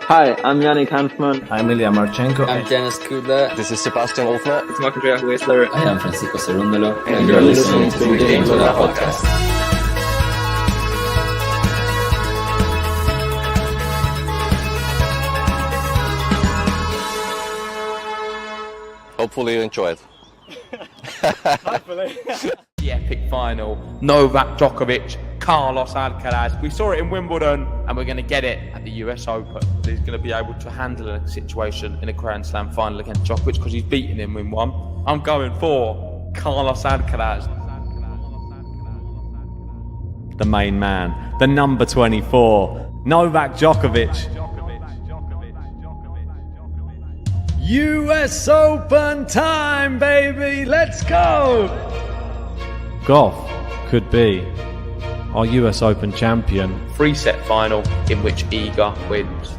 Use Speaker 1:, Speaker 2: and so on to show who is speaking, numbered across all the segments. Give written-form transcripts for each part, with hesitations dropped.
Speaker 1: Hi, I'm Yannick Hanfman.
Speaker 2: I'm Ilya Marchenko.
Speaker 3: I'm Dennis Kudla.
Speaker 4: This is Sebastian Wolfner.
Speaker 5: It's Marc-Andrea Whistler.
Speaker 3: I am Francisco Cerundolo.
Speaker 5: And you're listening to the
Speaker 3: DIMITROV podcast.
Speaker 4: Hopefully you enjoy it.
Speaker 5: Hopefully.
Speaker 6: The epic final, Novak Djokovic, Carlos Alcaraz. We saw it in Wimbledon and we're going to get it at the US Open. He's going to be able to handle a situation in a Grand Slam final against Djokovic because he's beaten him in one. I'm going for Carlos Alcaraz.
Speaker 7: The main man, the number 24, Novak Djokovic. US Open time, baby! Let's go! Goff could be our US Open champion.
Speaker 6: 3-set final in which Iga wins.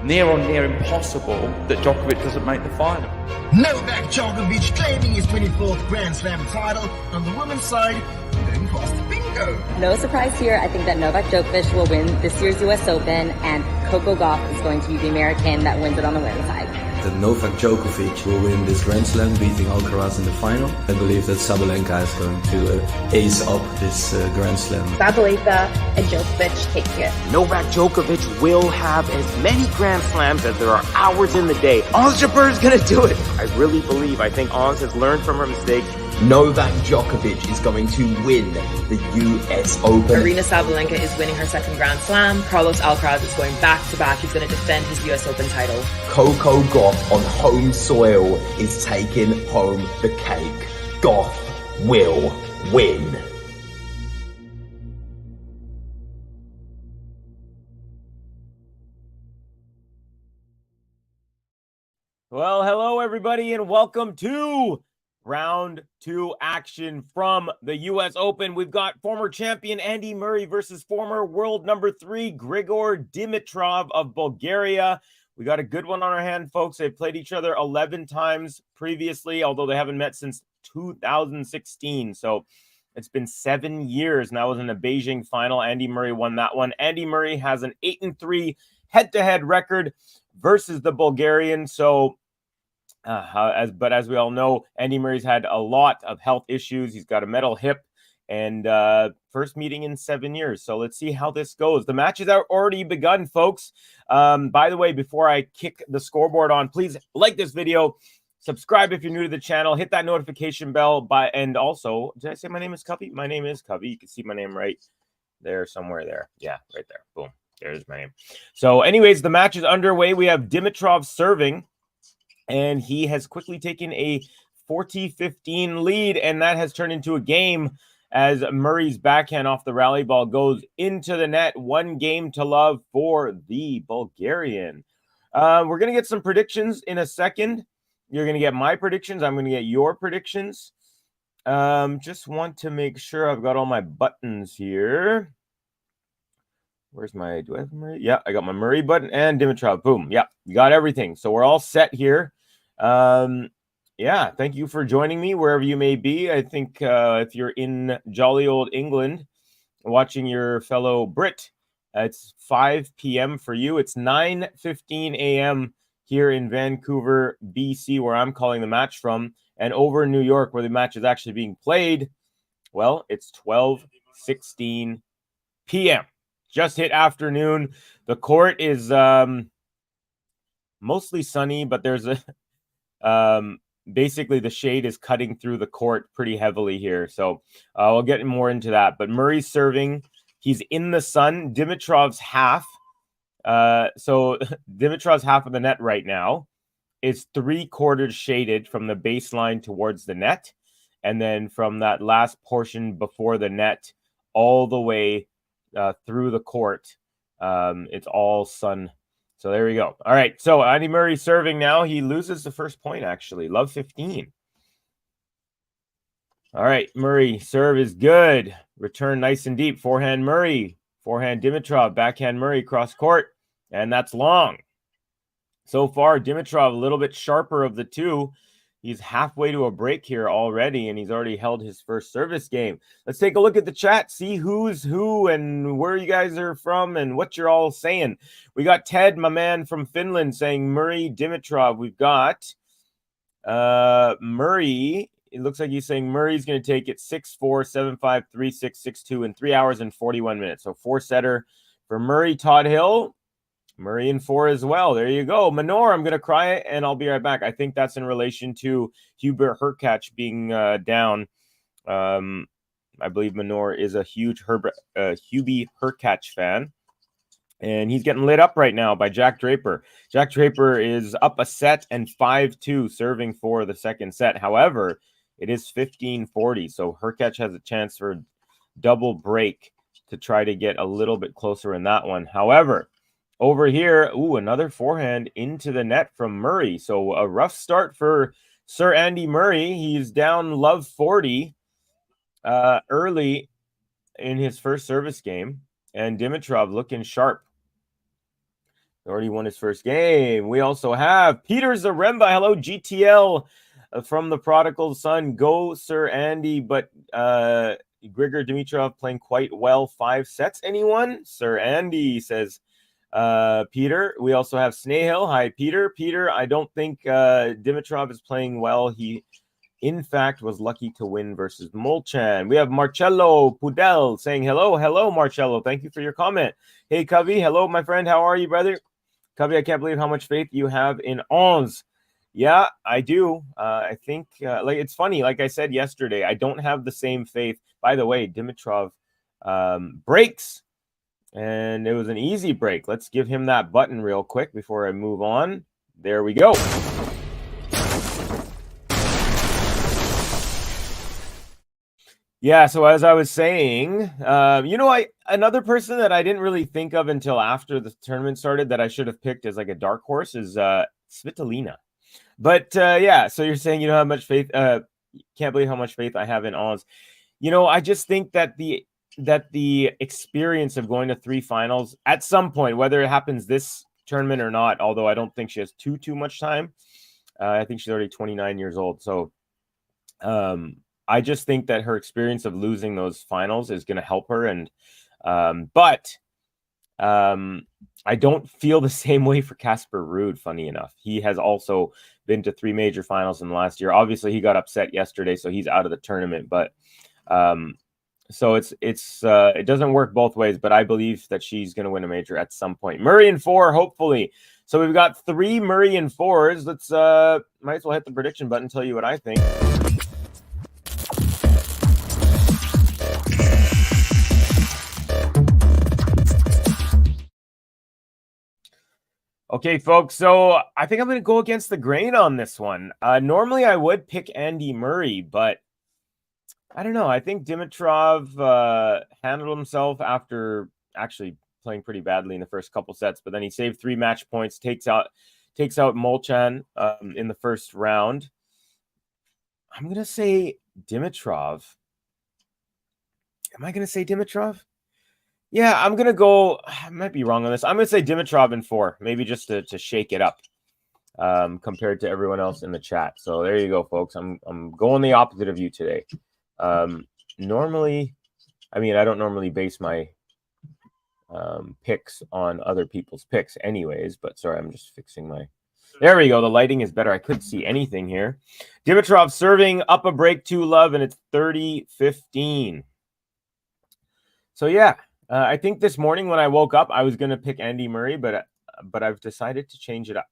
Speaker 6: Near impossible that Djokovic doesn't make the final.
Speaker 8: Novak Djokovic claiming his 24th Grand Slam title. On the women's side, going past the bingo.
Speaker 9: No surprise here. I think that Novak Djokovic will win this year's US Open, and Coco Gauff is going to be the American that wins it on the women's side.
Speaker 2: That Novak Djokovic will win this Grand Slam, beating Alcaraz in the final. I believe that Sabalenka is going to ace up this Grand Slam.
Speaker 10: Sabalenka and Djokovic take it.
Speaker 11: Novak Djokovic will have as many Grand Slams as there are hours in the day. Ons Jabeur is going to do it. I really believe. I think Ons has learned from her mistakes.
Speaker 12: Novak Djokovic is going to win the US Open.
Speaker 10: Aryna Sabalenka is winning her second Grand Slam. Carlos Alcaraz is going back-to-back. He's going to defend his US Open title.
Speaker 12: Coco Gauff on home soil is taking home the cake. Gauff will win.
Speaker 13: Well, hello everybody and welcome to Round 2 action from the U.S. Open. We've got former champion Andy Murray versus former world number 3 Grigor Dimitrov of Bulgaria. We got a good one on our hand, folks. They've played each other 11 times previously, although they haven't met since 2016. So it's been 7 years, and that was in the Beijing final. Andy Murray won that one. Andy Murray has an 8-3 head-to-head record versus the Bulgarian. So as we all know, Andy Murray's had a lot of health issues. He's got a metal hip, and first meeting in 7 years. So let's see how this goes. The match has already begun, folks. By the way, before I kick the scoreboard on, please like this video, subscribe if you're new to the channel, hit that notification bell. And also, did I say my name is Cubby? My name is Cubby. You can see my name right there, somewhere there. Yeah, right there. Boom. There's my name. So anyways, the match is underway. We have Dimitrov serving, and he has quickly taken a 40-15 lead, and that has turned into a game as Murray's backhand off the rally ball goes into the net. 1-0 for the Bulgarian. We're going to get some predictions in a second. You're going to get my predictions. I'm going to get your predictions. Just want to make sure I've got all my buttons here. Where's my, do I have Murray? Yeah, I got my Murray button and Dimitrov. Boom. Yeah, you got everything. So we're all set here. Yeah, thank you for joining me wherever you may be. I think if you're in jolly old England watching your fellow Brit, it's 5 p.m. for you. It's 9:15 a.m. here in Vancouver, BC, where I'm calling the match from. And over in New York, where the match is actually being played, well, it's 12:16 p.m. Just hit afternoon. The court is mostly sunny, but there's a basically the shade is cutting through the court pretty heavily here. So we'll get more into that. But Murray's serving. He's in the sun. Dimitrov's half. So Dimitrov's half of the net right now is 3/4 shaded from the baseline towards the net. And then from that last portion before the net all the way through the court, it's all sun. So there we go. All right, so Andy Murray serving now. He loses the first point, actually. Love 15. All right, Murray, serve is good. Return nice and deep. Forehand Murray. Forehand Dimitrov. Backhand Murray cross court. And that's long. So far, Dimitrov a little bit sharper of the two. He's halfway to a break here already, and he's already held his first service game. Let's take a look at the chat, see who's who and where you guys are from and what you're all saying. We got Ted, my man from Finland, saying Murray Dimitrov. We've got Murray. It looks like he's saying Murray's going to take it 6-4, 7-5, 3-6, 6-2 in 3 hours and 41 minutes. So 4-setter for Murray. Todd Hill. Murray in 4 as well. There you go. Manor, I'm going to cry it, and I'll be right back. I think that's in relation to Hubert Hurkacz being down. I believe Manor is a huge Hubie Hurkacz fan, and he's getting lit up right now by Jack Draper. Jack Draper is up a set and 5-2, serving for the second set. However, it is 15-40, so Hurkacz has a chance for double break to try to get a little bit closer in that one. However, over here, another forehand into the net from Murray. So a rough start for Sir Andy Murray. He's down love 40 early in his first service game. And Dimitrov looking sharp. Already won his first game. We also have Peter Zaremba. Hello, GTL from the prodigal son. Go, Sir Andy. But Grigor Dimitrov playing quite well. 5 sets. Anyone? Sir Andy says... Peter. We also have Snail. Hi, Peter. Peter, I don't think Dimitrov is playing well. He, in fact, was lucky to win versus Molchan. We have Marcello Pudel saying hello. Hello, Marcello. Thank you for your comment. Hey, Covey. Hello, my friend. How are you, brother? Covey, I can't believe how much faith you have in Ons. Yeah, I do. I think, like, it's funny. Like I said yesterday, I don't have the same faith. By the way, Dimitrov breaks. And it was an easy break. Let's give him that button real quick before I move on. There we go. Yeah, so as I was saying, another person that I didn't really think of until after the tournament started that I should have picked as like a dark horse is Svitolina. But yeah, so you're saying you don't have much faith. Can't believe how much faith I have in Oz. I just think that the experience of going to 3 finals at some point, whether it happens this tournament or not, although I don't think she has too much time. I think she's already 29 years old. So I just think that her experience of losing those finals is going to help her. And but I don't feel the same way for Casper Ruud, funny enough. He has also been to 3 major finals in the last year. Obviously, he got upset yesterday, so he's out of the tournament. But so it doesn't work both ways, but I believe that she's going to win a major at some point. Murray in 4, hopefully. So we've got 3 Murray in 4s. Let's might as well hit the prediction button, tell you what I think. Okay, folks, so I think I'm going to go against the grain on this one. Normally I would pick Andy Murray, but I don't know. I think Dimitrov handled himself after actually playing pretty badly in the first couple sets, but then he saved 3 match points, takes out Molchan in the first round. I'm going to say Dimitrov. Am I going to say Dimitrov? Yeah, I'm going to go. I might be wrong on this. I'm going to say Dimitrov in 4, maybe just to shake it up compared to everyone else in the chat. So there you go, folks. I'm going the opposite of you today. Normally, I don't normally base my picks on other people's picks anyways, but sorry, I'm just fixing my... There we go. The lighting is better. I couldn't see anything here. Dimitrov serving up a break 2-love, and it's 30-15. So yeah, I think this morning when I woke up, I was going to pick Andy Murray, but I've decided to change it up.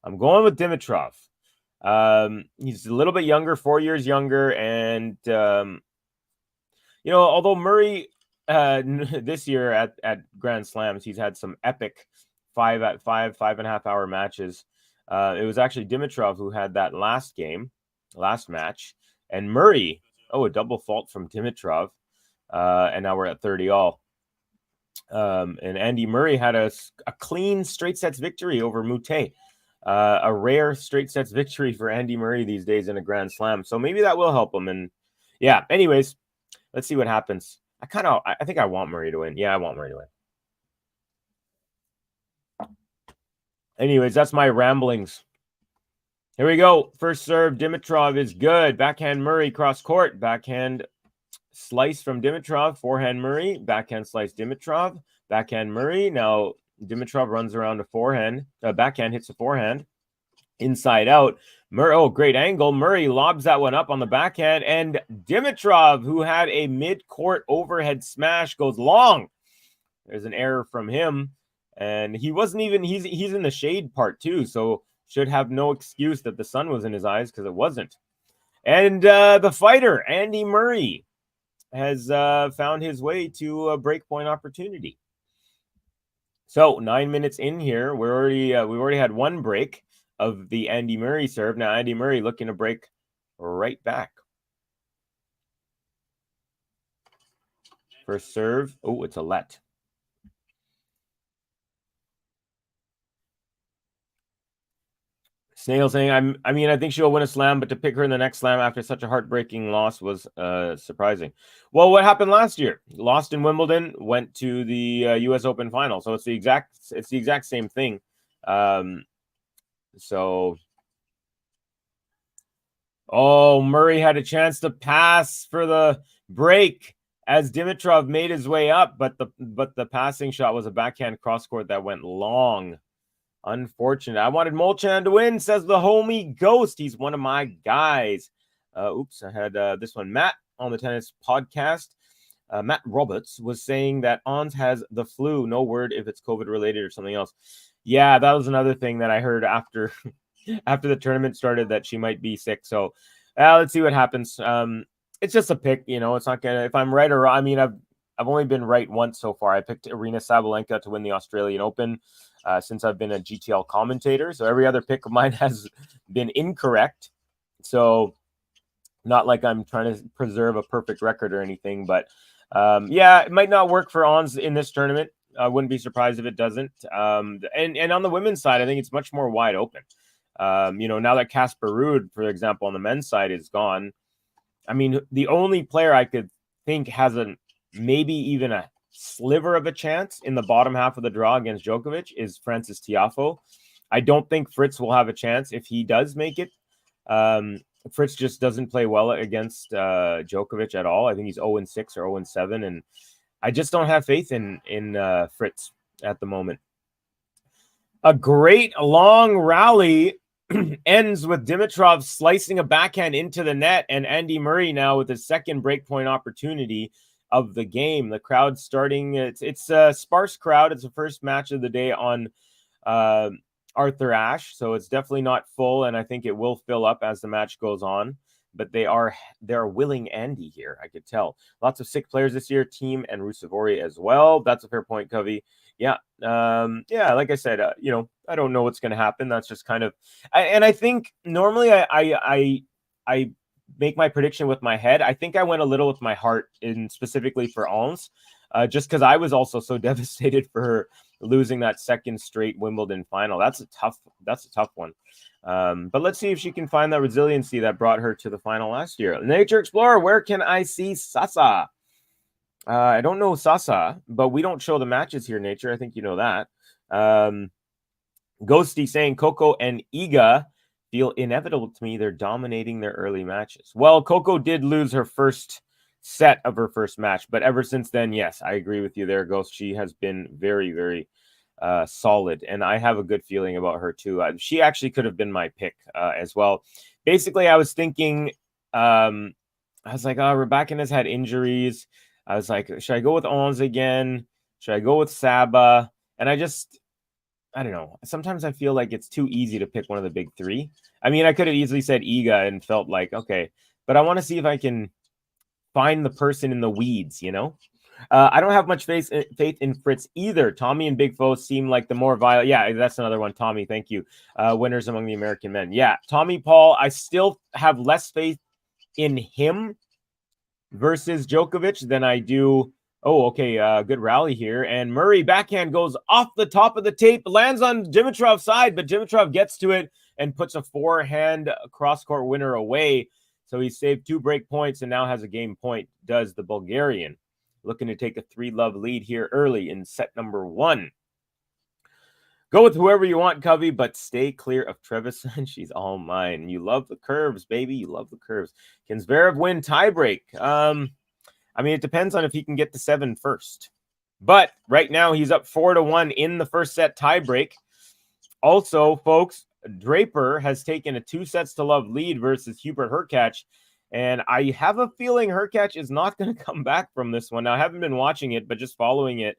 Speaker 13: I'm going with Dimitrov. He's a little bit younger, 4 years younger, and although Murray this year at Grand Slams, he's had some epic 5.5 hour matches. It was actually Dimitrov who had that last match, and Murray, a double fault from Dimitrov, and now we're at 30 all. And Andy Murray had a clean straight sets victory over Moutet. A rare straight sets victory for Andy Murray these days in a Grand Slam. So maybe that will help him. And yeah, anyways, let's see what happens. I think I want Murray to win. Yeah, I want Murray to win. Anyways, that's my ramblings. Here we go. First serve, Dimitrov is good. Backhand Murray cross court. Backhand slice from Dimitrov. Forehand Murray. Backhand slice Dimitrov. Backhand Murray. Now Dimitrov runs around a forehand. Backhand hits a forehand. Inside out. Oh, great angle. Murray lobs that one up on the backhand. And Dimitrov, who had a mid-court overhead smash, goes long. There's an error from him. And he wasn't even, he's in the shade part too. So should have no excuse that the sun was in his eyes, because it wasn't. And the fighter, Andy Murray, has found his way to a breakpoint opportunity. So 9 minutes in here, we've already had one break of the Andy Murray serve. Now Andy Murray looking to break right back. First serve. Oh, it's a let. Snail saying, I think she'll win a slam, but to pick her in the next slam after such a heartbreaking loss was surprising. Well, what happened last year? Lost in Wimbledon, went to the U.S. Open final, so it's the exact same thing. Murray had a chance to pass for the break as Dimitrov made his way up, but the passing shot was a backhand cross court that went long. Unfortunate. I wanted Molchan to win, says the homie Ghost. He's one of my guys. Oops, I had this one. Matt on the tennis podcast. Matt Roberts was saying that Ons has the flu. No word if it's COVID related or something else. Yeah, that was another thing that I heard after the tournament started, that she might be sick. So let's see what happens. It's just a pick, it's not gonna, if I'm right or wrong. I mean, I've only been right once so far. I picked Aryna Sabalenka to win the Australian Open since I've been a GTL commentator. So every other pick of mine has been incorrect. So not like I'm trying to preserve a perfect record or anything, but it might not work for Ons in this tournament. I wouldn't be surprised if it doesn't. And on the women's side, I think it's much more wide open. Now that Casper Ruud, for example, on the men's side is gone, I mean, the only player I could think has maybe even a sliver of a chance in the bottom half of the draw against Djokovic is Francis Tiafoe. I don't think Fritz will have a chance if he does make it. Fritz just doesn't play well against Djokovic at all. I think he's 0-6 or 0-7, and I just don't have faith in Fritz at the moment. A great long rally ends with Dimitrov slicing a backhand into the net, and Andy Murray now with his second breakpoint opportunity of the game. The crowd starting, it's a sparse crowd. It's the first match of the day on Arthur Ashe, so it's definitely not full, and I think it will fill up as the match goes on. But they're willing Andy here, I could tell. Lots of sick players this year, Team and Rusevori as well. That's a fair point, Covey. Yeah, like I said, I don't know what's going to happen. That's just kind of, and I think normally I make my prediction with my head. I think I went a little with my heart, in specifically for Ons, just because I was also so devastated for her losing that second straight Wimbledon final. That's a tough one. But let's see if she can find that resiliency that brought her to the final last year. Nature Explorer, where can I see Sasa? I don't know Sasa, but we don't show the matches here, Nature. I think you know that. Ghosty saying Coco and Iga feel inevitable to me. They're dominating their early matches. Well, Coco did lose her first set of her first match, but ever since then, yes, I agree with you there, Ghost. She has been very, very solid, and I have a good feeling about her too. She actually could have been my pick as well. Basically, I was thinking, I was like, Rebecca has had injuries. I was like, should I go with Ons again? Should I go with Saba? And I don't know. Sometimes I feel like it's too easy to pick one of the big three. I mean, I could have easily said Iga and felt like, okay, but I want to see if I can find the person in the weeds, I don't have much faith in Fritz either. Tommy and Big Foe seem like the more violent. Yeah, that's another one. Tommy, thank you. Winners among the American men. Yeah, Tommy Paul, I still have less faith in him versus Djokovic than I do. Oh, okay, good rally here. And Murray backhand goes off the top of the tape, lands on Dimitrov's side, but Dimitrov gets to it and puts a forehand cross-court winner away. So he saved 2 break points and now has a game point, does the Bulgarian. Looking to take a 3-love lead here early in set number 1. Go with whoever you want, Covey, but stay clear of Trevisan. She's all mine. You love the curves, baby. You love the curves. Can Zverev win tiebreak? I mean, it depends on if he can get to 7 first. But right now, he's up 4-1 in the first set tiebreak. Also, folks, Draper has taken a 2-sets-to-love lead versus Hubert Hurkacz. And I have a feeling Hurkacz is not going to come back from this one. Now, I haven't been watching it, but just following it.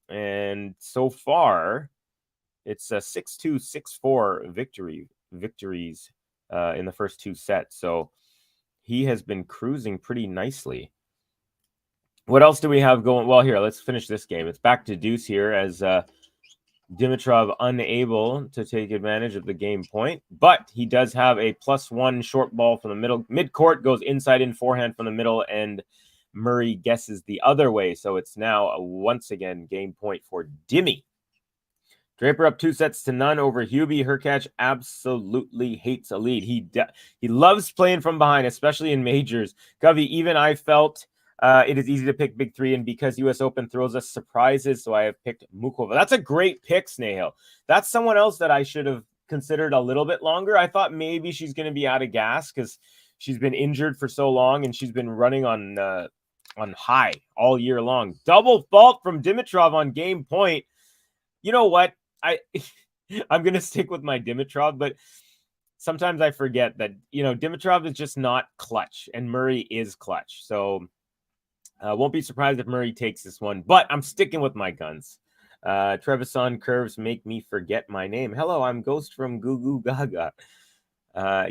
Speaker 13: And so far, it's a 6-2, 6-4 victories in the first 2 sets. So he has been cruising pretty nicely. What else do we have going? Well, here, let's finish this game. It's back to deuce here as Dimitrov unable to take advantage of the game point, but he does have a +1 short ball from the middle. Mid-court goes inside in forehand from the middle, and Murray guesses the other way. So it's now once again game point for Dimi. Draper up 2-0 over Hubie. Hurkacz absolutely hates a lead. He loves playing from behind, especially in majors. Govey, even I felt it is easy to pick big three, and because U.S. Open throws us surprises, so I have picked Mukova. That's a great pick, Snail. That's someone else that I should have considered a little bit longer. I thought maybe she's going to be out of gas because she's been injured for so long, and she's been running on high all year long. Double fault from Dimitrov on game point. You know what? I'm going to stick with my Dimitrov, but sometimes I forget that, Dimitrov is just not clutch, and Murray is clutch. So won't be surprised if Murray takes this one, but I'm sticking with my guns. Trevisan curves make me forget my name. Hello, I'm Ghost from Goo Goo Gaga.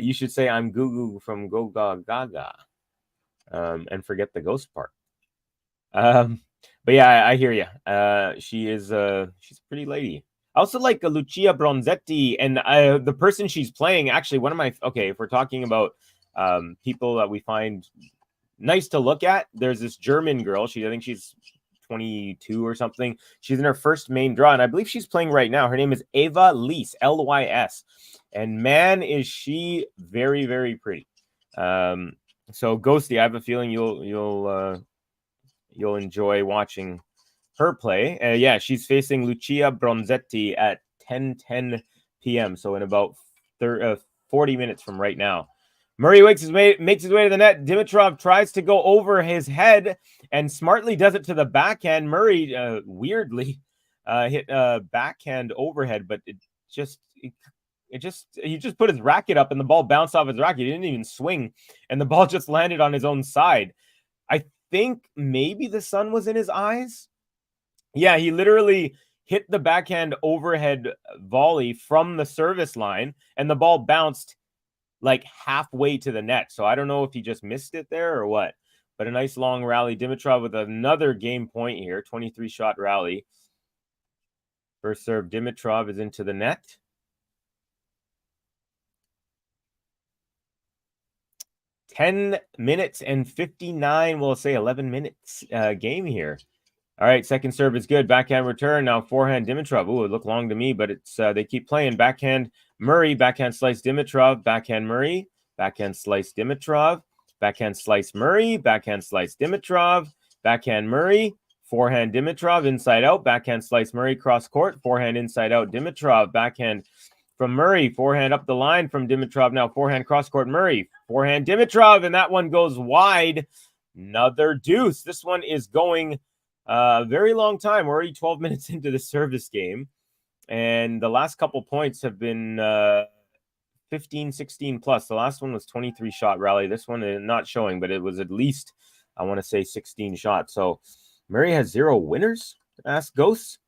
Speaker 13: You should say I'm Goo Goo from Go Gaga. And forget the ghost part. But yeah, I hear you. She's a pretty lady. I also like Lucia Bronzetti, and the person she's playing, actually, if we're talking about people that we find nice to look at, there's this German girl. I think she's 22 or something. She's in her first main draw, and I believe she's playing right now. Her name is Eva Lys, Lys. And man, is she very, very pretty. So Ghosty, I have a feeling you'll enjoy watching her play. Yeah, she's facing Lucia Bronzetti at 10:10 p.m. So in about 40 minutes from right now. Murray makes his way to the net. Dimitrov tries to go over his head and smartly does it to the backhand. Murray weirdly hit backhand overhead, but he just put his racket up and the ball bounced off his racket. He didn't even swing, and the ball just landed on his own side. I think maybe the sun was in his eyes. Yeah, he literally hit the backhand overhead volley from the service line, and the ball bounced like halfway to the net. So I don't know if he just missed it there or what, but a nice long rally. Dimitrov with another game point here, 23-shot rally. First serve, Dimitrov is into the net. $10 minutes and 59, we'll say 11 minutes game here. All right, second serve is good. Backhand return. Now forehand Dimitrov. Ooh, it looked long to me, but it's they keep playing. Backhand Murray, backhand slice Dimitrov, backhand Murray, backhand slice Dimitrov, backhand slice Murray, backhand slice Dimitrov, backhand Murray, forehand Dimitrov, inside out, backhand slice Murray, cross court, forehand inside out Dimitrov, backhand from Murray, forehand up the line from Dimitrov. Now forehand cross court Murray, forehand Dimitrov, and that one goes wide. Another deuce. This one is going very long time. We're already 12 minutes into the service game, and the last couple points have been 15, 16 plus. The last one was 23-shot rally. This one is not showing, but it was at least, I want to say, 16 shots. So Murray has 0 winners, ask Ghosts.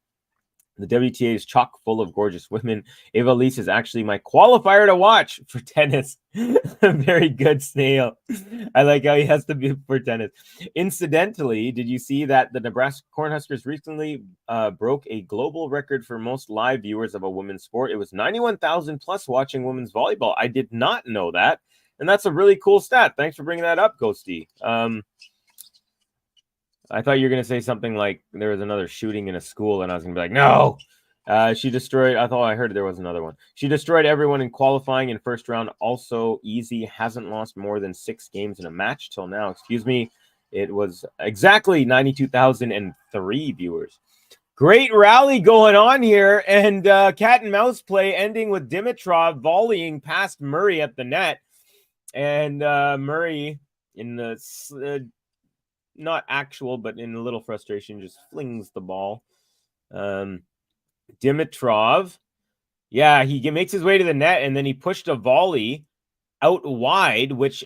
Speaker 13: The WTA is chock full of gorgeous women. Eva Lys is actually my qualifier to watch for tennis. Very good, Snail. I like how he has to be for tennis. Incidentally, did you see that the Nebraska Cornhuskers recently broke a global record for most live viewers of a women's sport? It was 91,000 plus watching women's volleyball. I did not know that, and that's a really cool stat. Thanks for bringing that up, Ghosty. I thought you were going to say something like there was another shooting in a school, and I was going to be like, no. She destroyed, I thought I heard there was another one. She destroyed everyone in qualifying in first round. Also easy, hasn't lost more than 6 games in a match till now. Excuse me. It was exactly 92,003 viewers. Great rally going on here, and cat and mouse play ending with Dimitrov volleying past Murray at the net, and Murray in the not actual, but in a little frustration, just flings the ball. Dimitrov, yeah, he makes his way to the net, and then he pushed a volley out wide, which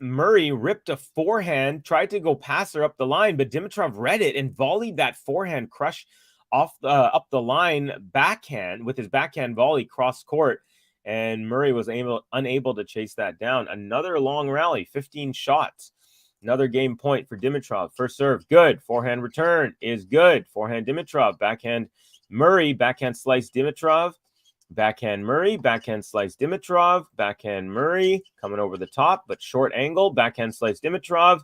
Speaker 13: Murray ripped a forehand, tried to go past her up the line, but Dimitrov read it and volleyed that forehand crush off up the line backhand with his backhand volley cross court, and Murray was unable to chase that down. Another long rally, 15 shots. Another game point for Dimitrov. First serve, good. Forehand return is good. Forehand Dimitrov, backhand Murray, backhand slice Dimitrov. Backhand Murray, backhand slice Dimitrov, backhand Murray coming over the top, but short angle, backhand slice Dimitrov.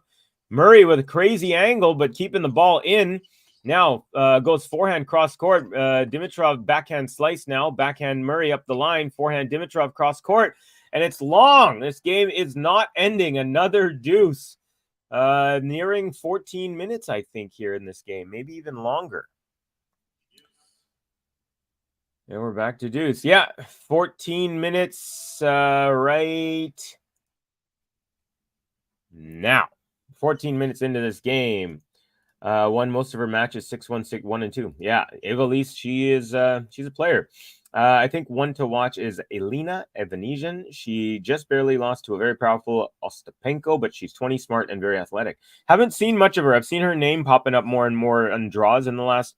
Speaker 13: Murray with a crazy angle, but keeping the ball in. Now goes forehand cross court. Dimitrov backhand slice now, backhand Murray up the line, forehand Dimitrov cross court, and it's long. This game is not ending. Another deuce. Nearing 14 minutes, I think, here in this game, maybe even longer. And we're back to deuce. Yeah, 14 minutes right now. 14 minutes into this game. Won most of her matches 6-1, 6-1, and 2. Yeah, Ivelisse, she's a player. I think one to watch is Elena Evanesian. She just barely lost to a very powerful Ostapenko, but she's 20, smart, and very athletic. Haven't seen much of her. I've seen her name popping up more and more on draws in the last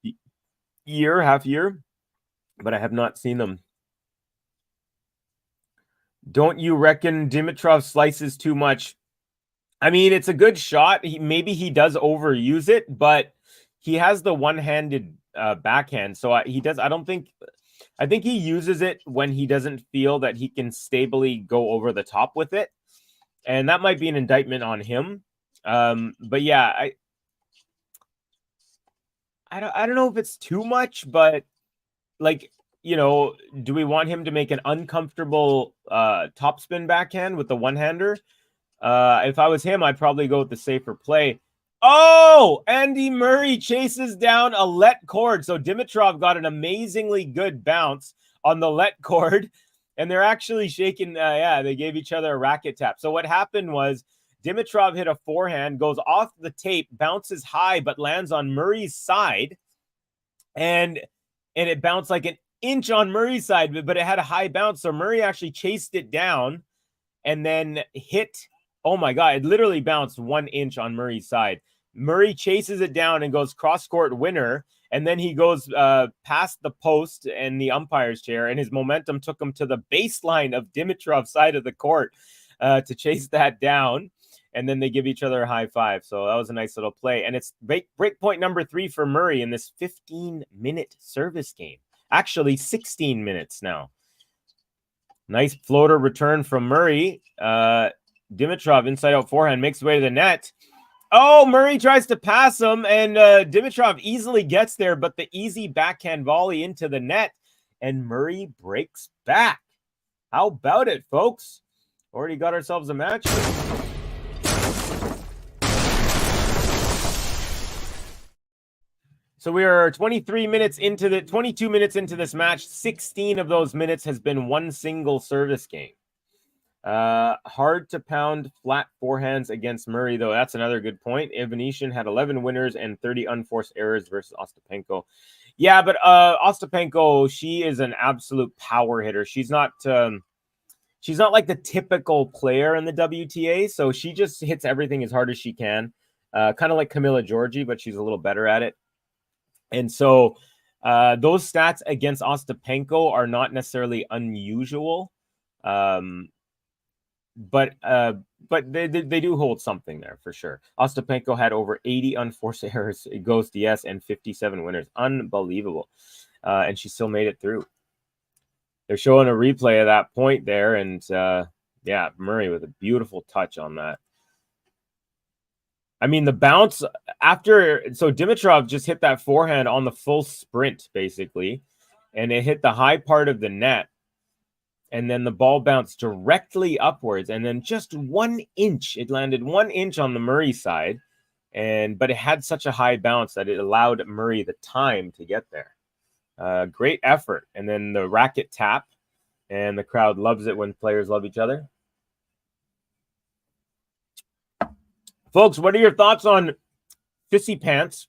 Speaker 13: half year, but I have not seen them. Don't you reckon Dimitrov slices too much? I mean, it's a good shot. Maybe he does overuse it, but he has the one-handed backhand. So he does. I think he uses it when he doesn't feel that he can stably go over the top with it. And that might be an indictment on him. But yeah, I don't know if it's too much, but like, you know, do we want him to make an uncomfortable topspin backhand with the one-hander? If I was him, I'd probably go with the safer play. Oh, Andy Murray chases down a let cord. So Dimitrov got an amazingly good bounce on the let cord, and they're actually shaking. They gave each other a racket tap. So what happened was Dimitrov hit a forehand, goes off the tape, bounces high, but lands on Murray's side, and it bounced like an inch on Murray's side, but it had a high bounce. So Murray actually chased it down and then hit. Oh my God, it literally bounced 1 inch on Murray's side. Murray chases it down and goes cross-court winner, and then he goes past the post and the umpire's chair, and his momentum took him to the baseline of Dimitrov's side of the court to chase that down, and then they give each other a high five. So that was a nice little play, and it's break point number 3 for Murray in this 15-minute service game. Actually, 16 minutes now. Nice floater return from Murray. Dimitrov inside out forehand makes his way to the net. Oh, Murray tries to pass him, and Dimitrov easily gets there, but the easy backhand volley into the net, and Murray breaks back. How about it, folks? Already got ourselves a match. So we are 22 minutes into this match. 16 of those minutes has been one single service game. Hard to pound flat forehands against Murray, though. That's another good point. Evanesian had 11 winners and 30 unforced errors versus Ostapenko. Yeah, but Ostapenko, she is an absolute power hitter. She's not like the typical player in the WTA, so she just hits everything as hard as she can. Kind of like Camila Giorgi, but she's a little better at it. And so those stats against Ostapenko are not necessarily unusual. But they do hold something there for sure. Ostapenko had over 80 unforced errors, it goes DS, and 57 winners. Unbelievable. And she still made it through. They're showing a replay of that point there, and Murray with a beautiful touch on that. I mean, the bounce after, so Dimitrov just hit that forehand on the full sprint, basically, and it hit the high part of the net. And then the ball bounced directly upwards, and then just 1 inch. It landed 1 inch on the Murray side, but it had such a high bounce that it allowed Murray the time to get there. Great effort. And then the racket tap, and the crowd loves it when players love each other. Folks, what are your thoughts on Sissy Pants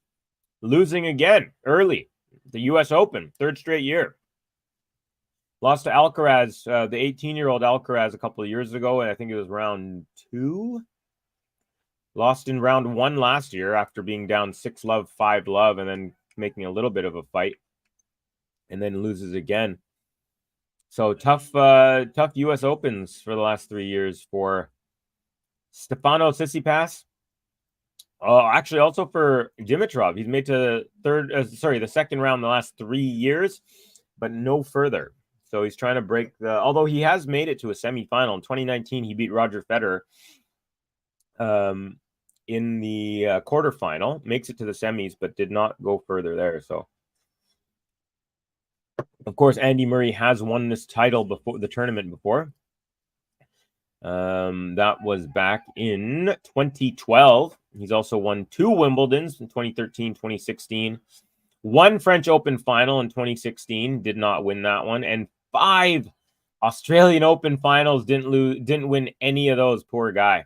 Speaker 13: losing again early? The U.S. Open, third straight year. Lost to Alcaraz, the 18-year-old Alcaraz a couple of years ago, and I think it was round 2. Lost in round 1 last year after being down 6-love, 5-love, and then making a little bit of a fight, and then loses again. So tough U.S. Opens for the last 3 years for Stefano Tsitsipas. Actually, also for Dimitrov. He's made to the second round the last 3 years, but no further. So he's trying to break although he has made it to a semifinal. In 2019, he beat Roger Federer in the quarterfinal, makes it to the semis, but did not go further there. So, of course, Andy Murray has won this title before the tournament before. That was back in 2012. He's also won 2 Wimbledons in 2013, 2016. 1 French Open final in 2016, did not win that one, and 5 Australian Open finals, didn't win any of those. Poor guy.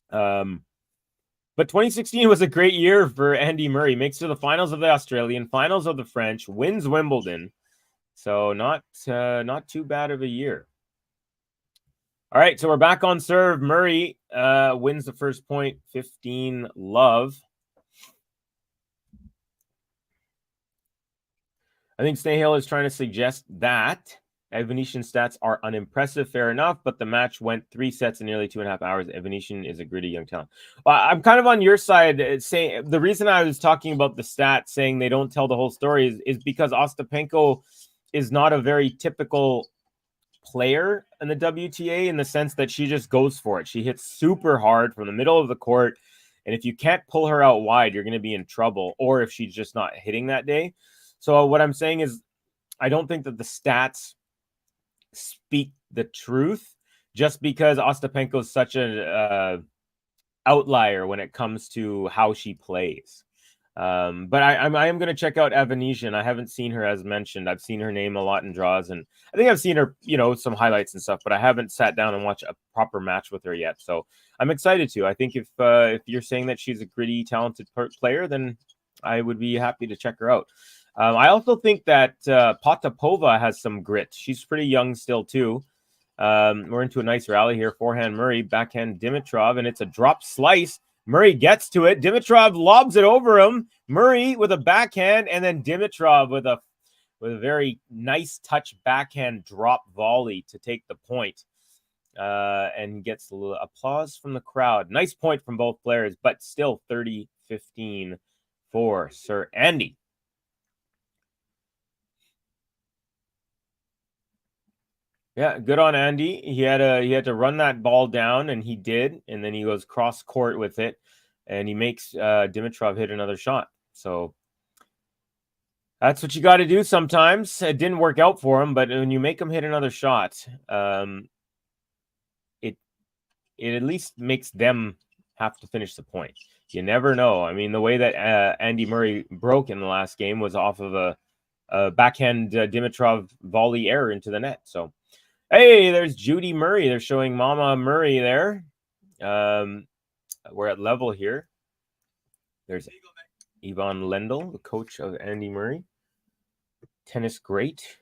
Speaker 13: But 2016 was a great year for Andy Murray. Makes to the finals of the Australian, finals of the French, wins Wimbledon. So not too bad of a year. All right, so we're back on serve. Murray wins the first point, 15-love. I think Snahill is trying to suggest that Venetian stats are unimpressive. Fair enough, but the match went 3 sets in nearly 2.5 hours. Venetian is a gritty young talent. I'm kind of on your side, saying the reason I was talking about the stats, saying they don't tell the whole story, is because Ostapenko is not a very typical player in the WTA, in the sense that she just goes for it. She hits super hard from the middle of the court, and if you can't pull her out wide, you're going to be in trouble, or if she's just not hitting that day. So what I'm saying is, I don't think that the stats speak the truth, just because Ostapenko is such an outlier when it comes to how she plays. But I am going to check out Venetian. I haven't seen her, as mentioned. I've seen her name a lot in draws, and I think I've seen her, some highlights and stuff, but I haven't sat down and watched a proper match with her yet. So I'm excited to. I think if you're saying that she's a gritty, talented player, then I would be happy to check her out. I also think that Potapova has some grit. She's pretty young still, too. We're into a nice rally here. Forehand Murray, backhand Dimitrov, and it's a drop slice. Murray gets to it. Dimitrov lobs it over him. Murray with a backhand, and then Dimitrov with a very nice touch backhand drop volley to take the point. And gets a little applause from the crowd. Nice point from both players, but still 30-15 for Sir Andy. Yeah, good on Andy. He had to run that ball down, and he did, and then he goes cross court with it, and he makes Dimitrov hit another shot. So that's what you got to do sometimes. It didn't work out for him, but when you make him hit another shot, it at least makes them have to finish the point. You never know. I mean, the way that Andy Murray broke in the last game was off of a backhand Dimitrov volley error into the net. So. Hey, there's Judy Murray. They're showing Mama Murray there. We're at level here. There's Yvonne Lendl, the coach of Andy Murray. Tennis great.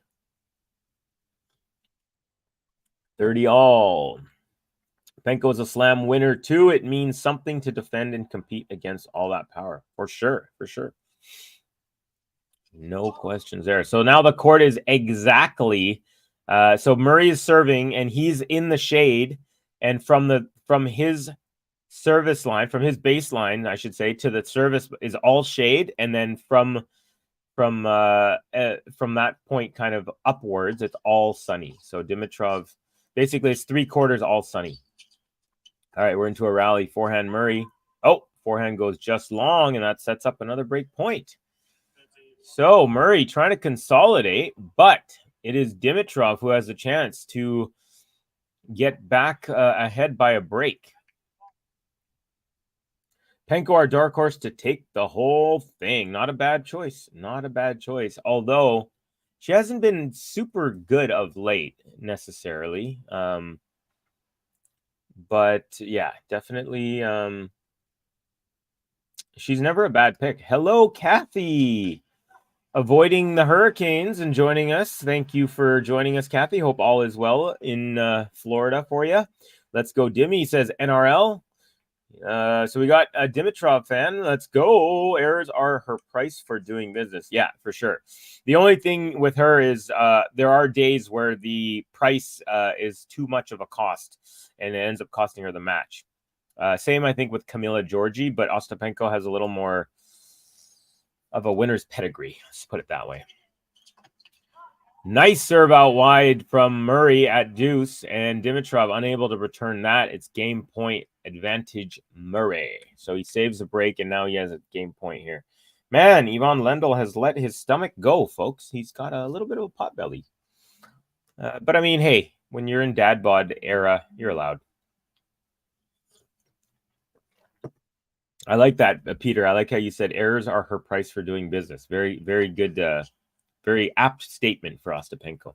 Speaker 13: 30-all. Penko is a slam winner, too. It means something to defend and compete against all that power. For sure, for sure. No questions there. So now the court is exactly... so Murray is serving, and he's in the shade, and from his service line, from his baseline, I should say, to the service is all shade, and then from that point kind of upwards, it's all sunny. So Dimitrov, basically, it's 3/4 all sunny. All right, we're into a rally. Forehand Murray. Oh, forehand goes just long, and that sets up another break point. So Murray trying to consolidate, but it is Dimitrov who has a chance to get back ahead by a break. Penko, our dark horse to take the whole thing. Not a bad choice. Not a bad choice. Although she hasn't been super good of late necessarily. But yeah, definitely. She's never a bad pick. Hello, Kathy. Avoiding the hurricanes and joining us. Thank you for joining us, Kathy. Hope all is well in Florida for you. Let's go. Dimmy says NRL. So we got a Dimitrov fan. Let's go. Errors are her price for doing business. Yeah, for sure. The only thing with her is there are days where the price is too much of a cost and it ends up costing her the match. Same, I think, with Camila Georgi, but Ostapenko has a little more of a winner's pedigree. Let's put it that way. Nice serve out wide from Murray at deuce, and Dimitrov unable to return that. It's game point advantage Murray. So he saves a break, and now he has a game point here. Man, Ivan Lendl has let his stomach go, folks. He's got a little bit of a pot belly. But I mean, hey, when you're in dad bod era, you're allowed. I like that, Peter. I like how you said errors are her price for doing business. Very, very good, very apt statement for Ostapenko.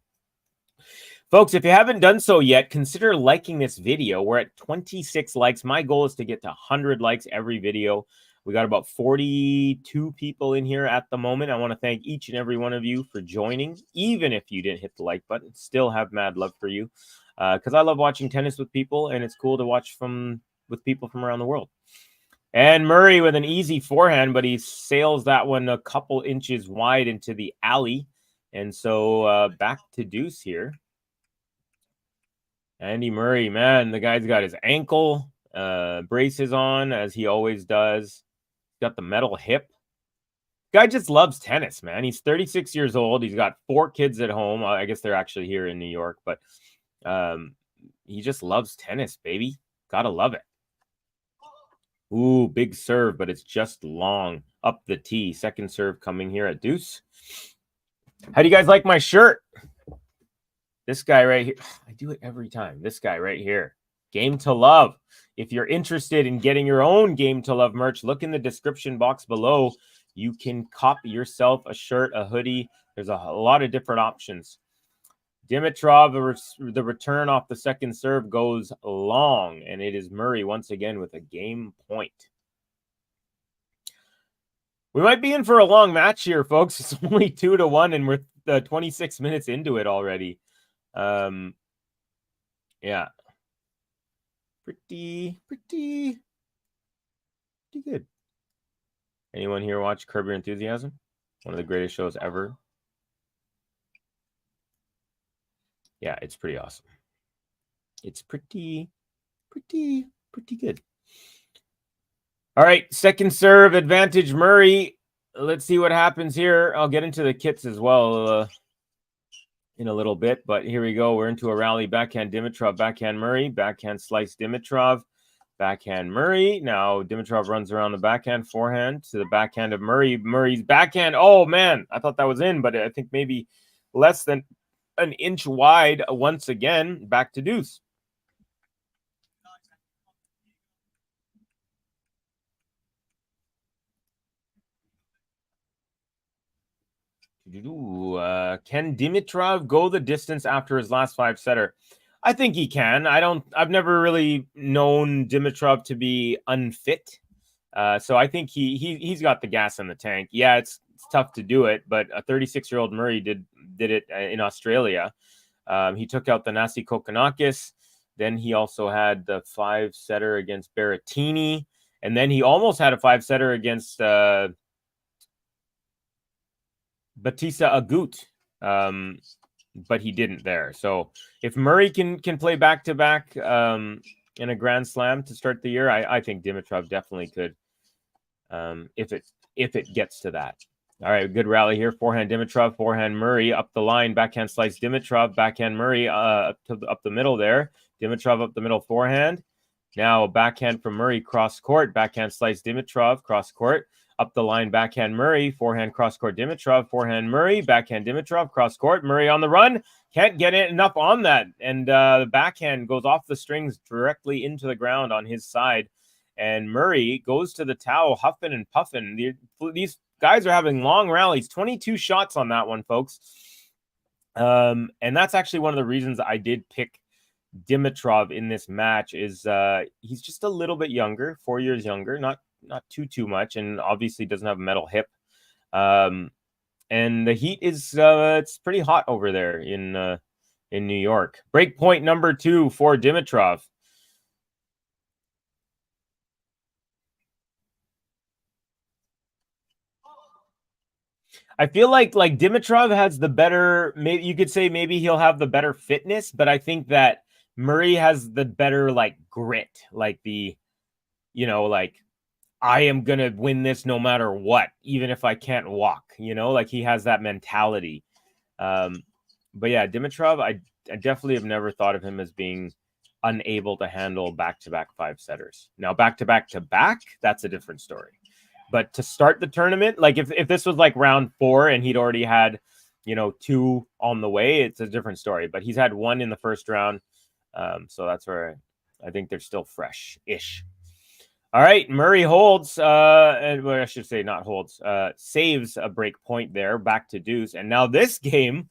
Speaker 13: Folks, if you haven't done so yet, consider liking this video. We're at 26 likes. My goal is to get to 100 likes every video. We got about 42 people in here at the moment. I want to thank each and every one of you for joining. Even if you didn't hit the like button, still have mad love for you. Because I love watching tennis with people, and it's cool to watch with people from around the world. And Murray with an easy forehand, but he sails that one a couple inches wide into the alley. And so back to deuce here. Andy Murray, man, the guy's got his ankle braces on, as he always does. Got the metal hip. Guy just loves tennis, man. He's 36 years old. He's got 4 kids at home. I guess they're actually here in New York, but he just loves tennis, baby. Gotta love it. Ooh, big serve, but it's just long up the tee. Second serve coming here at deuce. How do you guys like my shirt? This guy right here. I do it every time. This guy right here. Game to Love. If you're interested in getting your own Game to Love merch, look in the description box below. You can copy yourself a shirt, a hoodie. There's a lot of different options. Dimitrov, the return off the second serve goes long, and it is Murray once again with a game point. We might be in for a long match here, folks. It's only 2-1, and we're 26 minutes into it already. Yeah. Pretty good. Anyone here watch Curb Your Enthusiasm? One of the greatest shows ever. Yeah, it's pretty awesome. It's pretty good. All right, second serve advantage Murray. Let's see what happens here. I'll get into the kits as well in a little bit, but here we go. We're into a rally. Backhand Dimitrov, backhand Murray, backhand slice Dimitrov, backhand Murray. Now Dimitrov runs around the backhand, forehand to the backhand of Murray. Murray's backhand. Oh, man, I thought that was in, but I think maybe less than an inch wide once again. Back to deuce. Can Dimitrov go the distance after his last 5-setter? I think he can. I've never really known Dimitrov to be unfit. So I think he's got the gas in the tank. Yeah, it's tough to do it, but a 36-year-old Murray did it in Australia. He took out the Nasi Kokkinakis. Then he also had the 5-setter against Berrettini. And then he almost had a 5-setter against Batista Agut. But he didn't there. So if Murray can play back-to-back in a Grand Slam to start the year, I think Dimitrov definitely could if it gets to that. All right, good rally here. Forehand Dimitrov, forehand Murray, up the line, backhand slice Dimitrov, backhand Murray up the middle there. Dimitrov up the middle forehand. Now backhand from Murray, cross court, backhand slice Dimitrov, cross court. Up the line, backhand Murray, forehand cross court Dimitrov, forehand Murray, backhand Dimitrov, cross court. Murray on the run, can't get it enough on that. And the backhand goes off the strings directly into the ground on his side. And Murray goes to the towel, huffing and puffing. These guys are having long rallies. 22 shots on that one, folks. And that's actually one of the reasons I did pick Dimitrov in this match. Is he's just a little bit younger, 4 years younger, not too much, and obviously doesn't have a metal hip. And the heat is it's pretty hot over there in New York. Break point number 2 for Dimitrov. I feel like Dimitrov has the better, maybe you could say maybe he'll have the better fitness, but I think that Murray has the better like grit, like the, like I am going to win this no matter what, even if I can't walk, like he has that mentality. But yeah, Dimitrov, I definitely have never thought of him as being unable to handle back-to-back 5-setters. Now, back-to-back, that's a different story. But to start the tournament, like if this was like round 4 and he'd already had, 2 on the way, it's a different story. But he's had 1 in the first round. So that's where I think they're still fresh-ish. All right, Murray holds, well, I should say not holds, saves a break point there, back to deuce. And now this game,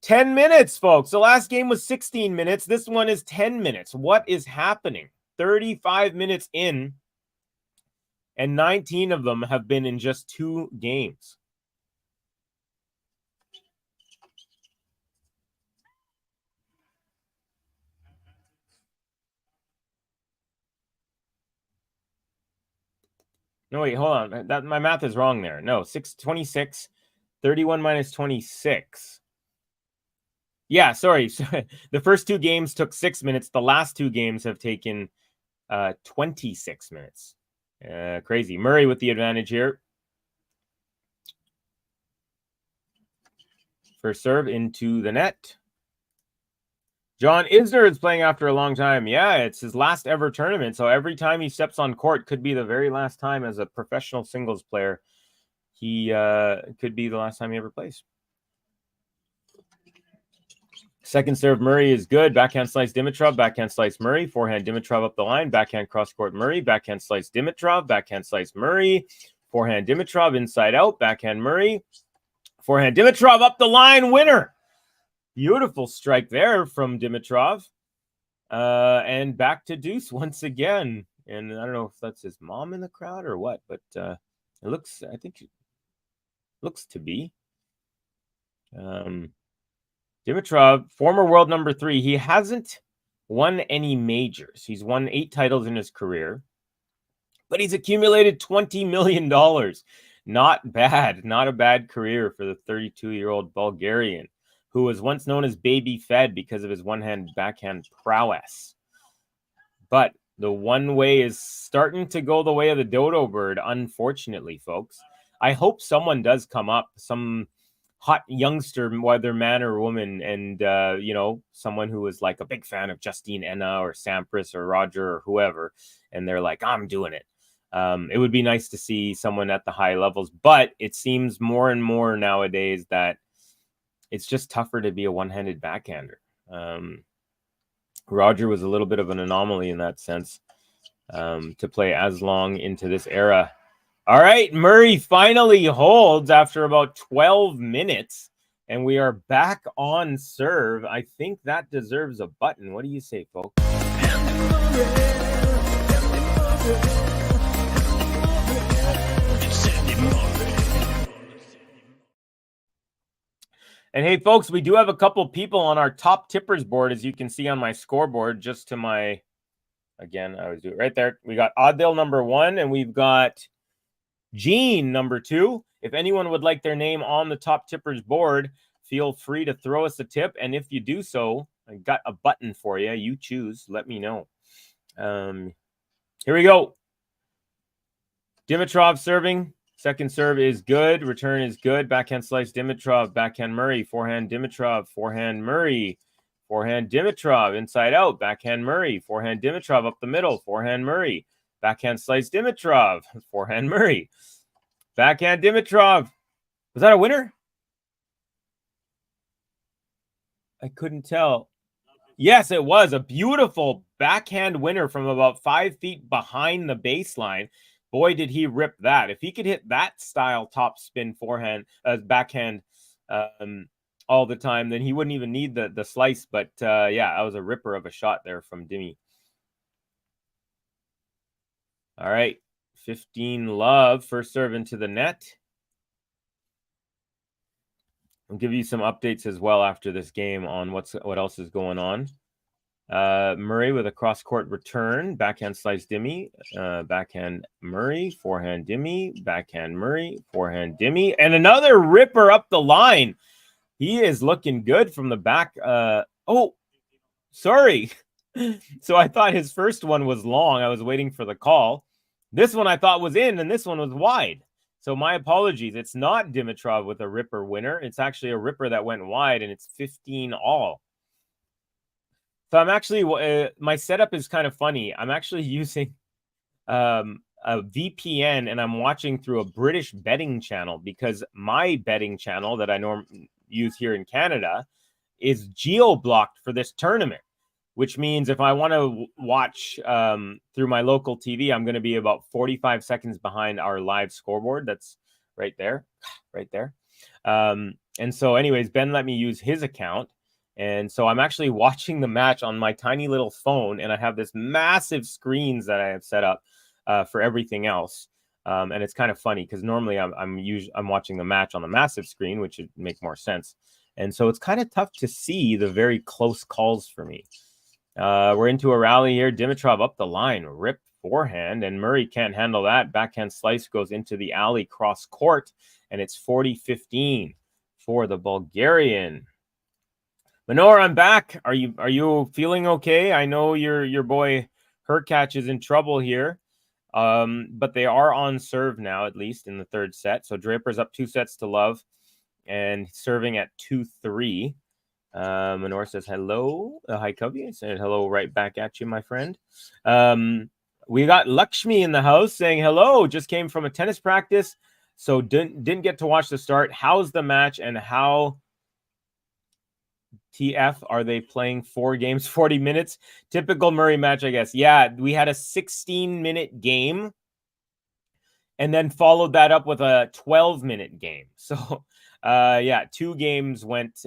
Speaker 13: 10 minutes, folks. The last game was 16 minutes. This one is 10 minutes. What is happening? 35 minutes in, and 19 of them have been in just 2 games. No, wait, hold on. My math is wrong there. No, 26, 31 minus 26. Yeah, sorry. The first 2 games took 6 minutes. The last 2 games have taken 26 minutes. Crazy. Murray with the advantage here. First serve into the net. John Isner is playing after a long time. Yeah, it's his last ever tournament. So every time he steps on court could be the very last time as a professional singles player. He could be the last time he ever plays. Second serve, Murray is good. Backhand slice Dimitrov, backhand slice Murray. Forehand Dimitrov up the line. Backhand cross-court Murray. Backhand slice Dimitrov. Backhand slice Murray. Forehand Dimitrov inside out. Backhand Murray. Forehand Dimitrov up the line. Winner. Beautiful strike there from Dimitrov. And back to deuce once again. And I don't know if that's his mom in the crowd or what, but it looks, I think, looks to be. Dimitrov, former world number 3. He hasn't won any majors. He's won 8 titles in his career, but he's accumulated $20 million. Not bad. Not a bad career for the 32-year-old Bulgarian, who was once known as Baby Fed because of his one-hand backhand prowess. But the one way is starting to go the way of the dodo bird, unfortunately, folks. I hope someone does come up, some hot youngster, whether man or woman, and, someone who is like a big fan of Justine Enna or Sampras or Roger or whoever, and they're like, I'm doing it. It would be nice to see someone at the high levels, but it seems more and more nowadays that it's just tougher to be a one-handed backhander. Roger was a little bit of an anomaly in that sense, to play as long into this era. All right, Murray finally holds after about 12 minutes, and we are back on serve. I think that deserves a button. What do you say, folks? And hey, folks, we do have a couple people on our top tippers board, as you can see on my scoreboard, just to my, again, I always do it right there. We got Adil number 1, and we've got Gene number 2. If anyone would like their name on the top tippers board, feel free to throw us a tip. And if you do so, I got a button for you. You choose. Let me know. Here we go. Dimitrov serving. Second serve is good. Return is good. Backhand slice Dimitrov. Backhand Murray. Forehand Dimitrov. Forehand Murray. Forehand Dimitrov. Inside out. Backhand Murray. Forehand Dimitrov up the middle. Forehand Murray. Backhand slice Dimitrov. Forehand Murray. Backhand Dimitrov. Was that a winner? I couldn't tell. Yes, it was a beautiful backhand winner from about 5 feet behind the baseline. Boy, did he rip that. If he could hit that style top spin forehand, backhand all the time, then he wouldn't even need the slice. But yeah, that was a ripper of a shot there from Dimi. All right, 15 love, first serve into the net. I'll give you some updates as well after this game on what else is going on. Murray with a cross-court return, backhand slice Dimi, backhand Murray, forehand Dimi, backhand Murray, forehand Dimi, and another ripper up the line. He is looking good from the back. Oh, sorry. So I thought his first one was long. I was waiting for the call. This one I thought was in, and this one was wide. So my apologies. It's not Dimitrov with a ripper winner. It's actually a ripper that went wide, and it's 15 all. So I'm actually, my setup is kind of funny. I'm actually using a VPN, and I'm watching through a British betting channel because my betting channel that I normally use here in Canada is geo-blocked for this tournament, which means if I want to watch through my local TV, I'm going to be about 45 seconds behind our live scoreboard. That's right there, right there. And so anyways, Ben let me use his account. And so I'm actually watching the match on my tiny little phone, and I have this massive screens that I have set up for everything else. And it's kind of funny because normally I'm watching the match on the massive screen, which would make more sense. And so it's kind of tough to see the very close calls for me. We're into a rally here. Dimitrov up the line, rip forehand, and Murray can't handle that. Backhand slice goes into the alley cross court, and it's 40-15 for the Bulgarian. Manor, I'm back. Are you feeling okay? I know your boy Hurkacz is in trouble here, but they are on serve now, at least in the third set. So Draper's up 2 sets to love and serving at 2-3. Manor says hello. Hi, Cubby. I said hello right back at you, my friend. We got Lakshmi in the house saying hello. Just came from a tennis practice, so didn't get to watch the start. How's the match, and how TF are they playing 4 games, 40 minutes? Typical Murray match, I guess. Yeah, we had a 16-minute game and then followed that up with a 12-minute game. So, yeah, 2 games went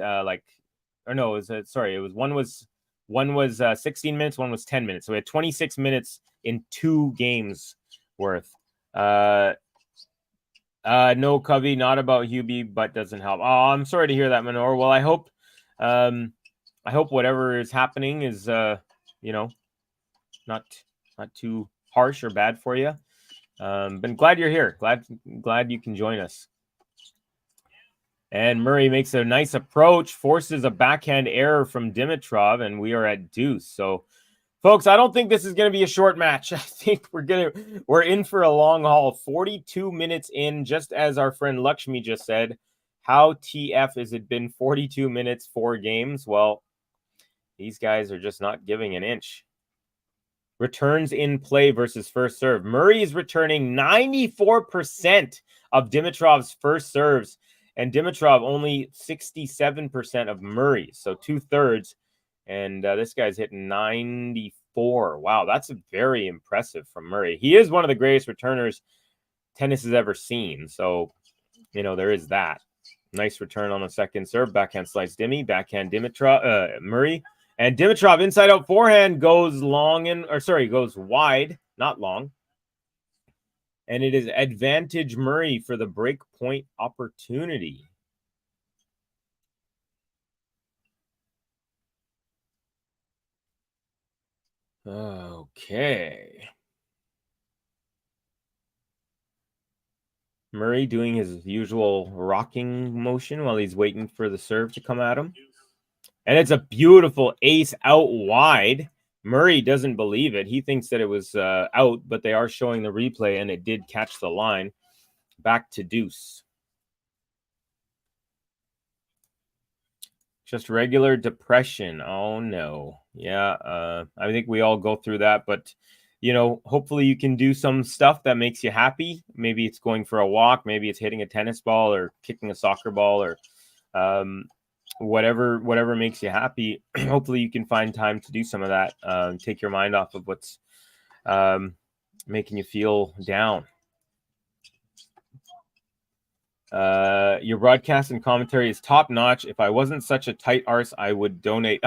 Speaker 13: one was 16 minutes, one was 10 minutes. So we had 26 minutes in 2 games worth. No, Covey, not about Hubie, but doesn't help. Oh, I'm sorry to hear that, Manor. Well, I hope whatever is happening is not too harsh or bad for you. But glad you're here. Glad you can join us. And Murray makes a nice approach, forces a backhand error from Dimitrov, and we are at deuce. So, folks, I don't think this is going to be a short match. I think we're in for a long haul. 42 minutes in, just as our friend Lakshmi just said. How TF has it been 42 minutes, 4 games? Well, these guys are just not giving an inch. Returns in play versus first serve. Murray is returning 94% of Dimitrov's first serves, and Dimitrov only 67% of Murray's, so 2/3. And this guy's hitting 94. Wow, that's very impressive from Murray. He is one of the greatest returners tennis has ever seen. So, there is that. Nice return on the second serve. Backhand slice Dimi. Backhand Dimitrov, Murray. And Dimitrov inside out forehand goes goes wide, not long. And it is advantage Murray for the break point opportunity. Okay. Murray doing his usual rocking motion while he's waiting for the serve to come at him. And it's a beautiful ace out wide. Murray doesn't believe it. He thinks that it was out, but they are showing the replay, and it did catch the line. Back to deuce. Just regular depression. Oh, no. Yeah, I think we all go through that, but hopefully you can do some stuff that makes you happy. Maybe it's going for a walk. Maybe it's hitting a tennis ball or kicking a soccer ball or whatever makes you happy. Hopefully you can find time to do some of that. Take your mind off of what's making you feel down. Your broadcast and commentary is top notch. If I wasn't such a tight arse, I would donate.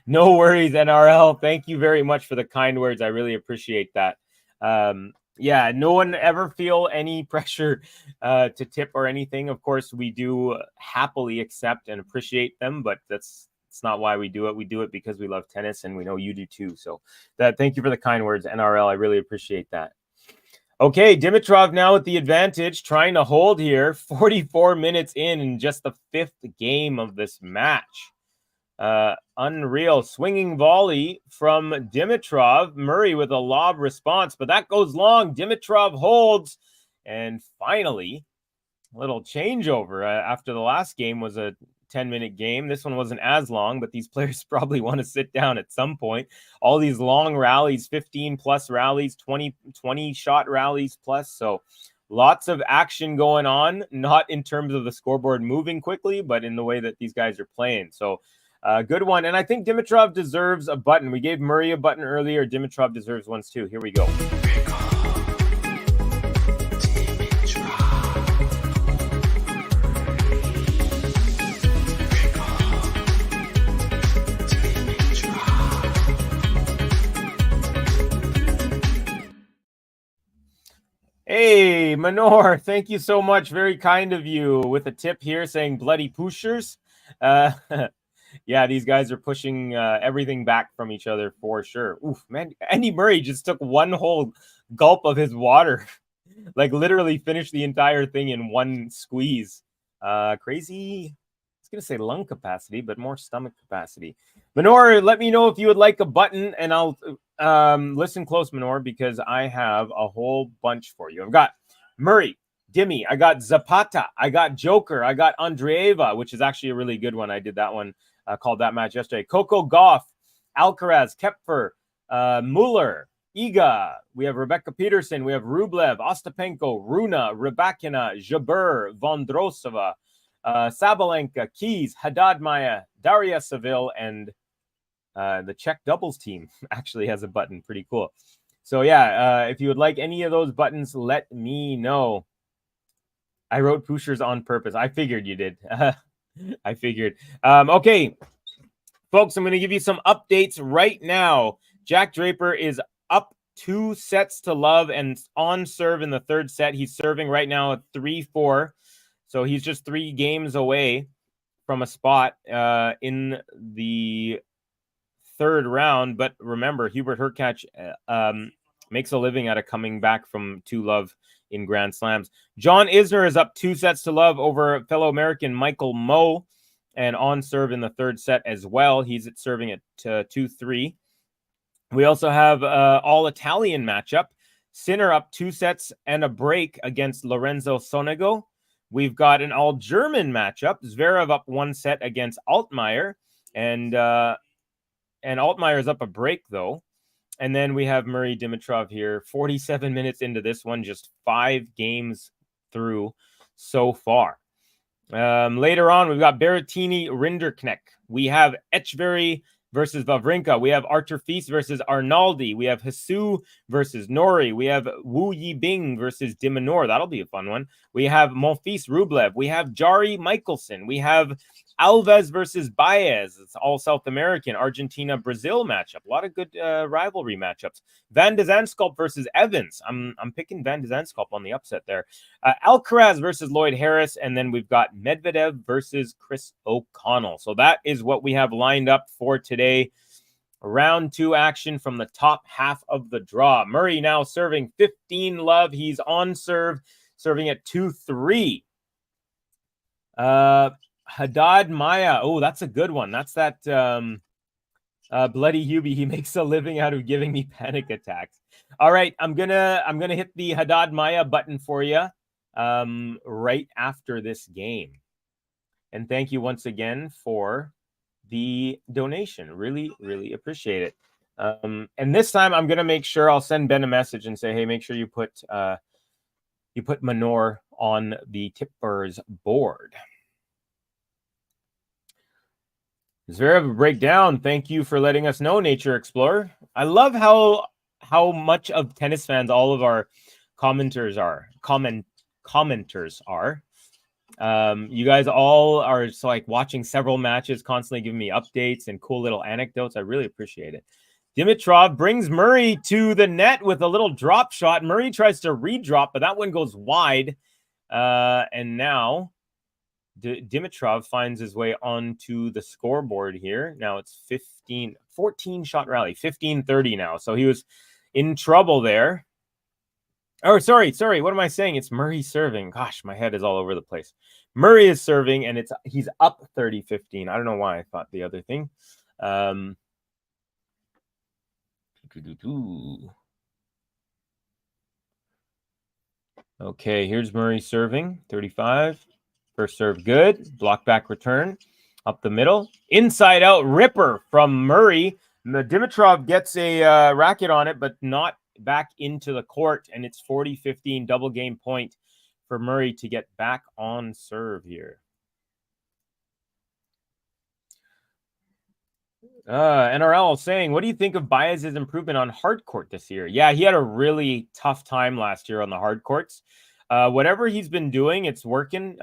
Speaker 13: No worries, NRL. Thank you very much for the kind words. I really appreciate that. Yeah, no one ever feel any pressure to tip or anything. Of course, we do happily accept and appreciate them, but it's not why we do it. We do it because we love tennis, and we know you do too. So thank you for the kind words, NRL. I really appreciate that. Okay, Dimitrov now with the advantage, trying to hold here. 44 minutes in just the 5th game of this match. Unreal. Swinging volley from Dimitrov. Murray with a lob response, but that goes long. Dimitrov holds, and finally, a little changeover. After the last game was a 10-minute game. This one wasn't as long, but these players probably want to sit down at some point. All these long rallies, 15-plus rallies, 20-shot rallies plus. So lots of action going on, not in terms of the scoreboard moving quickly, but in the way that these guys are playing. So good one. And I think Dimitrov deserves a button. We gave Murray a button earlier. Dimitrov deserves ones too. Here we go. Hey, Manor, thank you so much. Very kind of you with a tip here saying bloody pushers. Yeah, these guys are pushing everything back from each other for sure. Oof, man, Andy Murray just took one whole gulp of his water. Like literally finished the entire thing in one squeeze. Crazy. I was going to say lung capacity, but more stomach capacity. Manor, let me know if you would like a button, and I'll listen close, Manor, because I have a whole bunch for you. I've got Murray, Dimmy, I got Zapata, I got Joker, I got Andreeva, which is actually a really good one. I did that one, called that match yesterday. Coco Gauff, Alcaraz, Kepfer, Muller, Iga. We have Rebecca Peterson, we have Rublev, Ostapenko, Runa, Rybakina, Jabeur, Vondrosova, Sabalenka, Keys, Haddad Maia, Daria Seville, and the Czech doubles team actually has a button. Pretty cool. So yeah, if you would like any of those buttons, let me know. I wrote pushers on purpose. I figured you did. I figured. Okay, folks, I'm going to give you some updates right now. Jack Draper is up 2 sets to love and on serve in the 3rd set. He's serving right now at 3-4. So he's just 3 games away from a spot in the 3rd round. But remember, Hubert Hurkacz makes a living out of coming back from 2-love in Grand Slams. John Isner is up 2 sets to love over fellow American Michael Moe, and on serve in the 3rd set as well. He's serving at 2-3. We also have all Italian matchup. Sinner up 2 sets and a break against Lorenzo Sonego. We've got an all-German matchup. Zverev up 1 set against Altmaier, and Altmaier's up a break, though. And then we have Murray Dimitrov here, 47 minutes into this one, just 5 games through so far. Later on, we've got Berrettini Rinderknecht. We have Etcheverry versus Wawrinka. We have Arthur Fils versus Arnaldi. We have Hasu versus Nori. We have Wu Yibing versus de Minaur. That'll be a fun one. We have Monfils Rublev. We have Jari Michelson. We have Alves versus Baez. It's all South American. Argentina-Brazil matchup. A lot of good rivalry matchups. Van de Zandschulp versus Evans. I'm picking Van de Zandschulp on the upset there. Alcaraz versus Lloyd Harris. And then we've got Medvedev versus Chris O'Connell. So that is what we have lined up for today. Round 2 action from the top half of the draw. Murray now serving 15-love. He's on serve, serving at 2-3. Haddad Maia. Oh, that's a good one. That's that bloody Hubie. He makes a living out of giving me panic attacks. All right, I'm gonna hit the Haddad Maia button for you right after this game. And thank you once again for the donation. Really, really appreciate it. And this time I'm gonna make sure I'll send Ben a message and say, hey, make sure you put Manor on the tippers board. Zverev breakdown. Thank you for letting us know, Nature Explorer. I love how much of tennis fans all of our commenters are. You guys all are just like watching several matches, constantly giving me updates and cool little anecdotes. I really appreciate it. Dimitrov brings Murray to the net with a little drop shot. Murray tries to redrop, but that one goes wide. And now Dimitrov finds his way onto the scoreboard here. Now it's 14 shot rally, 15-30 now. So he was in trouble there. Oh, sorry. What am I saying? It's Murray serving. Gosh, my head is all over the place. Murray is serving, and he's up 30-15. I don't know why I thought the other thing. Okay, here's Murray serving, 35. First serve good. Block back return. Up the middle. Inside out ripper from Murray. Dimitrov gets a racket on it, but not back into the court, and it's 40-15 double game point for Murray to get back on serve here. NRL saying, what do you think of Baez's improvement on hard court this year? Yeah, he had a really tough time last year on the hard courts. Whatever he's been doing, it's working.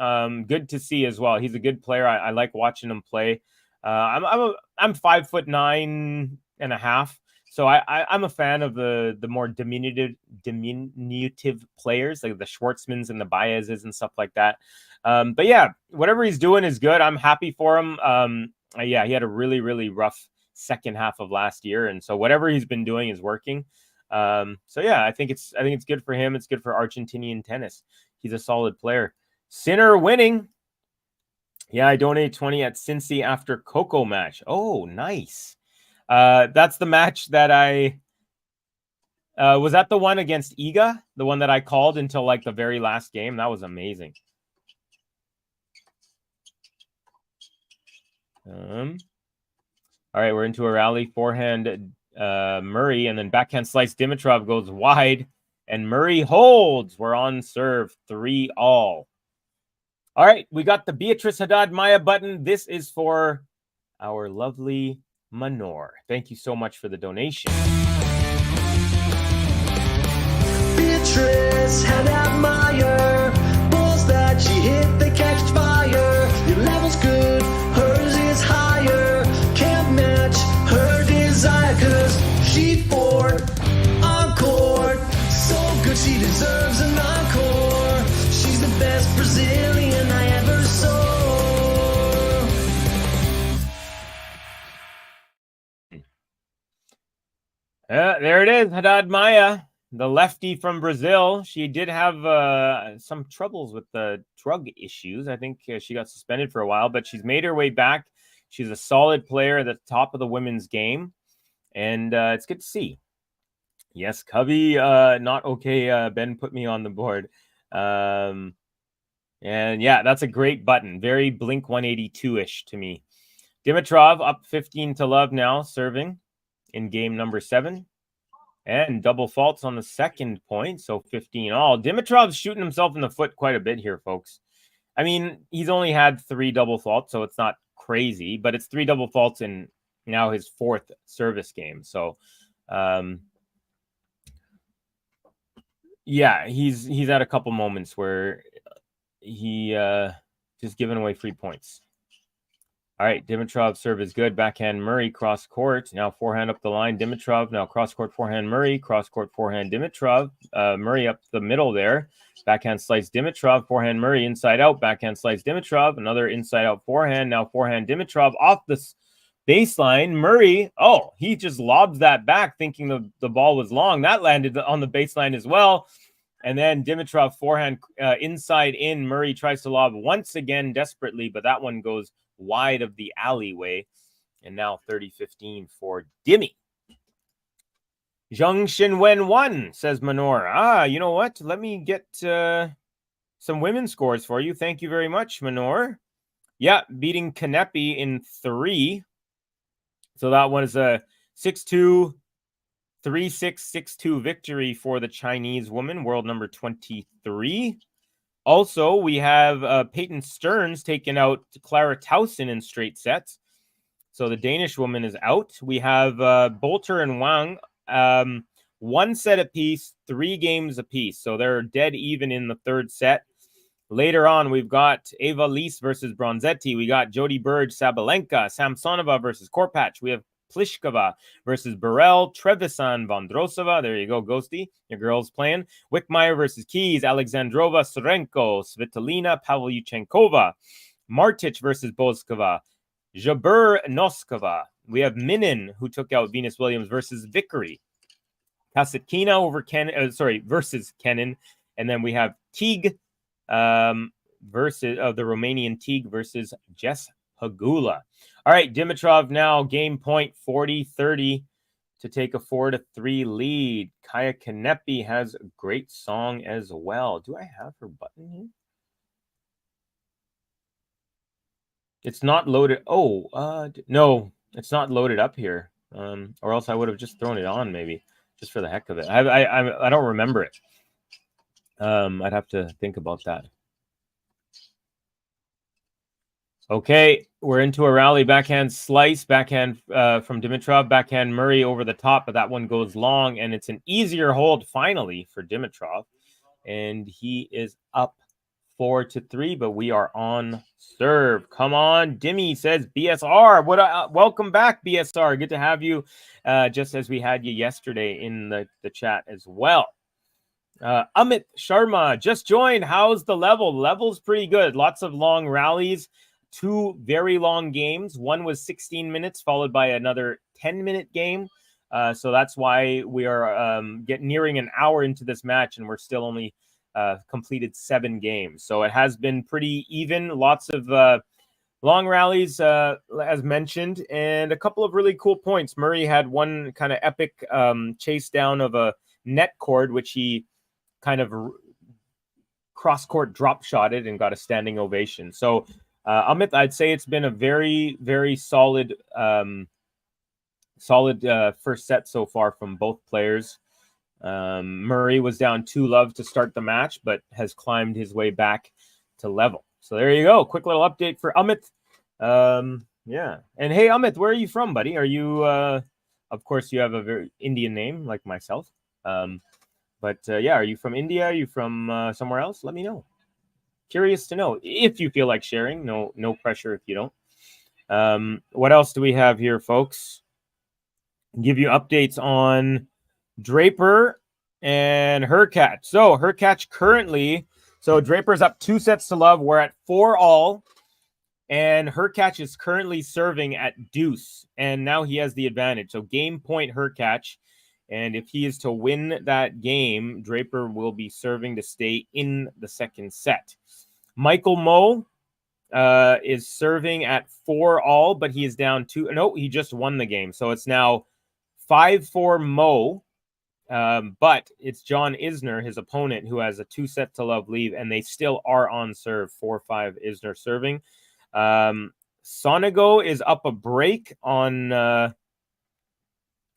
Speaker 13: Good to see as well. He's a good player. I like watching him play. I'm 5'9.5", so I'm a fan of the more diminutive players like the Schwartzmans and the Baezes and stuff like that. But yeah, whatever he's doing is good. I'm happy for him. Yeah, he had a really, really rough second half of last year, and so whatever he's been doing is working. So yeah, I think it's good for him. It's good for Argentinian tennis. He's a solid player. Sinner winning. Yeah, I donated 20 at Cincy after Coco match. Oh, nice. That's the match that I was that the one against Iga, the one that I called until like the very last game. That was amazing. All right, we're into a rally. Forehand Murray, and then backhand slice. Dimitrov goes wide, and Murray holds. We're on serve 3-all. All right, we got the Beatrice Haddad Maya button. This is for our lovely Manor. Thank you so much for the donation.
Speaker 4: Beatrice Haddad Maya, balls that she hit, they catch fire. Your level's good, hers is higher. Can't match her desire, cause she's bored on court. So good, she deserves an encore. She's the best Brazilian I ever saw.
Speaker 13: There it is, Haddad Maya, the lefty from Brazil. She did have some troubles with the drug issues. I think she got suspended for a while, but she's made her way back. She's a solid player at the top of the women's game, and it's good to see. Yes, Covey, not okay. Ben put me on the board. And yeah, that's a great button. Very Blink 182-ish to me. Dimitrov up 15-love now, serving in game number 7. And double faults on the second point, so 15-all. Dimitrov's shooting himself in the foot quite a bit here, folks. I mean, he's only had 3 double faults, so it's not crazy, but it's 3 double faults in now his 4th service game. So, yeah, he's had a couple moments where he just giving away free points. All right, Dimitrov serve is good. Backhand Murray, cross court. Now forehand up the line, Dimitrov. Now cross court forehand Murray, cross court forehand Dimitrov. Murray up the middle there. Backhand slice Dimitrov, forehand Murray, inside out. Backhand slice Dimitrov. Another inside out forehand. Now forehand Dimitrov off the baseline. Murray, oh, he just lobs that back thinking the ball was long. That landed on the baseline as well. And then Dimitrov forehand inside in. Murray tries to lob once again desperately, but that one goes wide of the alleyway. And now 30-15 for Dimi. Zheng Xinwen 1, says Manor. You know what? Let me get some women's scores for you. Thank you very much, Manor. Yeah, beating Kanepi in 3. So that was a 6-2, 3-6, 6-2 victory for the Chinese woman, world number 23. Also, we have Peyton Stearns taking out Clara Towson in straight sets. So the Danish woman is out. We have Bolter and Wang, 1 set apiece, 3 games apiece. So they're dead even in the third set. Later on, we've got Eva Lise versus Bronzetti. We got Jody Burge, Sabalenka, Samsonova versus Korpach. We have Pliskova versus Burrell, Trevisan, Vondrosova. There you go, Ghosty. Your girl's playing. Wickmeyer versus Keys, Alexandrova, Sorenko, Svitolina, Pavlyuchenkova. Martic versus Boskova. Jabur Noskova. We have Minin, who took out Venus Williams, versus Vickery. Kasatkina versus Kenin. And then we have Teague versus the Romanian Teague versus Jess Pagula. All right, Dimitrov now game point 40-30 to take a 4-3 lead. Kaya Kanepi has a great song as well. Do I have her button here? It's not loaded. No, it's not loaded up here. Or else I would have just thrown it on, maybe, just for the heck of it. I don't remember it. I'd have to think about that. Okay, we're into a rally. Backhand slice, backhand from Dimitrov, backhand Murray over the top, but that one goes long, and it's an easier hold finally for Dimitrov. And he is up 4-3, but we are on serve. Come on, Dimmy says BSR. Welcome back, BSR. Good to have you, just as we had you yesterday in the chat as well. Amit Sharma just joined. How's the level? The level's pretty good. Lots of long rallies. 2 very long games. One was 16 minutes, followed by another 10-minute game. So that's why we are nearing an hour into this match, and we're still only completed 7 games. So it has been pretty even. Lots of long rallies, as mentioned, and a couple of really cool points. Murray had one kind of epic chase down of a net cord, which he kind of cross-court drop-shotted and got a standing ovation. So Amit, I'd say it's been a very, very solid first set so far from both players. Murray was down 2-love to start the match, but has climbed his way back to level. So there you go. Quick little update for Amit. Yeah. And hey, Amit, where are you from, buddy? Are you, of course, you have a very Indian name like myself. But yeah, are you from India? Are you from somewhere else? Let me know. Curious to know if you feel like sharing. No pressure if you don't. What else do we have here, folks? Give you updates on Draper and Hurkacz. So Hurkacz currently, Draper's up 2-0. We're at 4-all, and Hurkacz is currently serving at deuce, and now he has the advantage. So game point Hurkacz, and if he is to win that game, Draper will be serving to stay in the second set. Michael Moe is serving at 4-all, but he is down 2. No, he just won the game, so it's now 5-4 Moe. But it's John Isner, his opponent, who has a 2-0 lead, and they still are on serve. 4-5 Isner serving. Sonego is up a break on.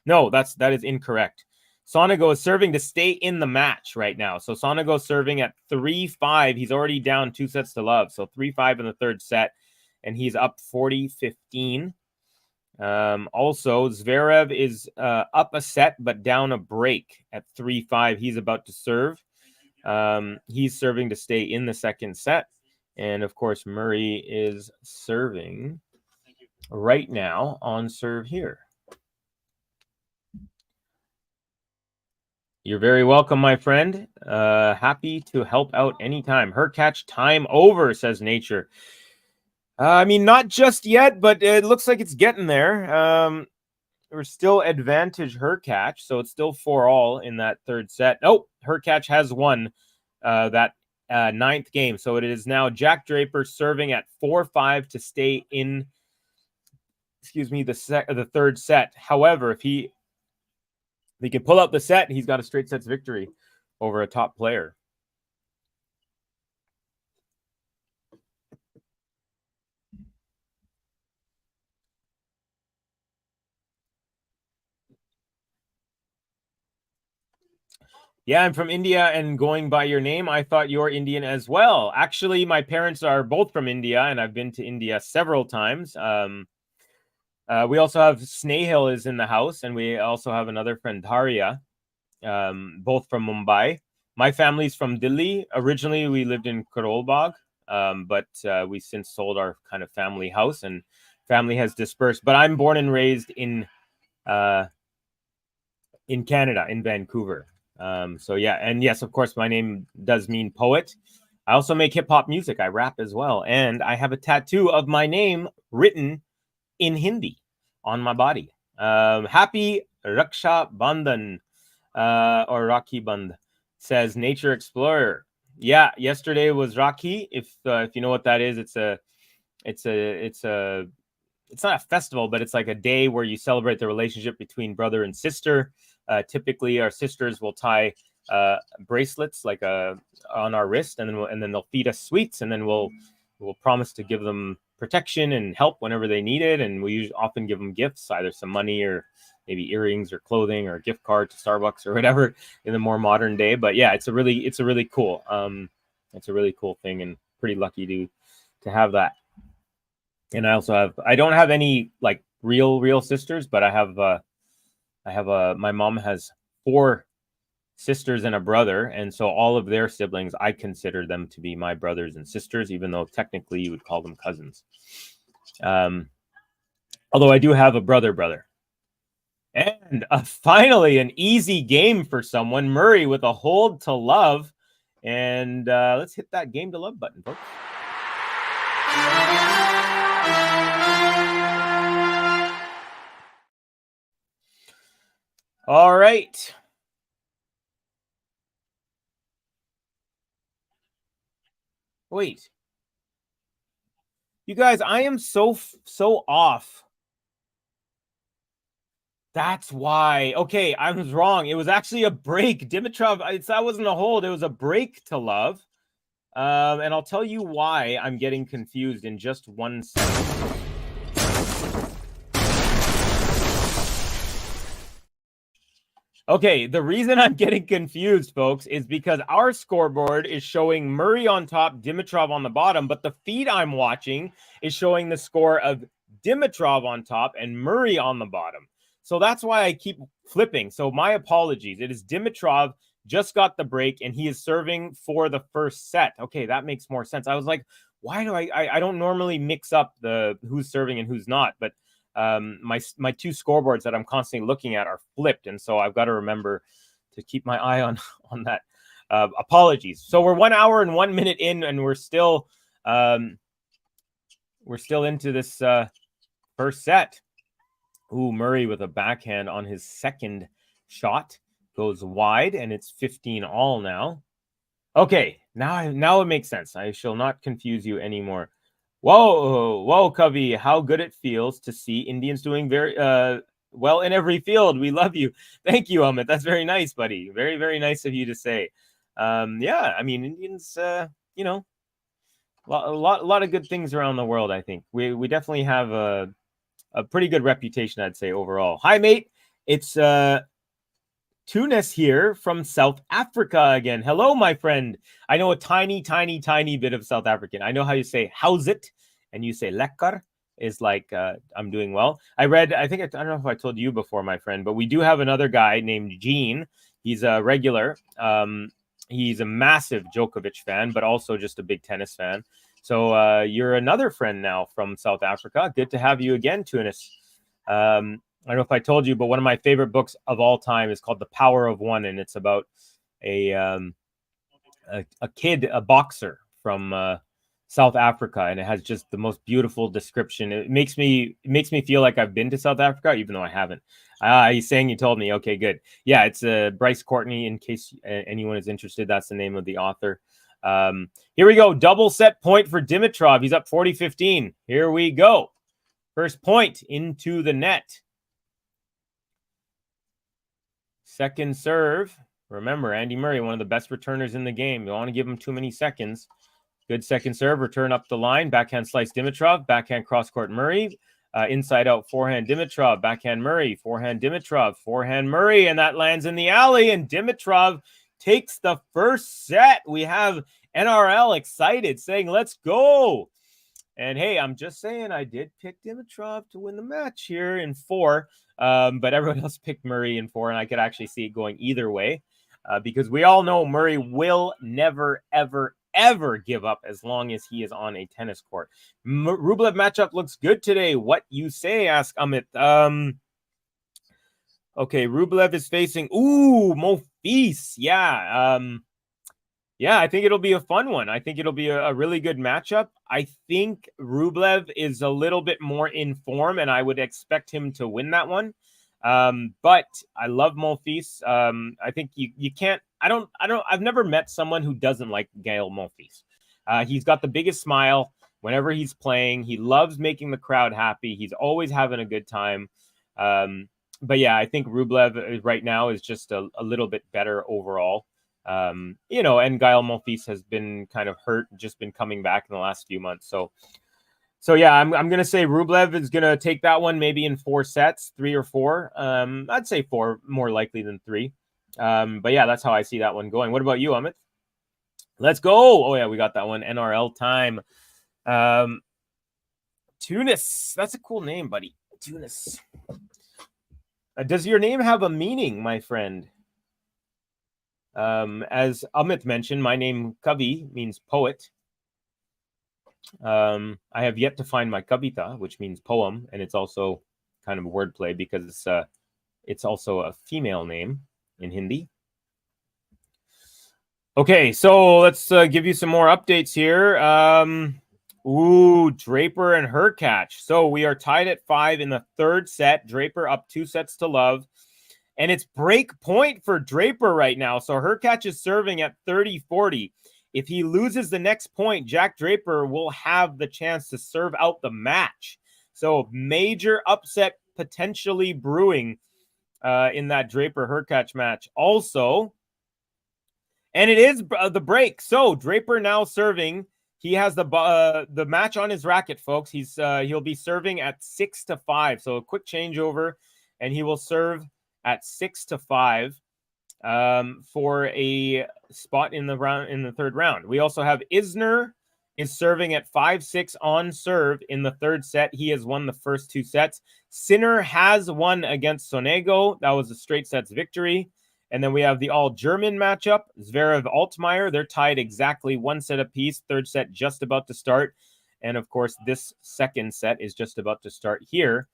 Speaker 13: No, that is incorrect. Sonego is serving to stay in the match right now. So Sonego serving at 3-5. He's already down 2-0. So 3-5 in the third set, and he's up 40-15. Also, Zverev is up a set, but down a break at 3-5. He's about to serve. He's serving to stay in the second set. And, of course, Murray is serving right now on serve here. You're very welcome, my friend. Happy to help out anytime. Hurkacz time over, says Nature. I mean, not just yet, but it looks like it's getting there. We're still advantage Hurkacz, so it's still 4-all in that third set. Oh, Hurkacz has won that ninth game. So it is now Jack Draper serving at 4-5 to stay in, the third set. However, if he can pull out the set, he's got a straight sets victory over a top player. Yeah, I'm from India, and going by your name, I thought you're Indian as well. Actually, my parents are both from India, and I've been to India several times. We also have Snehal is in the house, and we also have another friend, Daria, both from Mumbai. My family's from Delhi. Originally, we lived in Karolbagh, but we since sold our kind of family house, and family has dispersed. But I'm born and raised in Canada, in Vancouver. So yeah, and yes, of course, my name does mean poet. I also make hip hop music. I rap as well, and I have a tattoo of my name written in Hindi on my body. Happy Raksha Bandhan or Rakhi Bandh, says Nature Explorer. Yeah, yesterday was Rakhi. If you know what that is, it's not a festival, but it's like a day where you celebrate the relationship between brother and sister. Typically, our sisters will tie bracelets like on our wrist, and then they'll feed us sweets, and then we'll promise to give them protection and help whenever they need it. And we often give them gifts, either some money or maybe earrings or clothing or a gift card to Starbucks or whatever in the more modern day. But yeah, it's a really cool thing, and pretty lucky to have that. And I don't have any like real sisters, but I have my mom has 4 sisters and a brother, and so all of their siblings, I consider them to be my brothers and sisters, even though technically you would call them cousins. Although I do have a brother. And finally, an easy game for someone. Murray with a hold to love. And let's hit that game to love button, folks. All right. Wait. You guys, I am so off. That's why. Okay, I was wrong. It was actually a break. Dimitrov, that wasn't a hold. It was a break to love. And I'll tell you why I'm getting confused in just 1 second. Okay, the reason I'm getting confused, folks, is because our scoreboard is showing Murray on top, Dimitrov on the bottom, but the feed I'm watching is showing the score of Dimitrov on top and Murray on the bottom. So that's why I keep flipping. So my apologies. It is Dimitrov just got the break, and he is serving for the first set. Okay, that makes more sense. I was like, why do I don't normally mix up the who's serving and who's not, but my 2 scoreboards that I'm constantly looking at are flipped, and so I've got to remember to keep my eye on that. Apologies. So we're 1 hour and 1 minute in, and we're still into this first set. Ooh, Murray with a backhand on his second shot goes wide, and it's 15 all now. Okay, now it makes sense. I shall not confuse you anymore. Whoa, Covey, how good it feels to see Indians doing very well in every field. We love you. Thank you, Amit. That's very nice, buddy. Very, very nice of you to say. Yeah, I mean, Indians, a lot of good things around the world, I think. We definitely have a pretty good reputation, I'd say, overall. Hi, mate. It's Tunis here from South Africa again. Hello, my friend. I know a tiny bit of South African. I know how you say how's it, and you say lekker is like I'm doing well. I don't know if I told you before, my friend, but we do have another guy named Gene. He's a regular. He's a massive Djokovic fan, but also just a big tennis fan. So you're another friend now from South Africa. Good to have you again, Tunis. I don't know if I told you, but one of my favorite books of all time is called The Power of One, and it's about a kid, a boxer from South Africa, and it has just the most beautiful description. It makes me feel like I've been to South Africa, even though I haven't. He's saying you told me. Okay, good. Yeah, it's Bryce Courtney. In case anyone is interested, that's the name of the author. Here we go. Double set point for Dimitrov. He's up 40-15. Here we go. First point into the net. Second serve. Remember, Andy Murray, one of the best returners in the game. You don't want to give him too many seconds. Good second serve. Return up the line. Backhand slice Dimitrov. Backhand cross-court Murray. Inside out forehand Dimitrov. Backhand Murray. Forehand Dimitrov. Forehand Murray. And that lands in the alley. And Dimitrov takes the first set. We have NRL excited, saying, let's go. And hey, I'm just saying I did pick Dimitrov to win the match here in 4, but everyone else picked Murray in 4, and I could actually see it going either way because we all know Murray will never, ever, ever give up as long as he is on a tennis court. Rublev matchup looks good today. What you say? Ask Amit. Okay, Rublev is facing Monfils. Yeah, I think it'll be a fun one. I think it'll be a really good matchup. I think Rublev is a little bit more in form, and I would expect him to win that one. But I love Monfils. I think you can't. I've never met someone who doesn't like Gael Monfils. He's got the biggest smile whenever he's playing. He loves making the crowd happy. He's always having a good time. But yeah, I think Rublev right now is just a little bit better overall. And Gael Monfils has been kind of hurt, just been coming back in the last few months. So yeah, I'm gonna say Rublev is gonna take that one maybe in 4 sets, 3 or 4. I'd say 4 more likely than 3. But yeah, that's how I see that one going. What about you, Amit? Let's go. Oh yeah, we got that one. NRL time. Tunis. That's a cool name, buddy. Tunis. Does your name have a meaning, my friend? As Amit mentioned, my name Kavi means poet. I have yet to find my kavita, which means poem, and it's also kind of wordplay because it's also a female name in Hindi. Okay, so let's give you some more updates here. Draper and Hurkacz. So we are tied at 5 in the 3rd set. Draper up 2 sets to love. And it's break point for Draper right now. So Hurkacz is serving at 30-40. If he loses the next point, Jack Draper will have the chance to serve out the match. So major upset potentially brewing in that Draper-Hurkacz match. Also, and it is the break. So Draper now serving. He has the match on his racket, folks. He'll be serving at 6-5. So a quick changeover, and he will serve at 6-5 for a spot in the 3rd round. We also have Isner is serving at 5-6 on serve in the 3rd set. He has won the first 2 sets. Sinner has won against Sonego. That was a straight sets victory. And then we have the all-German matchup, Zverev Altmaier. They're tied exactly 1 set apiece. 3rd set just about to start. And of course, this 2nd set is just about to start here.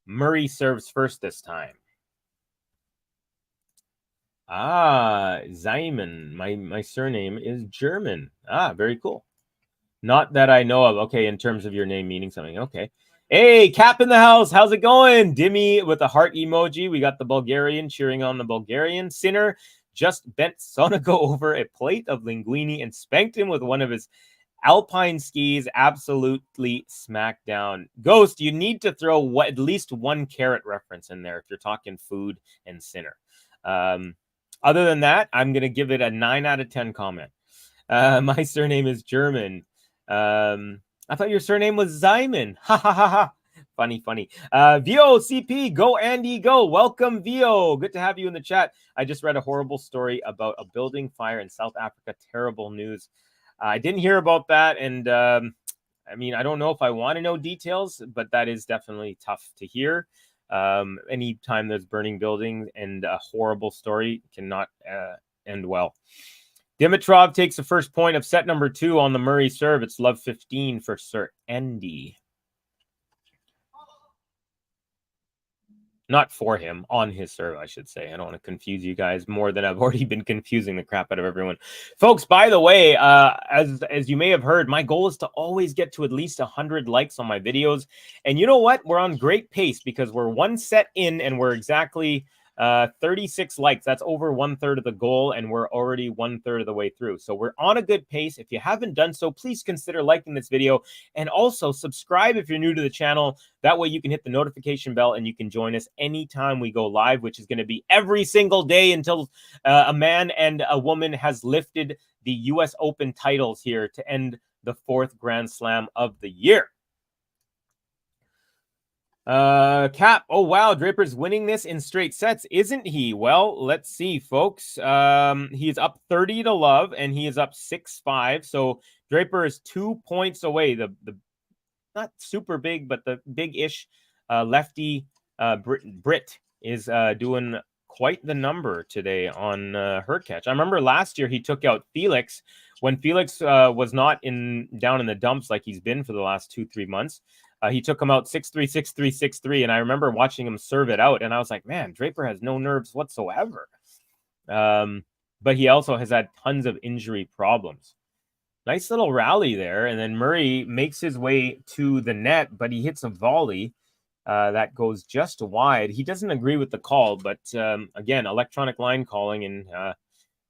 Speaker 13: Murray serves first this time. Zeiman. My surname is German. Very cool. Not that I know of. Okay, in terms of your name meaning something. Okay. Hey, Cap in the house. How's it going? Dimmy with a heart emoji. We got the Bulgarian cheering on the Bulgarian. Sinner just bent Sonego over a plate of linguine and spanked him with one of his alpine skis. Absolutely smacked down. Ghost, you need to throw at least 1 carrot reference in there if you're talking food and Sinner. Other than that, I'm going to give it a 9 out of 10 comment. My surname is German. I thought your surname was Zeiman. Ha ha ha ha. Funny. Vio CP, go Andy, go. Welcome, Vio. Good to have you in the chat. I just read a horrible story about a building fire in South Africa. Terrible news. I didn't hear about that. And I don't know if I want to know details, but that is definitely tough to hear. Anytime there's burning buildings and a horrible story cannot end well. Dimitrov takes the first point of set number 2 on the Murray serve. It's love 15 for Sir Andy. Not for him, on his serve, I should say. I don't want to confuse you guys more than I've already been confusing the crap out of everyone. Folks, by the way, as you may have heard, my goal is to always get to at least 100 likes on my videos. And you know what? We're on great pace because we're 1 set in and we're exactly 36 likes. That's over 1/3 of the goal, and we're already 1/3 of the way through. So we're on a good pace. If you haven't done so, please consider liking this video and also subscribe if you're new to the channel. That way you can hit the notification bell and you can join us anytime we go live, which is going to be every single day until a man and a woman has lifted the US Open titles here to end the 4th Grand Slam of the year. Cap, oh wow, Draper's winning this in straight sets, isn't he? Well, let's see, folks. He is up 30 to love, and he is up 6-5. So Draper is 2 points away. The not super big, but the big-ish lefty Brit is doing quite the number today on her catch. I remember last year he took out Felix when Felix was not down in the dumps like he's been for the last 2-3 months. He took him out 6-3, 6-3, 6-3, and I remember watching him serve it out, and I was like, man, Draper has no nerves whatsoever. But he also has had tons of injury problems. Nice little rally there, and then Murray makes his way to the net, but he hits a volley that goes just wide. He doesn't agree with the call, but again, electronic line calling, and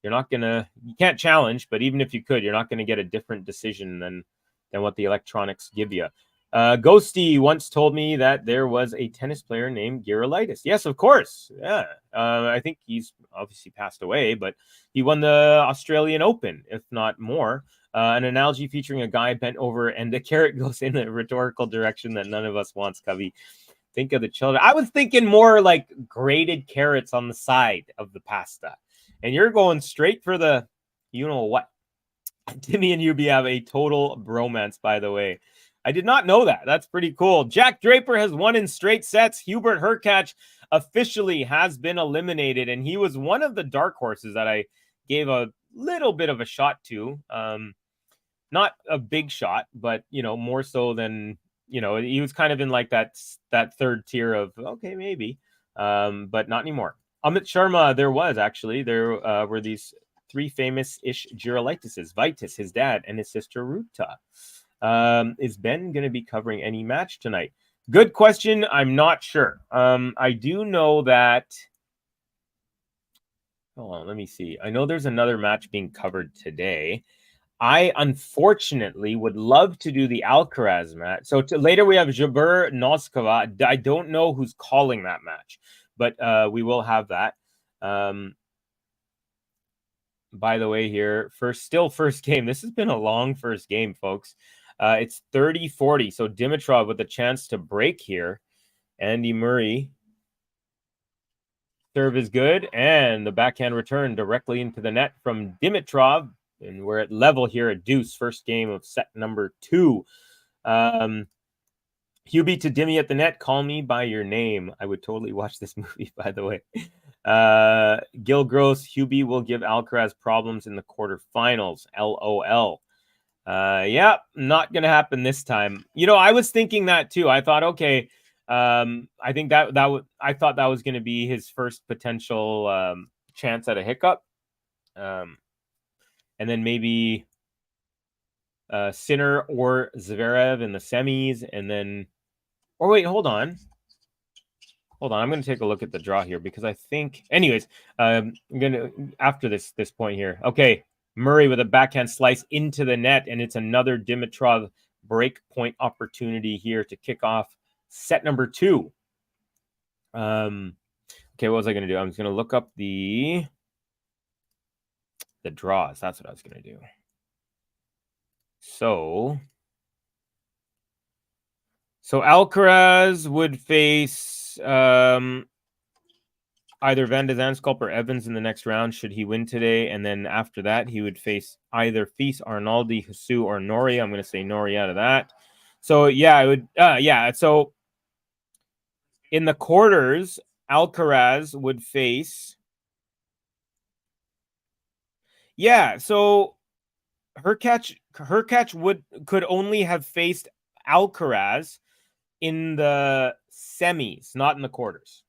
Speaker 13: you can't challenge, but even if you could, you're not going to get a different decision than what the electronics give you. Ghosty once told me that there was a tennis player named Girolaitis. Yes, of course. Yeah. I think he's obviously passed away, but he won the Australian Open, if not more. An analogy featuring a guy bent over and the carrot goes in a rhetorical direction that none of us wants, Covey. Think of the children. I was thinking more like grated carrots on the side of the pasta. And you're going straight for the, you know what. Timmy and Yubi have a total bromance, by the way. I did not know that. That's pretty cool. Jack Draper has won in straight sets. Hubert Hurkacz officially has been eliminated, and he was one of the dark horses that I gave a little bit of a shot to. Not a big shot, but, more so than, he was kind of in like that third tier of, okay, maybe, but not anymore. Amit Sharma, there were these 3 famous-ish Girolaitises, Vitus, his dad, and his sister Ruta. Is Ben going to be covering any match tonight? Good question. I'm not sure. I do know that. Hold on, let me see. I know there's another match being covered today. I unfortunately would love to do the Alcaraz match. So later we have Jabeur Noskova. I don't know who's calling that match, but we will have that. By the way, here, first game. This has been a long first game, folks. It's 30-40, so Dimitrov with a chance to break here. Andy Murray. Serve is good, and the backhand return directly into the net from Dimitrov. And we're at level here at deuce, first game of set number 2. Hubie to Dimmy at the net, call me by your name. I would totally watch this movie, by the way. Gil Gross, Hubie will give Alcaraz problems in the quarterfinals. LOL. Yeah, not gonna happen this time. I was thinking that too. I thought, okay, I think I thought that was gonna be his first potential chance at a hiccup, and then maybe Sinner or Zverev in the semis, and then. Or wait, hold on. I'm gonna take a look at the draw here because I think. Anyways, I'm gonna after this point here. Okay. Murray with a backhand slice into the net, and it's another Dimitrov break point opportunity here to kick off set number 2. Okay, what was I going to do? I was going to look up the draws. That's what I was going to do. So Alcaraz would face either Van de Zandschulp or Evans in the next round should he win today. And then after that, he would face either Fils, Arnaldi, Husu, or Nori. I'm going to say Nori out of that. So, yeah, I would. So in the quarters, Alcaraz would face. Yeah, so Hurkacz could only have faced Alcaraz in the semis, not in the quarters.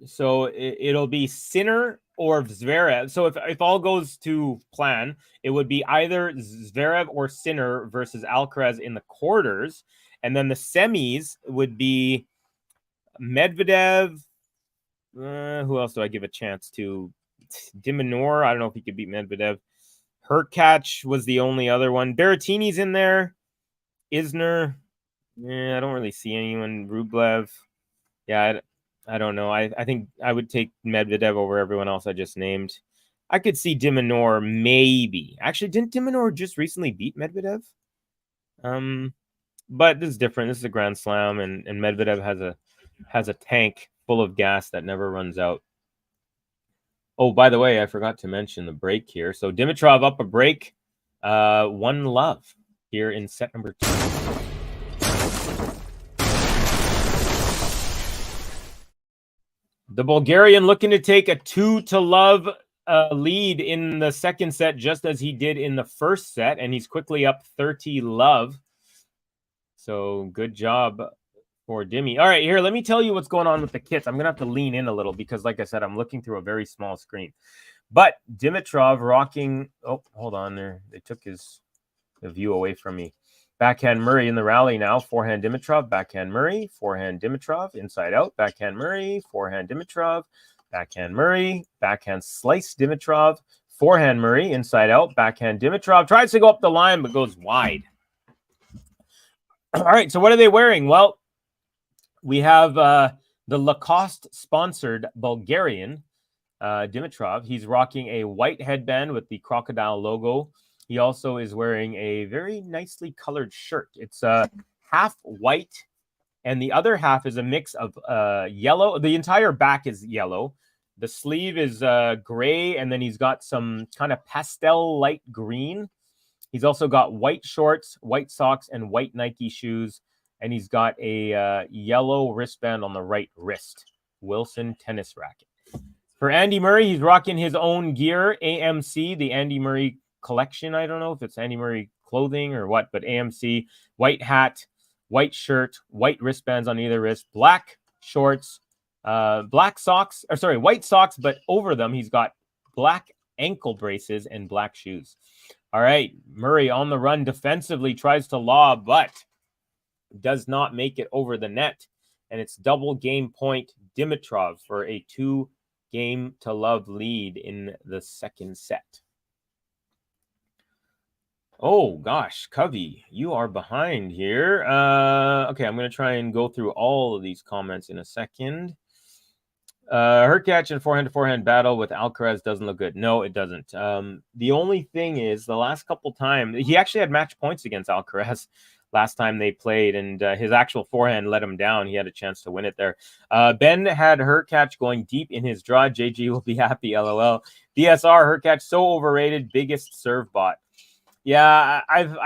Speaker 13: So it'll be Sinner or Zverev. So if all goes to plan, it would be either Zverev or Sinner versus Alcaraz in the quarters, and then the semis would be Medvedev. Who else do I give a chance to? Diminor. I don't know if he could beat Medvedev. Hurkacz was the only other one. Berrettini's in there. Isner. I don't really see anyone. Rublev. Yeah, I don't know. I think I would take Medvedev over everyone else I just named. I could see Diminor maybe. Actually, didn't Diminor just recently beat Medvedev? But this is different. This is a Grand Slam, and Medvedev has a tank full of gas that never runs out. Oh, by the way, I forgot to mention the break here. So Dimitrov up a break, 1-love. here in set number 2. The Bulgarian looking to take a 2-love lead in the second set, just as he did in the first set, and he's quickly up 30-love. So good job for Dimi. All right, here, let me tell you what's going on with the kits. I'm going to have to lean in a little because, like I said, I'm looking through a very small screen. But Dimitrov rocking... Oh, hold on there. They took the view away from me. Backhand Murray in the rally now. Forehand Dimitrov, backhand Murray, forehand Dimitrov, inside out, backhand Murray, forehand Dimitrov, backhand Murray, backhand slice Dimitrov, forehand Murray, inside out, backhand Dimitrov. Tries to go up the line, but goes wide. All right, so what are they wearing? Well, we have the Lacoste-sponsored Bulgarian, Dimitrov. He's rocking a white headband with the crocodile logo. He also is wearing a very nicely colored shirt. It's half white, and the other half is a mix of yellow. The entire back is yellow. The sleeve is gray, and then he's got some kind of pastel light green. He's also got white shorts, white socks, and white Nike shoes. And he's got a yellow wristband on the right wrist. Wilson tennis racket. For Andy Murray, he's rocking his own gear, AMC, the Andy Murray collection. I don't know if it's Andy Murray clothing or what, but AMC, white hat, white shirt, white wristbands on either wrist, black shorts, white socks, but over them, he's got black ankle braces and black shoes. All right, Murray on the run defensively, tries to lob, but does not make it over the net. And it's double game point Dimitrov for a 2-game-to-love lead in the second set. Oh, gosh, Covey, you are behind here. Okay, I'm going to try and go through all of these comments in a second. Hurkacz and forehand-to-forehand battle with Alcaraz doesn't look good. No, it doesn't. The only thing is the last couple times, he actually had match points against Alcaraz last time they played, and his actual forehand let him down. He had a chance to win it there. Ben had Hurkacz going deep in his draw. JG will be happy, LOL. DSR, Hurkacz, so overrated, biggest serve bot. Yeah, I've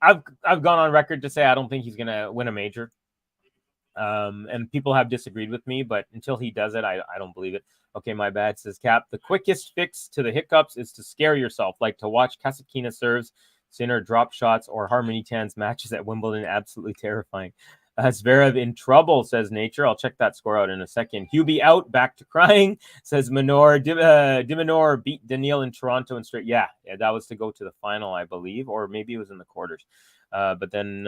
Speaker 13: gone on record to say I don't think he's gonna win a major. And people have disagreed with me, but until he does it, I don't believe it. Okay, my bad, says Cap. The quickest fix to the hiccups is to scare yourself, like to watch Kasatkina serves, Sinner drop shots, or Harmony Tan's matches at Wimbledon. Absolutely terrifying. Zverev in trouble, says Nature. I'll check that score out in a second. Hubie out, back to crying, says Minor. Diminor beat Daniil in Toronto and straight. Yeah, that was to go to the final, I believe, or maybe it was in the quarters. But then,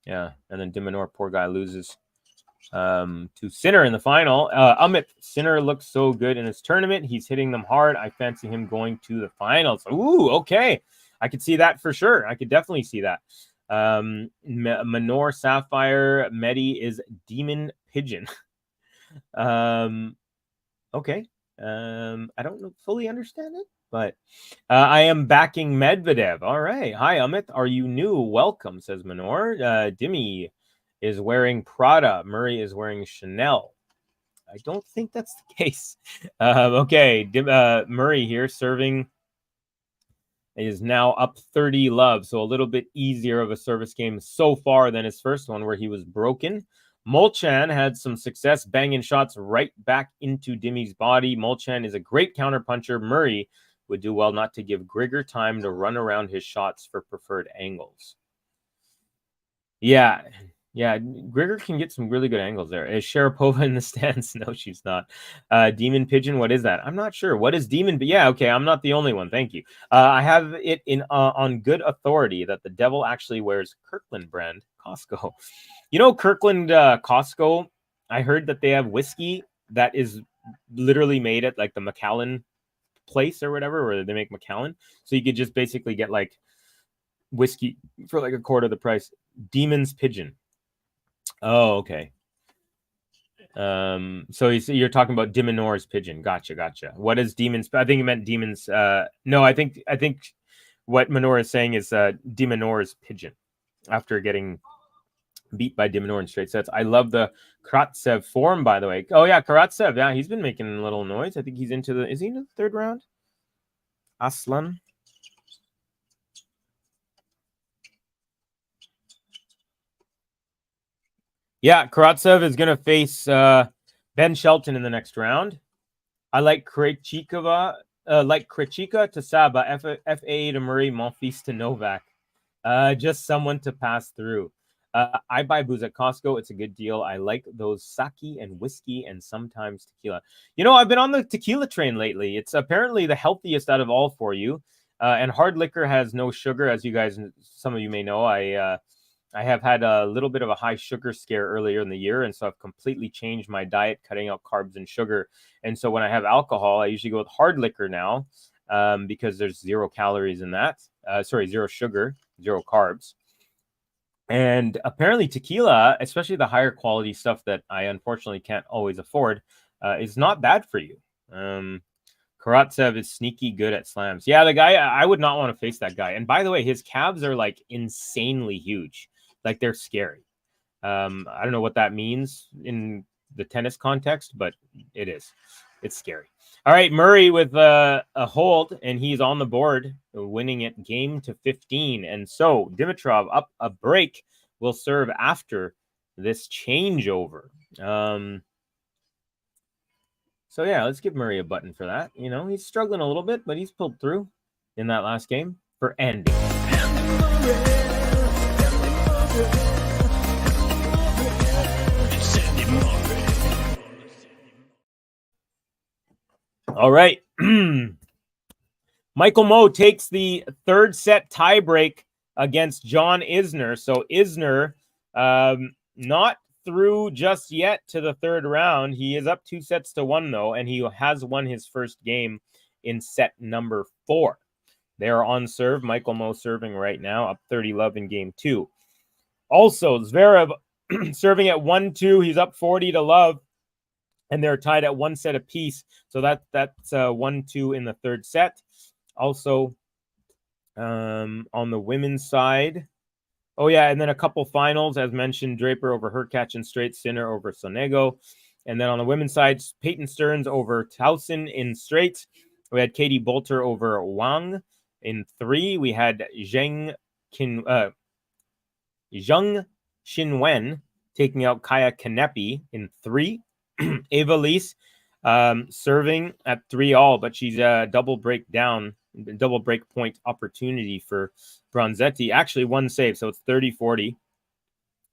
Speaker 13: yeah, and then Diminor, poor guy, loses to Sinner in the final. Amit, Sinner looks so good in his tournament. He's hitting them hard. I fancy him going to the finals. Ooh, okay. I could see that for sure. I could definitely see that. Manor Sapphire, Medi is Demon Pigeon. Okay. I don't fully understand it, but I am backing Medvedev. All right. Hi, Amit. Are you new? Welcome, says Manor. Dimi is wearing Prada. Murray is wearing Chanel. I don't think that's the case. Okay. Murray here serving is now up 30-love, so a little bit easier of a service game so far than his first one where he was broken. Molchan had some success banging shots right back into Dimi's body. Molchan is a great counterpuncher. Murray would do well not to give Grigor time to run around his shots for preferred angles. Yeah, Grigor can get some really good angles there. Is Sharapova in the stands? No, she's not. Demon Pigeon, what is that? I'm not sure. What is Demon? But yeah, okay, I'm not the only one. Thank you. I have it in on good authority that the devil actually wears Kirkland brand Costco. You know, Kirkland Costco, I heard that they have whiskey that is literally made at like the Macallan place or whatever, where they make Macallan. So you could just basically get like whiskey for like a quarter of the price. Demon's Pigeon. Oh, okay. So you're talking about Diminor's Pigeon. Gotcha. What is Demons? I think you meant Demons. No, I think what Minor is saying is Diminor's Pigeon after getting beat by Diminor in straight sets. I love the Karatsev form, by the way. Oh yeah, Karatsev. Yeah, he's been making a little noise. I think he's into the. Is he in the third round? Aslan. Yeah, Karatsev is going to face Ben Shelton in the next round. I like Krejcikova, to Saba, FA to Murray, Monfils to Novak. Just someone to pass through. I buy booze at Costco. It's a good deal. I like those sake and whiskey and sometimes tequila. You know, I've been on the tequila train lately. It's apparently the healthiest out of all for you. And hard liquor has no sugar, as you guys, some of you may know. I have had a little bit of a high sugar scare earlier in the year, and so I've completely changed my diet, cutting out carbs and sugar. And so when I have alcohol, I usually go with hard liquor now because there's 0 calories in that. 0 sugar, 0 carbs. And apparently tequila, especially the higher quality stuff that I unfortunately can't always afford, is not bad for you. Karatsev is sneaky good at slams. Yeah, the guy, I would not want to face that guy. And by the way, his calves are like insanely huge. Like they're scary. I don't know what that means in the tennis context, but it is. It's scary. All right, Murray with a hold, and he's on the board, winning it game to 15. And so Dimitrov up a break will serve after this changeover. So yeah, let's give Murray a button for that. You know, he's struggling a little bit, but he's pulled through in that last game for Andy. All right. Michael Mmoh takes the third set tiebreak against John Isner. So Isner not through just yet to the third round. He is up 2-1 though, and he has won his first game in set number 4. They are on serve. Michael Mmoh serving right now, up 30-love in game 2. Also, Zverev serving at 1-2. He's up 40-love. And they're tied at 1 set apiece. So that's 1-2 in the third set. Also, on the women's side. Oh, yeah, and then a couple finals. As mentioned, Draper over Hurkacz in straight, Sinner over Sonego. And then on the women's side, Peyton Stearns over Towson in straight. We had Katie Bolter over Wang in 3. We had Zheng Xinwen taking out Kaya Kanepi in 3. Ava Lise serving at 3-all, but she's a double break point opportunity for Bronzetti. Actually, 1 save, so it's 30-40.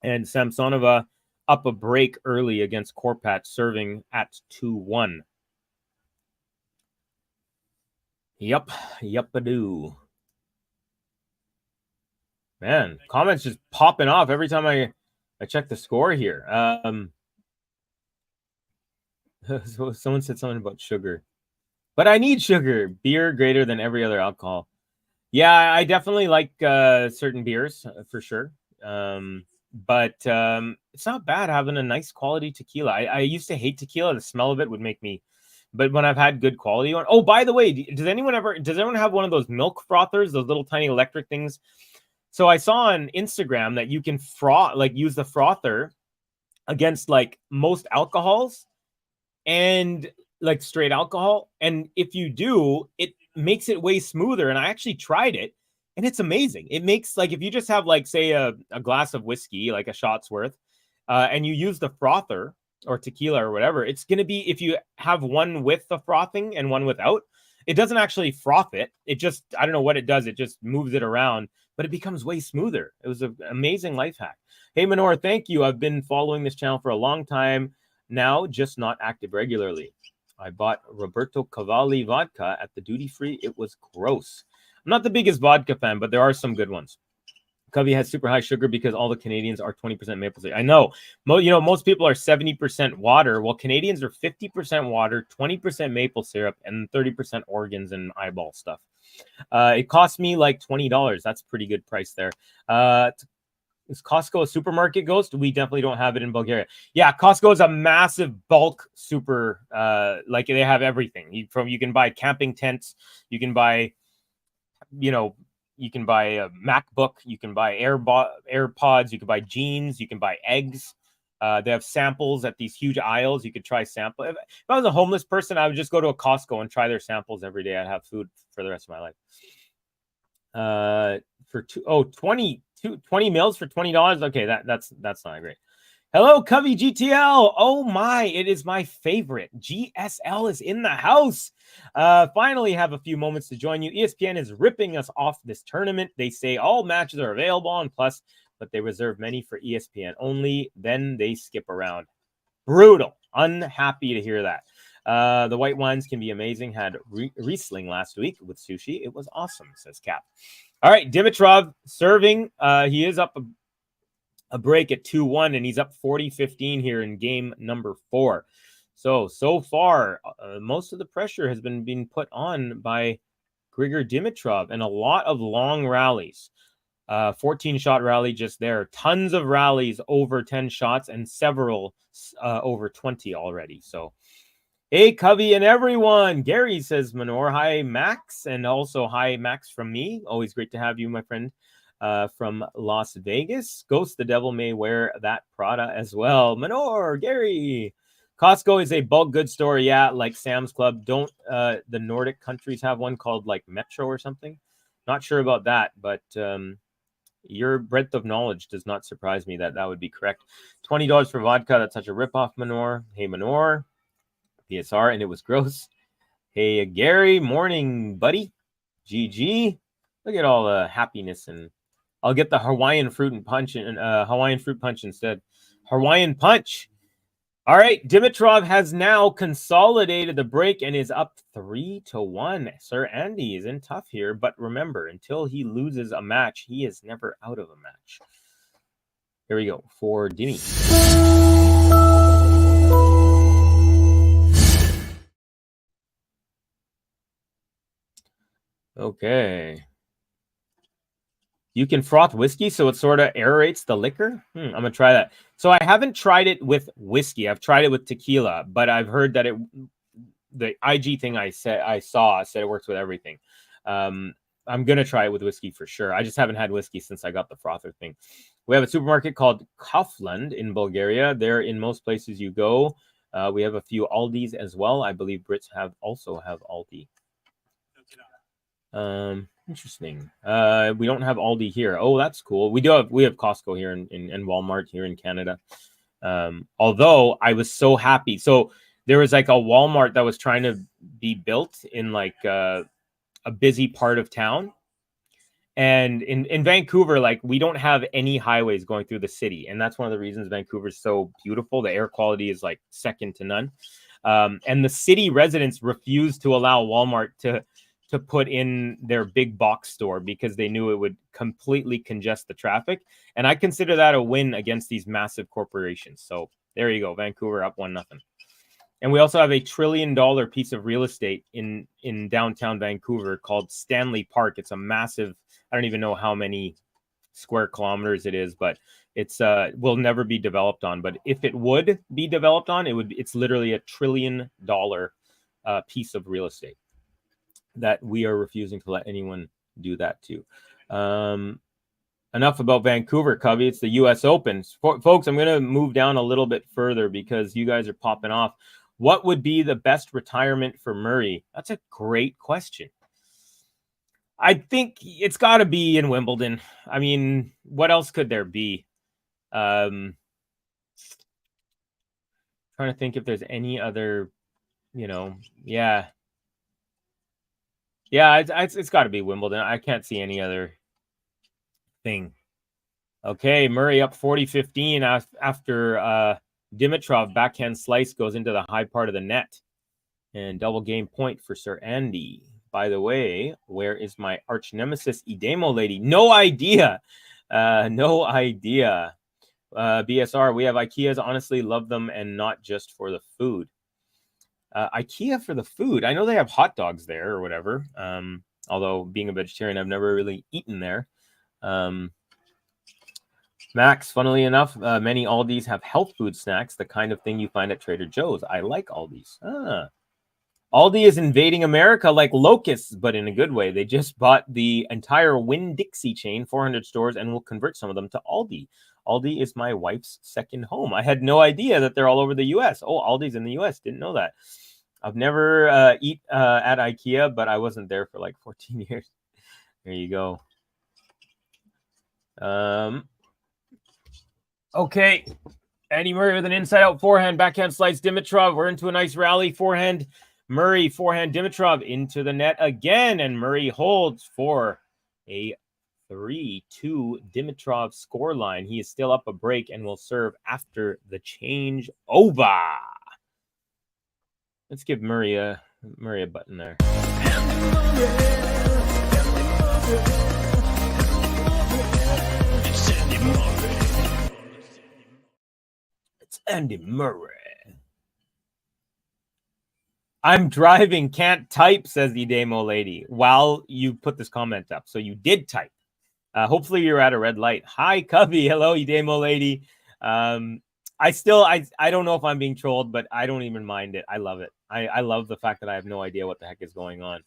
Speaker 13: And Samsonova up a break early against Korpat, serving at 2-1. Yup-a-doo. Man, comments just popping off every time I check the score here. So someone said something about sugar, but I need sugar. Beer greater than every other alcohol. Yeah, I definitely like certain beers for sure. But it's not bad having a nice quality tequila. I used to hate tequila. The smell of it would make me, but when I've had good quality one. Oh, by the way, does anyone have one of those milk frothers, those little tiny electric things? So I saw on Instagram that you can use the frother against like most alcohols and like straight alcohol. And if you do, it makes it way smoother. And I actually tried it and it's amazing. It makes like, if you just have like, say a glass of whiskey, like a shot's worth, and you use the frother or tequila or whatever, it's going to be, if you have one with the frothing and one without, it doesn't actually froth it. It just, I don't know what it does. It just moves it around, but it becomes way smoother. It was an amazing life hack. Hey, Manor, thank you. I've been following this channel for a long time now, just not active regularly. I bought Roberto Cavalli vodka at the duty free. It was gross. I'm not the biggest vodka fan, but there are some good ones. Covey has super high sugar because all the Canadians are 20% maple syrup. I know. Most people are 70% water. Well, Canadians are 50% water, 20% maple syrup, and 30% organs and eyeball stuff. It cost me like $20. That's a pretty good price there. Is Costco a supermarket, Ghost? We definitely don't have it in Bulgaria. Yeah, Costco is a massive bulk super. Like they have everything. You can buy camping tents. You can buy, you can buy a MacBook. You can buy AirPods. You can buy jeans. You can buy eggs. They have samples at these huge aisles. You could try sample. If I was a homeless person, I would just go to a Costco and try their samples every day. I'd have food for the rest of my life. For 20 meals for $20. Okay, that's not great. Hello, Covey GTL. Oh my, it is my favorite. GSL is in the house. Finally have a few moments to join you. ESPN is ripping us off this tournament. They say all matches are available on Plus, but they reserve many for ESPN only. Then they skip around. Brutal. Unhappy to hear that. The white wines can be amazing. Had Riesling last week with sushi. It was awesome, says Cap. All right, Dimitrov serving. He is up a break at 2-1, and he's up 40-15 here in game number 4. So far, most of the pressure has been being put on by Grigor Dimitrov, and a lot of long rallies. 14-shot rally just there. Tons of rallies over 10 shots and several over 20 already. So, hey, Covey and everyone. Gary says, Manor, hi, Max, and also hi, Max from me. Always great to have you, my friend. From Las Vegas. Ghost the Devil may wear that Prada as well. Manor, Gary. Costco is a bulk goods store, yeah, like Sam's Club. Don't the Nordic countries have one called like Metro or something? Not sure about that, but your breadth of knowledge does not surprise me that would be correct. $20 for vodka. That's such a ripoff, Manor. Hey, Manor. PSR, and it was gross. Hey, Gary. Morning, buddy. GG. Look at all the happiness, and I'll get the Hawaiian fruit and punch and Hawaiian fruit punch instead. Hawaiian punch. All right, Dimitrov has now consolidated the break and is up 3-1. Sir Andy is in tough here, but remember, until he loses a match, he is never out of a match. Here we go for Dimi. Okay. You can froth whiskey, so it sort of aerates the liquor. I'm going to try that. So I haven't tried it with whiskey. I've tried it with tequila, but I've heard that the IG thing I said it works with everything. I'm going to try it with whiskey for sure. I just haven't had whiskey since I got the frother thing. We have a supermarket called Kaufland in Bulgaria. They're in most places you go. We have a few Aldis as well. I believe Brits also have Aldi. Interesting. We don't have Aldi here. Oh, that's cool. We have Costco here and Walmart here in Canada. Although I was so happy. So there was like a Walmart that was trying to be built in like a busy part of town. And in Vancouver, like we don't have any highways going through the city. And that's one of the reasons Vancouver is so beautiful. The air quality is like second to none. And the city residents refused to allow Walmart to put in their big box store because they knew it would completely congest the traffic. And I consider that a win against these massive corporations. So there you go. Vancouver up 1-0. And we also have a $1 trillion piece of real estate in downtown Vancouver called Stanley Park. It's a massive, I don't even know how many square kilometers it is, but it's will never be developed on. But if it would be developed on, it's literally $1 trillion piece of real estate that we are refusing to let anyone do that to. Enough about Vancouver, Covey. It's the U.S. Open. Folks, I'm going to move down a little bit further because you guys are popping off. What would be the best retirement for Murray? That's a great question. I think it's got to be in Wimbledon. I mean, what else could there be? Trying to think if there's any other, yeah. Yeah, it's got to be Wimbledon. I can't see any other thing. Okay, Murray up 40-15 after Dimitrov backhand slice goes into the high part of the net. And double game point for Sir Andy. By the way, where is my arch nemesis Idemo lady? No idea. No idea. BSR, we have IKEAs. Honestly, love them and not just for the food. IKEA for the food. I know they have hot dogs there or whatever. Although being a vegetarian, I've never really eaten there. Max, funnily enough, many Aldis have health food snacks, the kind of thing you find at Trader Joe's. I like Aldis. Aldi is invading America like locusts, but in a good way. They just bought the entire Winn-Dixie chain, 400 stores, and will convert some of them to Aldi. Aldi is my wife's second home. I had no idea that they're all over the U.S. Oh, Aldi's in the U.S. Didn't know that. I've never eat at IKEA, but I wasn't there for like 14 years. There you go. Okay. Andy Murray with an inside-out forehand, backhand slice. Dimitrov, we're into a nice rally. Forehand, Murray, forehand, Dimitrov into the net again, and Murray holds for a 3-2 Dimitrov scoreline. He is still up a break and will serve after the change over. Let's give Murray a button there. It's Andy Murray. I'm driving, can't type, says the Demo lady, while you put this comment up. So you did type. Hopefully you're at a red light. Hi, Cubby. Hello, you Demo lady. I don't know if I'm being trolled, but I don't even mind it. I love it. I love the fact that I have no idea what the heck is going on.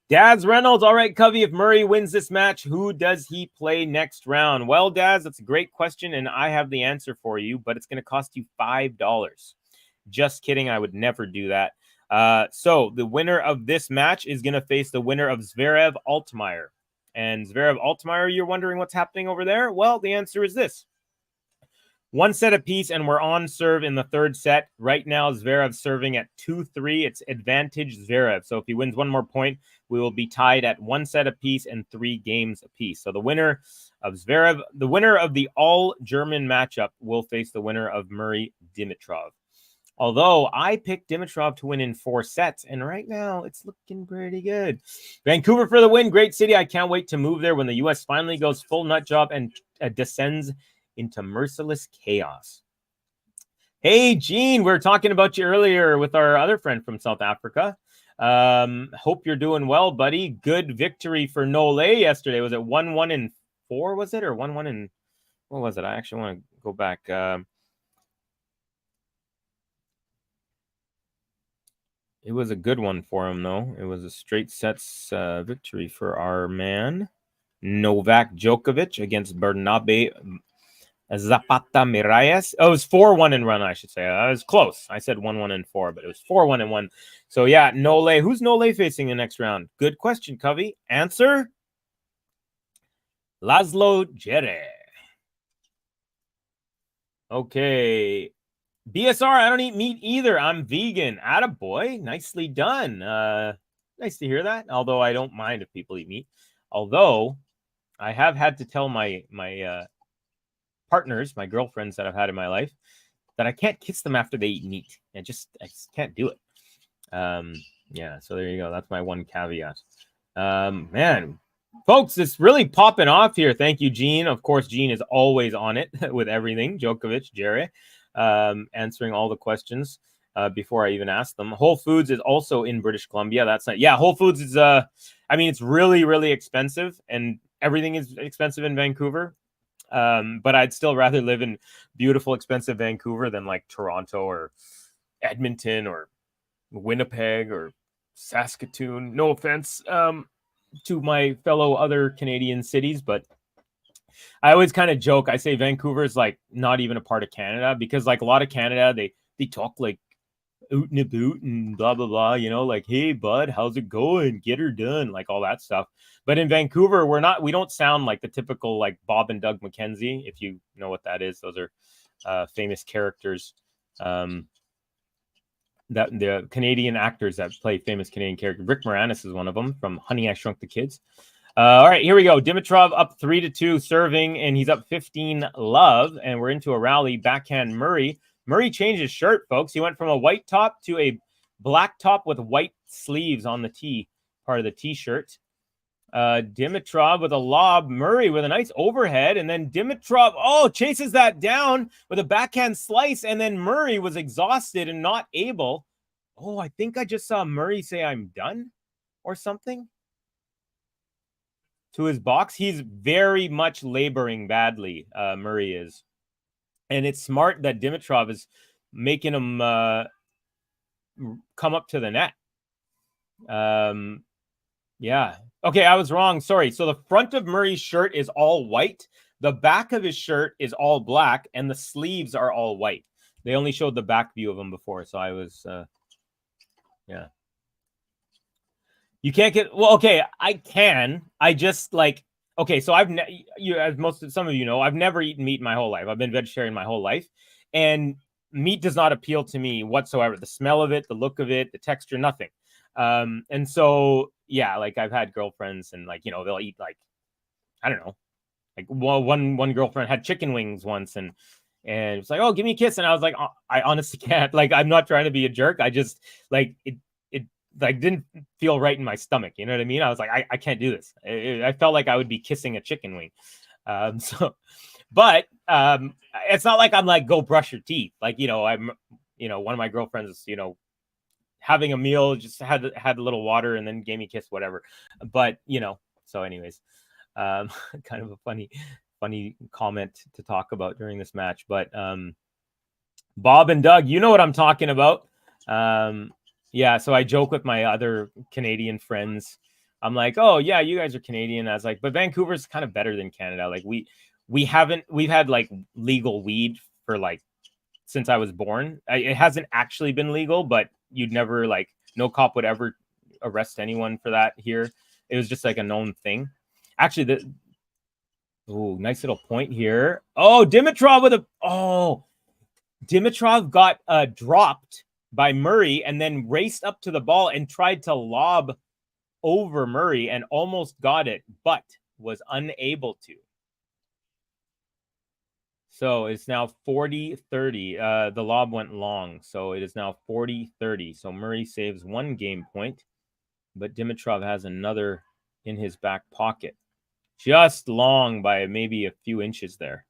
Speaker 13: Daz Reynolds. All right, Covey, if Murray wins this match, who does he play next round? Well, Daz, that's a great question, and I have the answer for you, but it's going to cost you $5. Just kidding. I would never do that. So the winner of this match is going to face the winner of Zverev Altmaier. And Zverev Altmaier, you're wondering what's happening over there? Well, the answer is this. One set apiece, and we're on serve in the third set. Right now, Zverev serving at 2-3. It's advantage Zverev. So if he wins one more point, we will be tied at one set apiece and 3 games apiece. So the winner of Zverev, the winner of the all-German matchup will face the winner of Murray Dimitrov. Although I picked Dimitrov to win in 4 sets, and right now it's looking pretty good. Vancouver for the win. Great city. I can't wait to move there when the U.S. finally goes full nut job and descends into merciless chaos. Hey, Gene, we were talking about you earlier with our other friend from South Africa. Hope you're doing well, buddy. Good victory for Nole yesterday. Was it 1-1-4, was it? Or 1-1 and what was it? I actually want to go back. It was a good one for him, though. It was a straight sets victory for our man, Novak Djokovic, against Bernabe Zapata Miralles. Oh, it was 4-1 in run, I should say. I was close. I said 1-1-4, but it was 4-1-1. So, yeah, Nole. Who's Nole facing the next round? Good question, Covey. Answer? Laszlo Djere. Okay. BSR, I don't eat meat either. I'm vegan. Attaboy. Nicely done. Nice to hear that. Although I don't mind if people eat meat. Although I have had to tell my partners, my girlfriends that I've had in my life, that I can't kiss them after they eat meat. I just can't do it. Yeah, so there you go. That's my one caveat. Man, folks, it's really popping off here. Thank you, Gene. Of course, Gene is always on it with everything. Djokovic, Jerry, answering all the questions before I even ask them. Whole Foods is also in British Columbia. That's not, yeah, Whole Foods is, I mean, it's really, really expensive, and everything is expensive in Vancouver. But I'd still rather live in beautiful, expensive Vancouver than like Toronto or Edmonton or Winnipeg or Saskatoon. No offense to my fellow other Canadian cities, but I always kind of joke. I say Vancouver is like not even a part of Canada, because like a lot of Canada, they talk like oot and a boot and blah, blah, blah, you know, like, hey, bud, how's it going? Get her done, like all that stuff. But in Vancouver, we don't sound like the typical like Bob and Doug McKenzie, if you know what that is. Those are famous characters. That the Canadian actors that play famous Canadian characters. Rick Moranis is one of them from Honey, I Shrunk the Kids. All right, here we go. Dimitrov up 3-2 serving, and he's up 15 love, and we're into a rally. Backhand Murray. Murray changed his shirt, folks. He went from a white top to a black top with white sleeves on the T part of the T-shirt. Dimitrov with a lob. Murray with a nice overhead, and then Dimitrov, chases that down with a backhand slice, and then Murray was exhausted and not able. I think I just saw Murray say, I'm done or something to his box. He's very much laboring badly, Murray is. And it's smart that Dimitrov is making him come up to the net. Yeah. Okay, I was wrong. Sorry. So the front of Murray's shirt is all white. The back of his shirt is all black, and the sleeves are all white. They only showed the back view of him before, so I was, yeah. You can't get, well, okay, I can. I just like, okay, so as some of you know, I've never eaten meat my whole life. I've been vegetarian my whole life. And meat does not appeal to me whatsoever. The smell of it, the look of it, the texture, nothing. And so, yeah, like I've had girlfriends and like, you know, they'll eat like, I don't know, like one girlfriend had chicken wings once and it's like, oh, give me a kiss. And I was like, oh, I honestly can't. Like, I'm not trying to be a jerk. I just like it like didn't feel right in my stomach. You know what I mean? I was like, I can't do this. I felt like I would be kissing a chicken wing. But it's not like I'm like, go brush your teeth. Like, you know, I'm, you know, one of my girlfriends, you know, having a meal, just had a little water and then gave me a kiss, whatever. But, you know, so anyways, kind of a funny comment to talk about during this match. But Bob and Doug, you know what I'm talking about. Yeah, so I joke with my other Canadian friends. I'm like, oh yeah, you guys are Canadian. I was like, but Vancouver's kind of better than Canada. Like we've had like legal weed for like since I was born. It hasn't actually been legal, but you'd never like no cop would ever arrest anyone for that here. It was just like a known thing. Actually, nice little point here. Oh, Dimitrov Dimitrov got dropped by Murray and then raced up to the ball and tried to lob over Murray and almost got it, but was unable to. So it's now 40-30. The lob went long, so it is now 40-30. So Murray saves 1 game point, but Dimitrov has another in his back pocket. Just long by maybe a few inches there.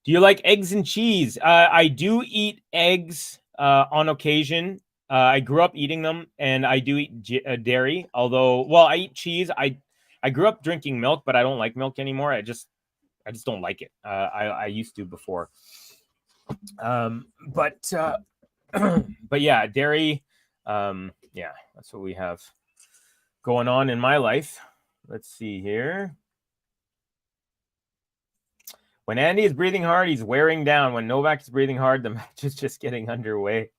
Speaker 13: Do you like eggs and cheese? I do eat eggs on occasion. I grew up eating them, and I do eat dairy. Although, well, I eat cheese. I grew up drinking milk, but I don't like milk anymore. I just don't like it. I used to before. But yeah, dairy. Yeah, that's what we have going on in my life. Let's see here. When Andy is breathing hard, he's wearing down. When Novak is breathing hard, the match is just getting underway.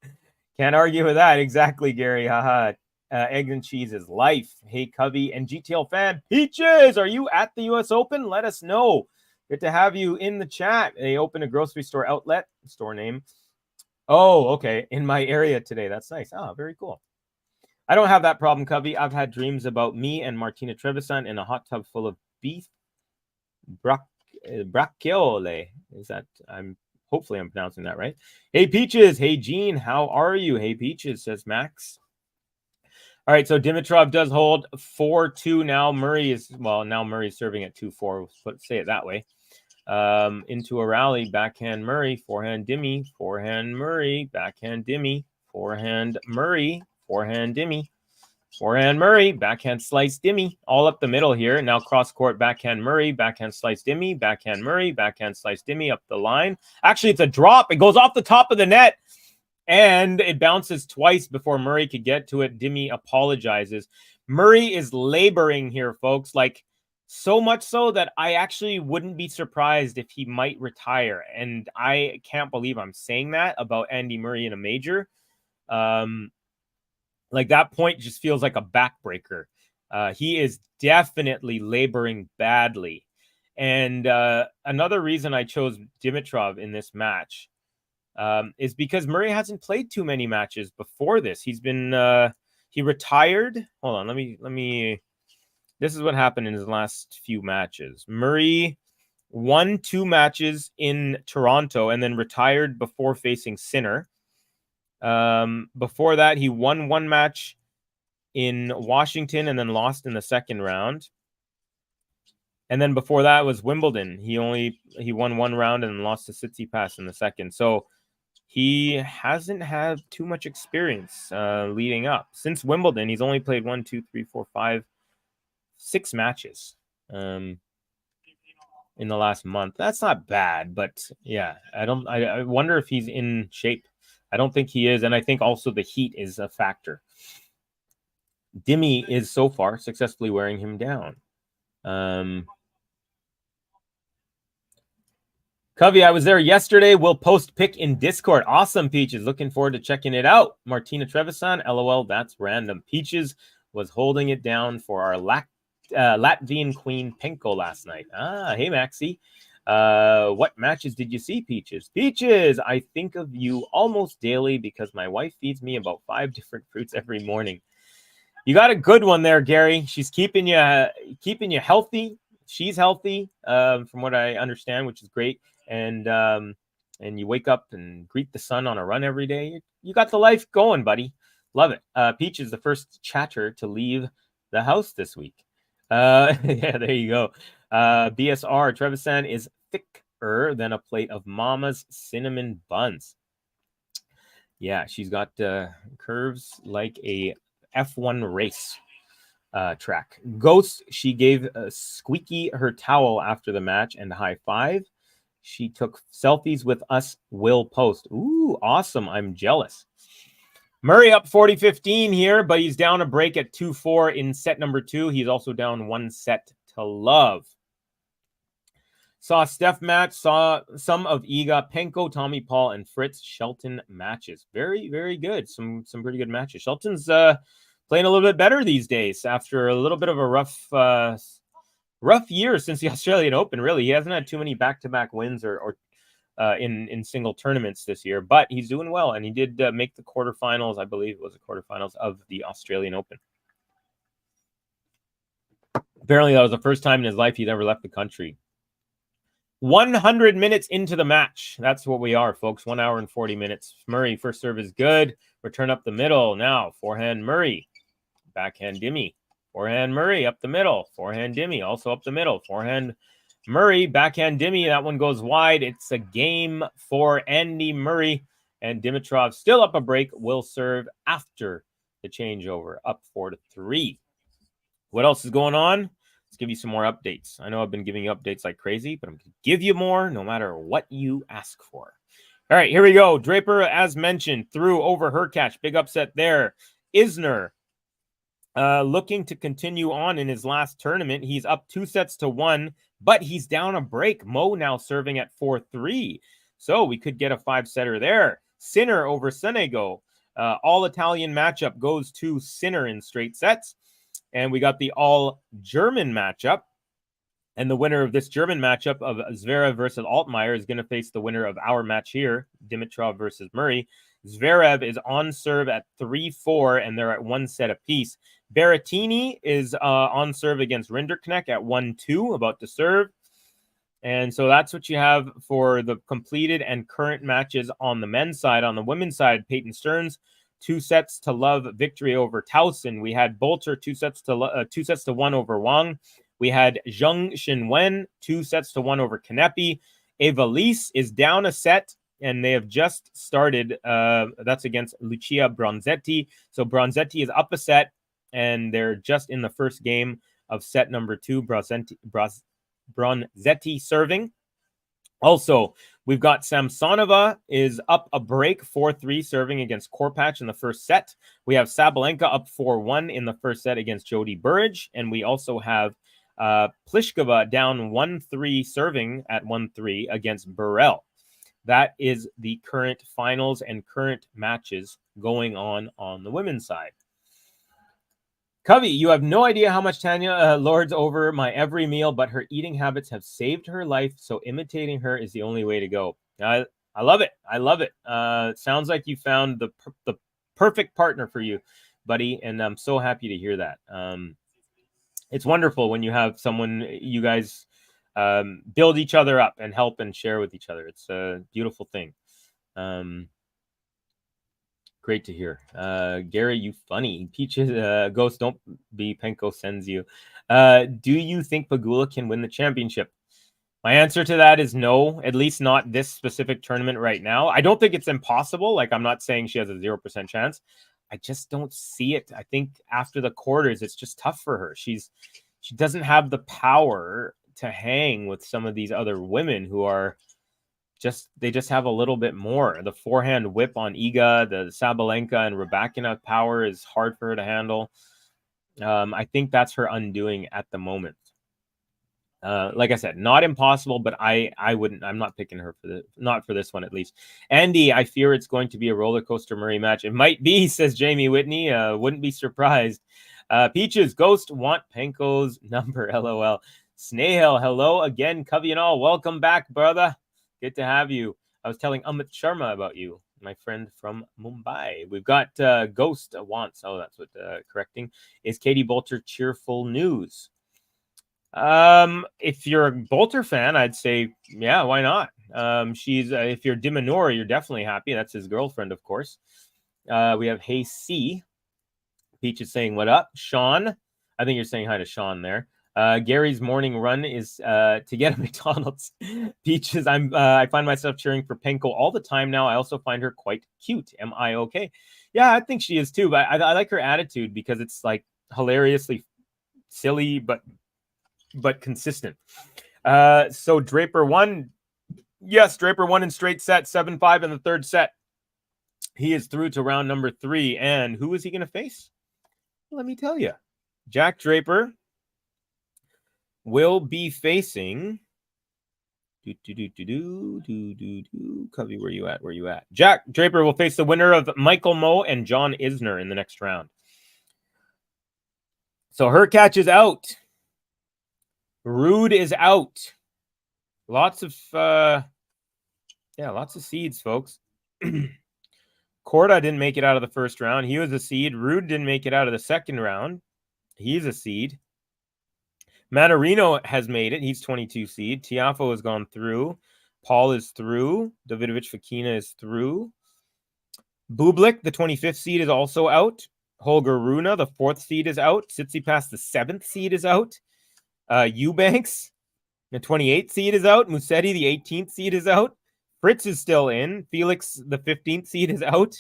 Speaker 13: Can't argue with that. Exactly, Gary. Haha. Eggs and cheese is life. Hey, Covey and GTL fan. Peaches, are you at the U.S. Open? Let us know. Good to have you in the chat. They opened a grocery store outlet. Store name. Oh, okay. In my area today. That's nice. Oh, very cool. I don't have that problem, Covey. I've had dreams about me and Martina Trevisan in a hot tub full of beef bracciole. Is that hopefully I'm pronouncing that right. Hey Peaches, hey Gene, how are you? Hey Peaches, says Max. All right, so Dimitrov does hold 4-2 now. Murray's serving at 2-4. Let's say it that way. Into a rally, backhand Murray, forehand Dimmy, forehand Murray, backhand Dimmy, forehand Murray, forehand Dimmy. Forehand Murray, backhand slice Dimmy, all up the middle here. Now cross court, backhand Murray, backhand slice Dimmy, backhand Murray, backhand slice Dimmy up the line. Actually, it's a drop. It goes off the top of the net and it bounces twice before Murray could get to it. Dimmy apologizes. Murray is laboring here, folks. Like so much so that I actually wouldn't be surprised if he might retire. And I can't believe I'm saying that about Andy Murray in a major. Like that point just feels like a backbreaker. He is definitely laboring badly. And another reason I chose Dimitrov in this match is because Murray hasn't played too many matches before this. He's been he retired. Hold on, let me. This is what happened in his last few matches. Murray won 2 matches in Toronto and then retired before facing Sinner. Before that, he won 1 match in Washington and then lost in the second round. And then before that was Wimbledon. He won 1 round and lost to Tsitsipas in the second. So he hasn't had too much experience leading up. Since Wimbledon, he's only played 1, 2, 3, 4, 5, 6 matches in the last month. That's not bad, but yeah, I wonder if he's in shape. I don't think he is, and I think also the heat is a factor. Dimmy is so far successfully wearing him down. Covey, I was there yesterday. We'll post pic in Discord. Awesome, Peaches. Looking forward to checking it out. Martina Trevisan, LOL, that's random. Peaches was holding it down for our Latvian queen Penko last night. Hey, Maxie. What matches did you see, Peaches? Peaches, I think of you almost daily because my wife feeds me about 5 different fruits every morning. You got a good one there, Gary. She's keeping you healthy. She's healthy, from what I understand, which is great. And you wake up and greet the sun on a run every day. You got the life going, buddy. Love it. Peach is the first chatter to leave the house this week. Yeah, there you go. BSR, Trevisan is thicker than a plate of Mama's cinnamon buns. Yeah, she's got curves like a F1 race track. Ghost, she gave Squeaky her towel after the match and high five. She took selfies with us, will post. Ooh, awesome. I'm jealous. Murray up 40-15 here, but he's down a break at 2-4 in set number 2. He's also down 1 set to love. Saw Steph match, saw some of Iga, Penko, Tommy Paul, and Fritz Shelton matches. Very, very good. Some pretty good matches. Shelton's playing a little bit better these days after a little bit of a rough year since the Australian Open, really. He hasn't had too many back-to-back wins or in single tournaments this year, but he's doing well, and he did make the quarterfinals. I believe it was the quarterfinals of the Australian Open. Apparently, that was the first time in his life he'd ever left the country. 100 minutes into the match. That's what we are, folks. 1 hour and 40 minutes. Murray, first serve is good. Return up the middle. Now, forehand Murray. Backhand Dimi. Forehand Murray up the middle. Forehand Dimi also up the middle. Forehand Murray. Backhand Dimi. That one goes wide. It's a game for Andy Murray. And Dimitrov still up a break. Will serve after the changeover. Up 4-3. What else is going on? Let's give you some more updates. I know I've been giving you updates like crazy, but I'm going to give you more no matter what you ask for. All right, here we go. Draper, as mentioned, threw over her catch. Big upset there. Isner looking to continue on in his last tournament. He's up 2-1, but he's down a break. Mo now serving at 4-3. So we could get a 5-setter there. Sinner over Senego. All-Italian matchup goes to Sinner in straight sets. And we got the all-German matchup. And the winner of this German matchup of Zverev versus Altmaier is going to face the winner of our match here, Dimitrov versus Murray. Zverev is on serve at 3-4, and they're at 1 set apiece. Berrettini is on serve against Rinderknecht at 1-2, about to serve. And so that's what you have for the completed and current matches on the men's side. On the women's side, Peyton Stearns, 2-0 victory over Towson. We had Bolter 2-1 over Wang. We had Zheng Xinwen 2-1 over Kanepi. Eva Lise is down a set, and they have just started. That's against Lucia Bronzetti. So Bronzetti is up a set, and they're just in the first game of set number 2. Bronzetti serving. Also, we've got Samsonova is up a break, 4-3, serving against Korpach in the first set. We have Sabalenka up 4-1 in the first set against Jody Burrage. And we also have Pliskova down 1-3, serving at 1-3 against Burrell. That is the current finals and current matches going on the women's side. Covey, you have no idea how much Tanya lords over my every meal, but her eating habits have saved her life, so imitating her is the only way to go. I love it. I love it. Sounds like you found the perfect partner for you, buddy, and I'm so happy to hear that. It's wonderful when you have someone you guys build each other up and help and share with each other. It's a beautiful thing. Great to hear. Gary, you funny. Peaches, Ghost, don't be Penko sends you. Do you think Pegula can win the championship? My answer to that is no, at least not this specific tournament right now. I don't think it's impossible. Like, I'm not saying she has a 0% chance. I just don't see it. I think after the quarters, it's just tough for her. She doesn't have the power to hang with some of these other women who are they just have a little bit more. The forehand whip on Iga, the Sabalenka and Rybakina power is hard for her to handle. I think that's her undoing at the moment. Like I said, not impossible, but I'm not picking her not for this one at least. Andy, I fear it's going to be a roller coaster Murray match. It might be, says Jamie Whitney. Wouldn't be surprised. Peaches, Ghost want Penko's number, LOL. Snehal, hello again, Covey and all. Welcome back, brother. Good to have you. I was telling Amit Sharma about you, my friend from Mumbai. We've got Ghost Wants. Oh, that's what correcting. Is Katie Bolter cheerful news? If you're a Bolter fan, I'd say, yeah, why not? She's if you're Diminor, you're definitely happy. That's his girlfriend, of course. We have Hey C. Peach is saying, what up? Sean, I think you're saying hi to Sean there. Gary's morning run is to get a McDonald's. Peaches, I find myself cheering for Penko all the time now. I also find her quite cute. Am I okay? Yeah, I think she is too. But I like her attitude because it's like hilariously silly, but consistent. So Draper won. Yes, Draper won in straight set, 7-5 in the third set. He is through to round number 3. And who is he going to face? Let me tell you. Jack Draper will be facing Covey, where you at? Jack Draper will face the winner of Michael Moe and John Isner in the next round. So her catch is out. Rude is out. Lots of seeds, folks. Korda didn't make it out of the first round. He was a seed. Rude didn't make it out of the second round. He's a seed. Manarino has made it. He's 22 seed. Tiafo has gone through. Paul is through. Davidovich Fekina is through. Bublik, the 25th seed, is also out. Holger Rune, the 4th seed, is out. Tsitsipas, the 7th seed, is out. Eubanks, the 28th seed, is out. Musetti, the 18th seed, is out. Fritz is still in. Felix, the 15th seed, is out.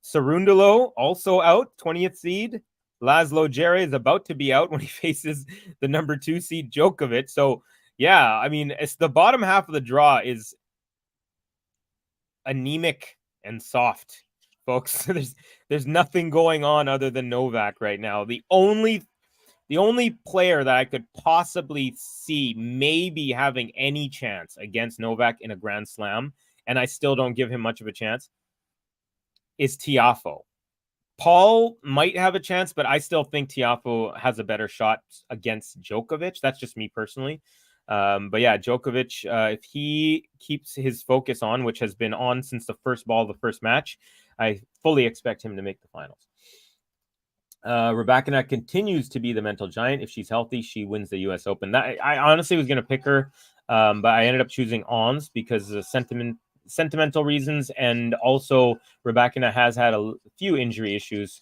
Speaker 13: Cerundolo, also out, 20th seed. Laszlo Djere is about to be out when he faces the number 2 seed Djokovic. So, yeah, I mean, it's the bottom half of the draw is anemic and soft, folks. There's nothing going on other than Novak right now. The only player that I could possibly see maybe having any chance against Novak in a Grand Slam, and I still don't give him much of a chance, is Tiafo. Paul might have a chance, but I still think Tiafo has a better shot against Djokovic. That's just me personally. But yeah, Djokovic, if he keeps his focus on, which has been on since the first ball of the first match, I fully expect him to make the finals. Rybakina continues to be the mental giant. If she's healthy, she wins the U.S. Open. I honestly was going to pick her, but I ended up choosing Ons because of sentimental reasons, and also Rybakina has had a few injury issues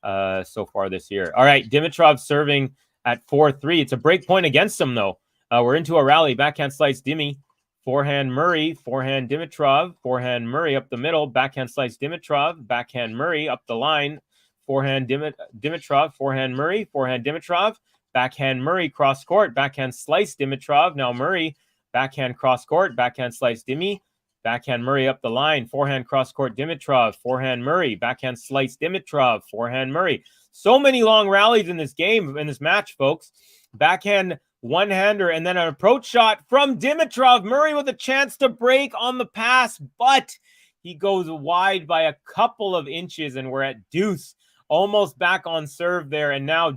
Speaker 13: so far this year. All right, Dimitrov serving at 4-3. It's a break point against him, though. We're into a rally. Backhand slice Dimi. Forehand Murray. Forehand Dimitrov. Forehand Murray up the middle. Backhand slice Dimitrov. Backhand Murray up the line. Forehand Dimitrov, forehand Murray, forehand Dimitrov, backhand Murray cross court, backhand slice Dimitrov. Now Murray, backhand cross court, backhand slice Dimi, backhand Murray up the line, forehand cross court Dimitrov, forehand Murray, backhand slice Dimitrov, forehand Murray. So many long rallies in this game, in this match, folks. Backhand one-hander and then an approach shot from Dimitrov. Murray with a chance to break on the pass, but he goes wide by a couple of inches and we're at deuce. Almost back on serve there, and now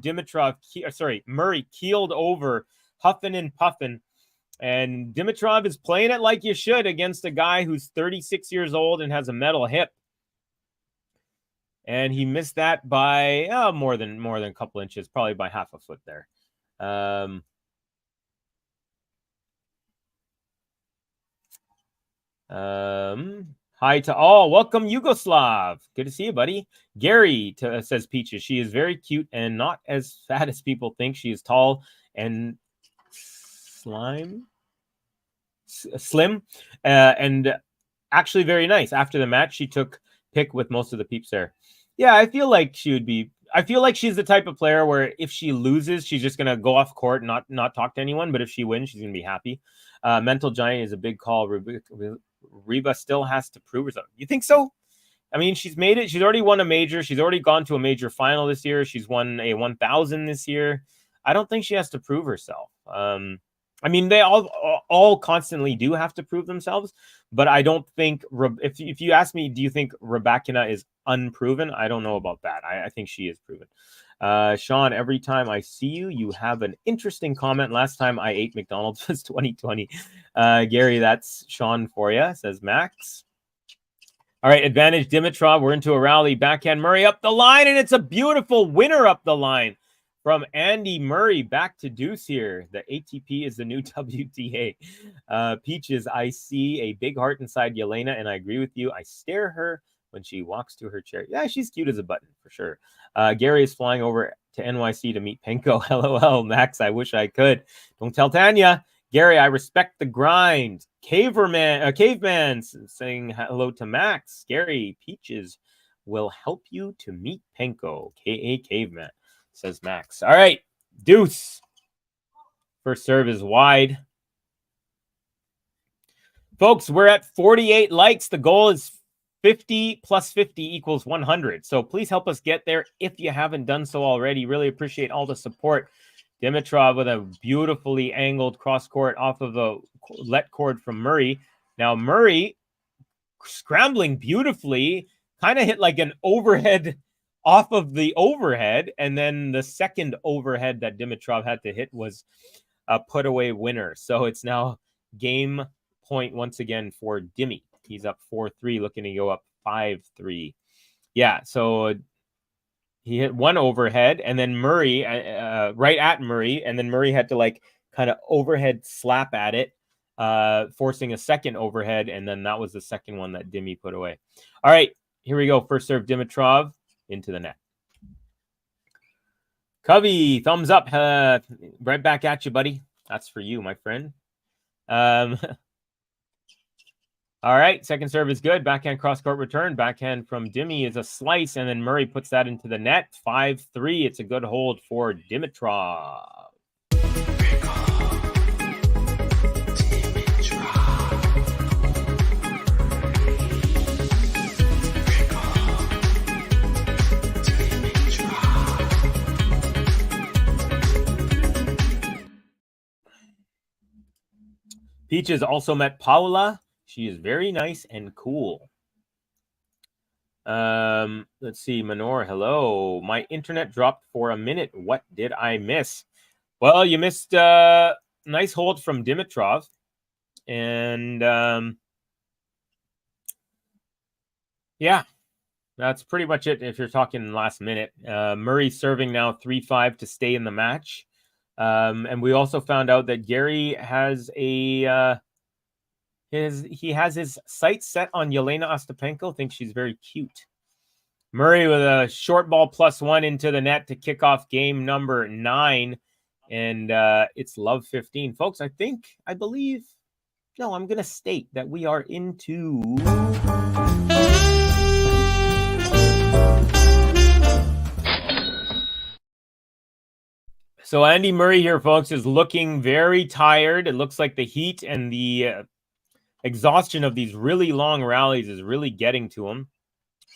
Speaker 13: Murray keeled over, huffing and puffing. And Dimitrov is playing it like you should against a guy who's 36 years old and has a metal hip. And he missed that by more than a couple inches, probably by half a foot there. Hi to all. Welcome, Yugoslav. Good to see you, buddy. Gary says Peaches. She is very cute and not as fat as people think. She is tall and slim, and actually very nice. After the match, she took pic with most of the peeps there. Yeah, I feel like she would be. I feel like she's the type of player where if she loses, she's just gonna go off court and not talk to anyone. But if she wins, she's gonna be happy. Mental giant is a big call. Reba still has to prove herself. You think so? I mean, she's made it. She's already won a major. She's already gone to a major final this year. She's won a 1,000 this year. I don't think she has to prove herself. I mean, they all constantly do have to prove themselves, but I don't think if you ask me, do you think Rybakina is unproven? I don't know about that. I think she is proven. Sean, every time I see you, you have an interesting comment. Last time I ate McDonald's was 2020. Gary, that's Sean for you, says Max. All right, advantage Dimitrov. We're into a rally. Backhand Murray up the line, and it's a beautiful winner up the line from Andy Murray. Back to deuce here. The ATP is the new WTA. Peaches, I see a big heart inside Yelena, and I agree with you. I stare her when she walks to her chair. Yeah, she's cute as a button, for sure. Gary is flying over to NYC to meet Penko. LOL, Max, I wish I could. Don't tell Tanya. Gary, I respect the grind. Caveman saying hello to Max. Gary, Peaches will help you to meet Penko. K.A. Caveman, says Max. All right, deuce. First serve is wide. Folks, we're at 48 likes. The goal is 50 plus 50 equals 100. So please help us get there if you haven't done so already. Really appreciate all the support. Dimitrov with a beautifully angled cross court off of a let cord from Murray. Now Murray scrambling beautifully, kind of hit like an overhead off of the overhead. And then the second overhead that Dimitrov had to hit was a put away winner. So it's now game point once again for Dimi. He's up 4-3, looking to go up 5-3. Yeah, so he hit one overhead, and then Murray, right at Murray, and then Murray had to like kind of overhead slap at it, forcing a second overhead, and then that was the second one that Dimi put away. All right, here we go. First serve, Dimitrov into the net. Covey, thumbs up. Right back at you, buddy. That's for you, my friend. All right, second serve is good. Backhand cross-court return. Backhand from Dimi is a slice, and then Murray puts that into the net. 5-3. It's a good hold for Dimitrov. Peaches also met Paula. She is very nice and cool. Let's see. Manor, hello. My internet dropped for a minute. What did I miss? Well, you missed a nice hold from Dimitrov. And yeah, that's pretty much it if you're talking last minute. Murray serving now 3-5 to stay in the match. And we also found out that Gary has a... He has his sights set on Yelena Ostapenko. Thinks she's very cute. Murray with a short ball +1 into the net to kick off game number 9. And it's love 15. Folks, I'm going to state that we are into... So Andy Murray here, folks, is looking very tired. It looks like the heat and the... exhaustion of these really long rallies is really getting to him.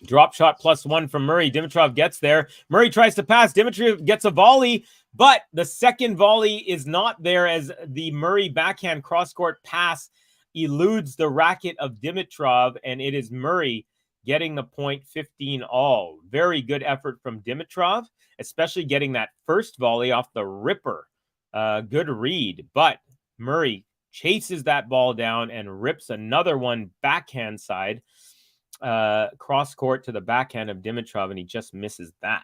Speaker 13: Drop shot +1 from Murray. Dimitrov gets there. Murray tries to pass. Dimitrov gets a volley, but the second volley is not there as the Murray backhand cross-court pass eludes the racket of Dimitrov, and it is Murray getting the point 15 all. Very good effort from Dimitrov, especially getting that first volley off the ripper. Good read, but Murray chases that ball down and rips another one backhand side, cross court to the backhand of Dimitrov, and he just misses that.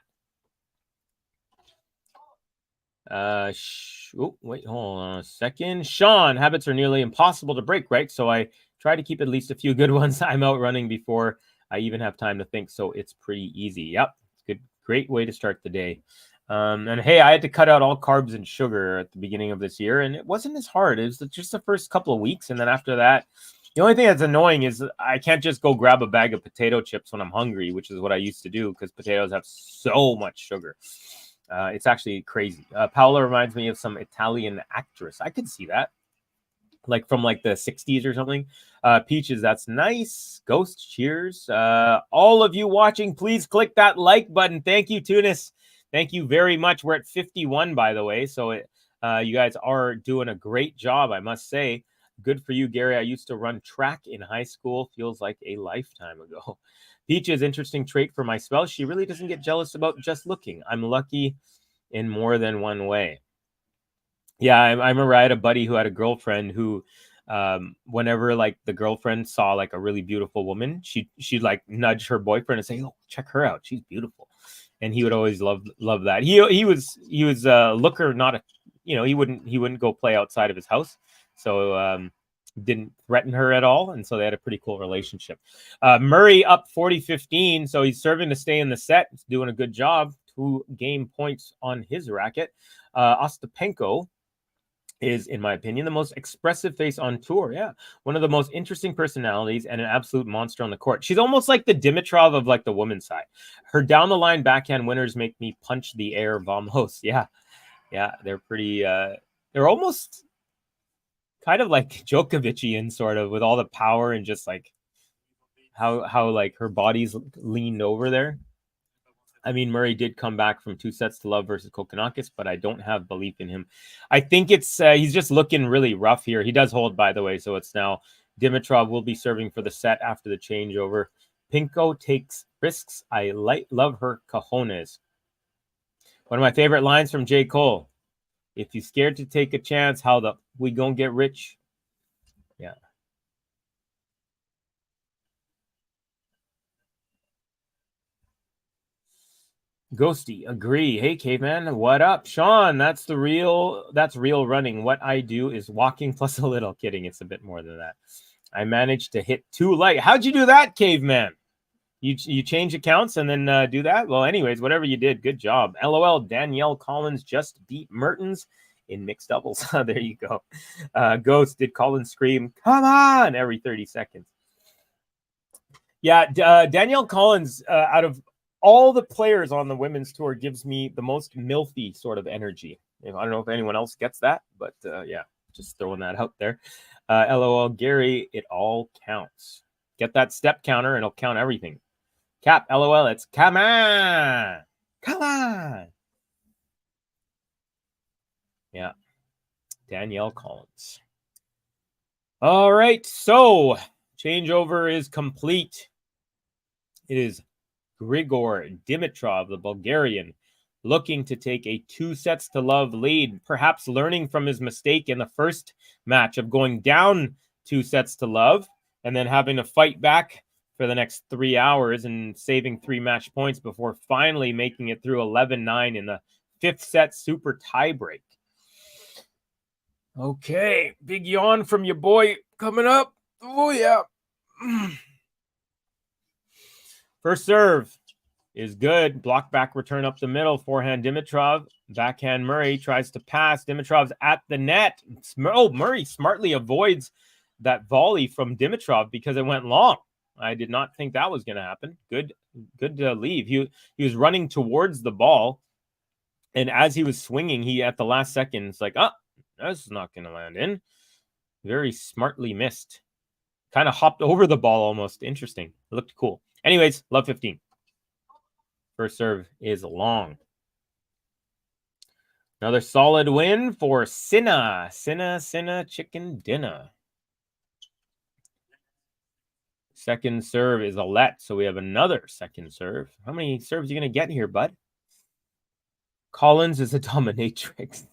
Speaker 13: Wait, hold on a second. Sean, habits are nearly impossible to break, right? So I try to keep at least a few good ones. I'm out running before I even have time to think, so it's pretty easy. Yep, good, great way to start the day. And hey, I had to cut out all carbs and sugar at the beginning of this year, and it wasn't as hard. It was just the first couple of weeks, and then after that, the only thing that's annoying is I can't just go grab a bag of potato chips when I'm hungry, which is what I used to do because potatoes have so much sugar. It's actually crazy. Paola reminds me of some Italian actress. I could see that, like from like the 60s or something. Peaches, that's nice. Ghost, cheers. All of you watching, please click that like button. Thank you, Tunis. Thank you very much. We're at 51, by the way. So You guys are doing a great job, I must say. Good for you, Gary. I used to run track in high school. Feels like a lifetime ago. Peach's interesting trait for my spouse. She really doesn't get jealous about just looking. I'm lucky in more than one way. Yeah, I remember I had a buddy who had a girlfriend who, whenever like the girlfriend saw like a really beautiful woman, she'd like nudge her boyfriend and say, "Oh, check her out. She's beautiful." And he would always love that. He was a looker, not a, he wouldn't go play outside of his house. So didn't threaten her at all. And so they had a pretty cool relationship. Murray up 40-15. So he's serving to stay in the set. He's doing a good job. 2 game points on his racket. Ostapenko is, in my opinion, the most expressive face on tour. Yeah. One of the most interesting personalities and an absolute monster on the court. She's almost like the Dimitrov of like the women's side. Her down the line backhand winners make me punch the air. Vamos. Yeah. Yeah. They're pretty, they're almost kind of like Djokovic-ian sort of, with all the power and just like how like her body's leaned over there. I mean, Murray did come back from 2-0 versus Kokkinakis, but I don't have belief in him. I think it's he's just looking really rough here. He does hold, by the way, so it's now Dimitrov will be serving for the set after the changeover. Pinko takes risks. I love her cojones. One of my favorite lines from J. Cole. If you scared to take a chance, how the we gonna get rich? Yeah. Ghosty, agree. Hey, caveman, what up? Sean, that's real running. What I do is walking plus a little. Kidding, it's a bit more than that. I managed to hit 2 light. How'd you do that, caveman? You change accounts and then do that? Well, anyways, whatever you did, good job. LOL, Danielle Collins just beat Mertens in mixed doubles. There you go. Ghost, did Collins scream, come on, every 30 seconds? Yeah, Danielle Collins, out of all the players on the women's tour, gives me the most milfy sort of energy. I don't know if anyone else gets that, but yeah, just throwing that out there. LOL, Gary, it all counts. Get that step counter and it'll count everything. Cap, LOL, it's come on. Come on. Yeah. Danielle Collins. All right, so changeover is complete. It is Grigor Dimitrov, the Bulgarian, looking to take a 2-0 lead, perhaps learning from his mistake in the first match of going down 2-0 and then having to fight back for the next 3 hours and saving 3 match points before finally making it through 11-9 in the 5th set super tiebreak. Okay, big yawn from your boy coming up. Oh, yeah. First serve is good. Block back return up the middle. Forehand Dimitrov. Backhand Murray tries to pass. Dimitrov's at the net. Oh, Murray smartly avoids that volley from Dimitrov because it went long. I did not think that was going to happen. Good leave. He was running towards the ball, and as he was swinging, he at the last second, it's like, that's not going to land in. Very smartly missed. Kind of hopped over the ball almost. Interesting. It looked cool. Anyways, love 15. First serve is long. Another solid win for Sinna chicken dinner. Second serve is a let, so we have another second serve. How many serves are you going to get here, bud? Collins is a dominatrix.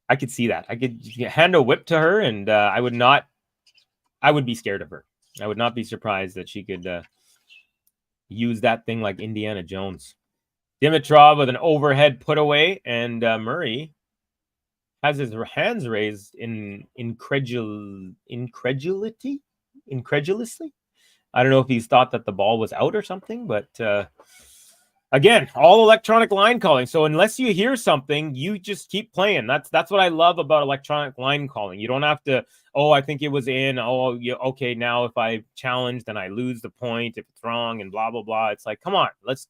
Speaker 13: I could see that. I could hand a whip to her, and I would be scared of her. I would not be surprised that she could use that thing like Indiana Jones. Dimitrov with an overhead put away, and Murray has his hands raised in incredulously. I don't know if he's thought that the ball was out or something, but again, all electronic line calling. So unless you hear something, you just keep playing. That's what I love about electronic line calling. You don't have to, I think it was in. Okay, now if I challenge, then I lose the point if it's wrong and blah, blah, blah. It's like, come on, let's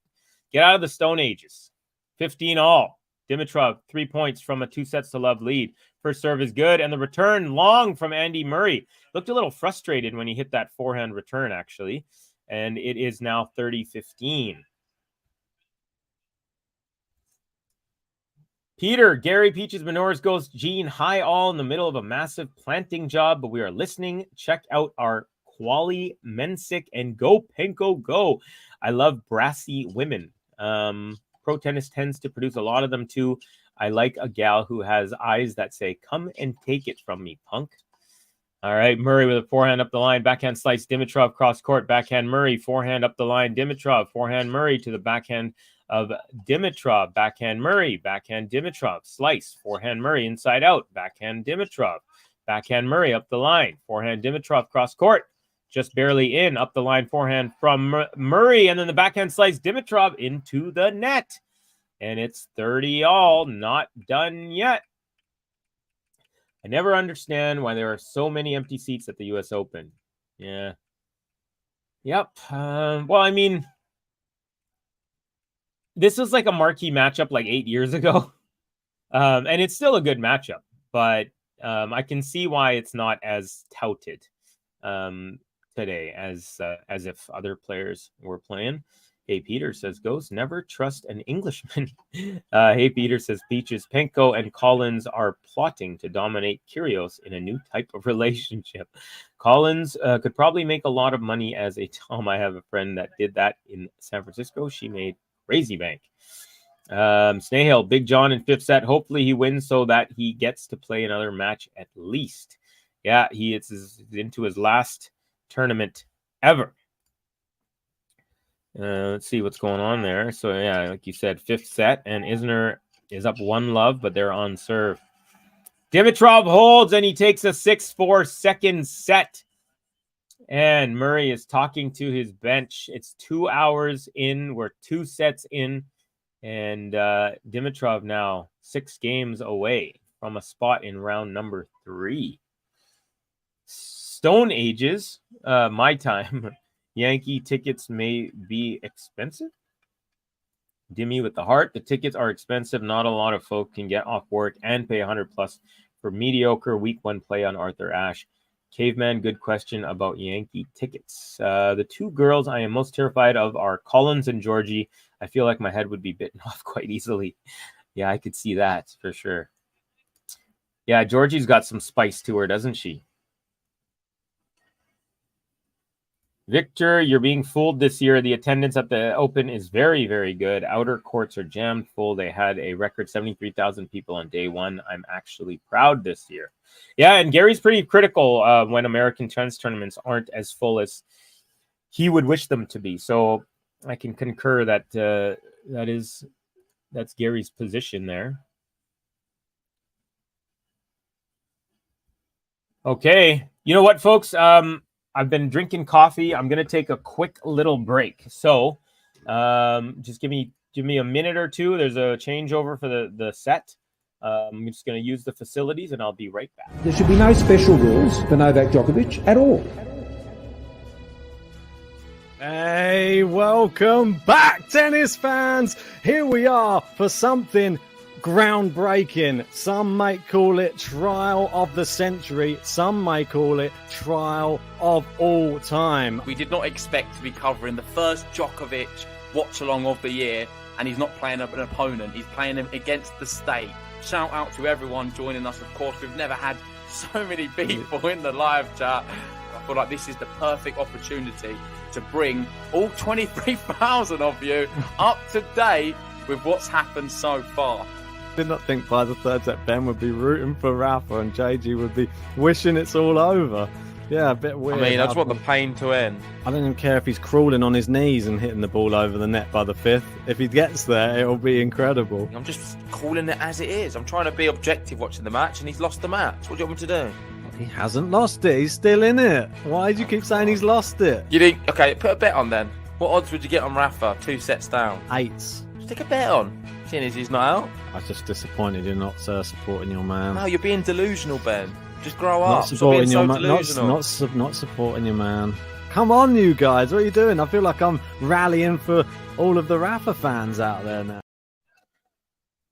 Speaker 13: get out of the Stone Ages. 15 all. Dimitrov, 3 points from a 2-0 lead. First serve is good, and the return long from Andy Murray. Looked a little frustrated when he hit that forehand return, actually. And it is now 30-15. Peter, Gary Peaches Menorahs goes, Gene, hi all in the middle of a massive planting job, but we are listening. Check out our Quali Mensick and go Penko go. I love brassy women. Pro tennis tends to produce a lot of them too. I like a gal who has eyes that say, come and take it from me, punk. All right, Murray with a forehand up the line, backhand slice, Dimitrov cross court, backhand Murray, forehand up the line, Dimitrov, forehand Murray to the backhand of Dimitrov, backhand Murray, backhand Dimitrov, slice, forehand Murray inside out, backhand Dimitrov, backhand Murray up the line, forehand Dimitrov cross court, just barely in, up the line, forehand from Murray, and then the backhand slice, Dimitrov into the net. And it's 30-all, not done yet. I never understand why there are so many empty seats at the U.S. Open. Yeah. Yep. Well, I mean, this was like a marquee matchup like 8 years ago. And it's still a good matchup, but I can see why it's not as touted today as if other players were playing. Hey, Peter says, Ghost, never trust an Englishman. Hey, Peter says, Peaches, Penko, and Collins are plotting to dominate Kyrgios in a new type of relationship. Collins could probably make a lot of money as a Tom. I have a friend that did that in San Francisco. She made crazy bank. Snehale, Big John in fifth set. Hopefully he wins so that he gets to play another match at least. Yeah, it's into his last tournament ever. Let's see what's going on there. So, yeah, like you said, fifth set, and Isner is up 1-love, but they're on serve. Dimitrov holds, and he takes a 6-4 second set. And Murray is talking to his bench. It's 2 hours in. We're 2 sets in. And Dimitrov now 6 games away from a spot in round number 3. Stone Ages, my time. Yankee tickets may be expensive. Dimmy with the heart. The tickets are expensive. Not a lot of folk can get off work and pay $100+ for mediocre week 1 play on Arthur Ashe. Caveman, good question about Yankee tickets. The 2 girls I am most terrified of are Collins and Georgie. I feel like my head would be bitten off quite easily. Yeah, I could see that for sure. Yeah, Georgie's got some spice to her, doesn't she? Victor, you're being fooled this year. The attendance at the Open is very, very good. Outer courts are jammed full. They had a record 73,000 people on day 1. I'm actually proud this year. Yeah, and Gary's pretty critical when American tennis tournaments aren't as full as he would wish them to be. So I can concur that that's Gary's position there. Okay, you know what, folks? I've been drinking coffee. I'm going to take a quick little break. So just give me a minute or two. There's a changeover for the set. I'm just going to use the facilities, and I'll be right back.
Speaker 14: There should be no special rules for Novak Djokovic at all.
Speaker 7: Hey, welcome back, tennis fans. Here we are for something groundbreaking. Some might call it trial of the century. Some might call it trial of all time.
Speaker 6: We did not expect to be covering the first Djokovic watch-along of the year, and he's not playing an opponent. He's playing him against the state. Shout out to everyone joining us. Of course, we've never had so many people in the live chat. I feel like this is the perfect opportunity to bring all 23,000 of you up to date with what's happened so far.
Speaker 7: Did not think by the third set Ben would be rooting for Rafa and JG would be wishing it's all over. Yeah, a bit weird.
Speaker 6: I mean, I just want the pain to end.
Speaker 7: I don't even care if he's crawling on his knees and hitting the ball over the net by the 5th. If he gets there, it'll be incredible.
Speaker 6: I'm just calling it as it is. I'm trying to be objective watching the match, and he's lost the match. What do you want me to do?
Speaker 7: He hasn't lost it. He's still in it. Why do you keep saying he's lost it?
Speaker 6: You think? Okay, put a bet on then. What odds would you get on Rafa? 2 sets down.
Speaker 7: 8s.
Speaker 6: Just take a bet on. Seeing as he's not out.
Speaker 7: I was just disappointed you're not supporting your man.
Speaker 6: No, you're being delusional, Ben. Just grow up.
Speaker 7: Not supporting your man.
Speaker 6: Delusional.
Speaker 7: Not supporting your man. Come on, you guys. What are you doing? I feel like I'm rallying for all of the Rafa fans out there now.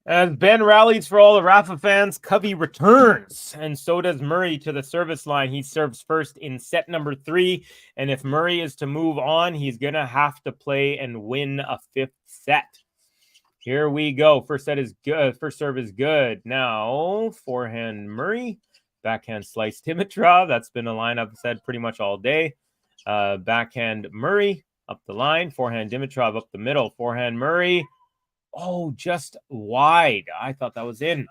Speaker 13: As Ben rallies for all the Rafa fans, Covey returns, and so does Murray to the service line. He serves first in set number 3, and if Murray is to move on, he's going to have to play and win a 5th set. Here we go. First set is good. First serve is good. Now, forehand Murray. Backhand slice Dimitrov. That's been a line I've said pretty much all day. Backhand Murray up the line. Forehand Dimitrov up the middle. Forehand Murray. Oh, just wide. I thought that was in.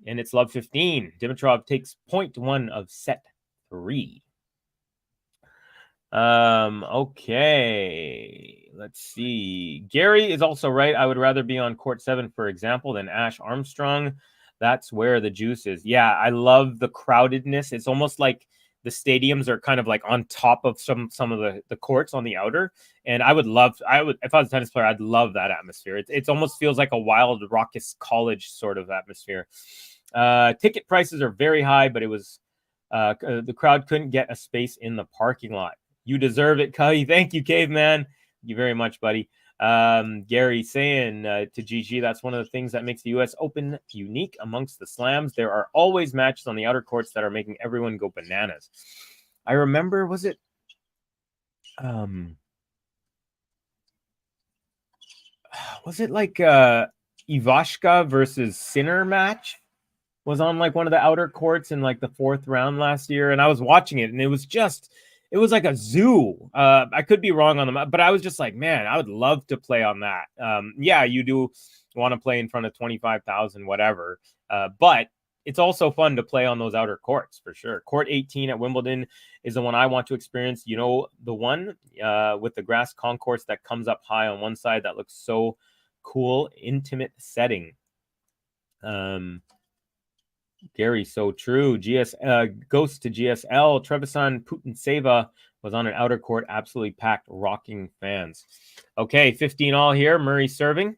Speaker 13: And it's love 15. Dimitrov takes 0.1 of set 3. Okay, let's see. Gary is also right. I would rather be on court 7, for example, than Ash Armstrong. That's where the juice is. Yeah, I love the crowdedness. It's almost like the stadiums are kind of like on top of some of the courts on the outer. And I would, if I was a tennis player, I'd love that atmosphere. It almost feels like a wild, raucous college sort of atmosphere. Ticket prices are very high, but it was the crowd couldn't get a space in the parking lot. You deserve it, Cuddy. Thank you, Caveman. Thank you very much, buddy. Gary saying to GG, that's one of the things that makes the U.S. Open unique amongst the slams. There are always matches on the outer courts that are making everyone go bananas. I remember, was it like Ivashka versus Sinner match was on like one of the outer courts in like the 4th round last year, and I was watching it, and it was like a zoo. I could be wrong on them, but I was just like, man, I would love to play on that. Yeah, you do want to play in front of 25,000, whatever. But it's also fun to play on those outer courts for sure. Court 18 at Wimbledon is the one I want to experience. You know, the one with the grass concourse that comes up high on one side that looks so cool, intimate setting. Gary, so true. Ghost to GSL. Trevisan Putintseva was on an outer court, absolutely packed, rocking fans. Okay, 15 all here. Murray serving.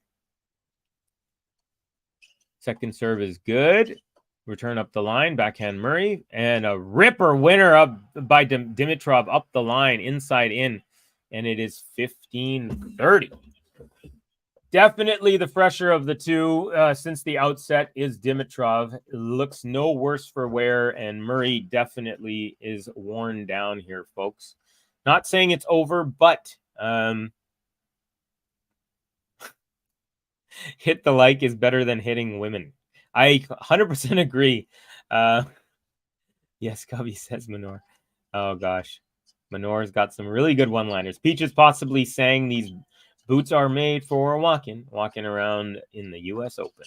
Speaker 13: Second serve is good. Return up the line. Backhand Murray. And a ripper winner up by Dimitrov up the line, inside in. And it is 15-30. Definitely the fresher of the two since the outset is Dimitrov. It looks no worse for wear, and Murray definitely is worn down here, folks. Not saying it's over, but hit the like is better than hitting women. I 100% agree. Yes, Cubby says Manor. Oh, gosh. Manor's got some really good one-liners. Peaches possibly saying these boots are made for walking around in the U.S. Open.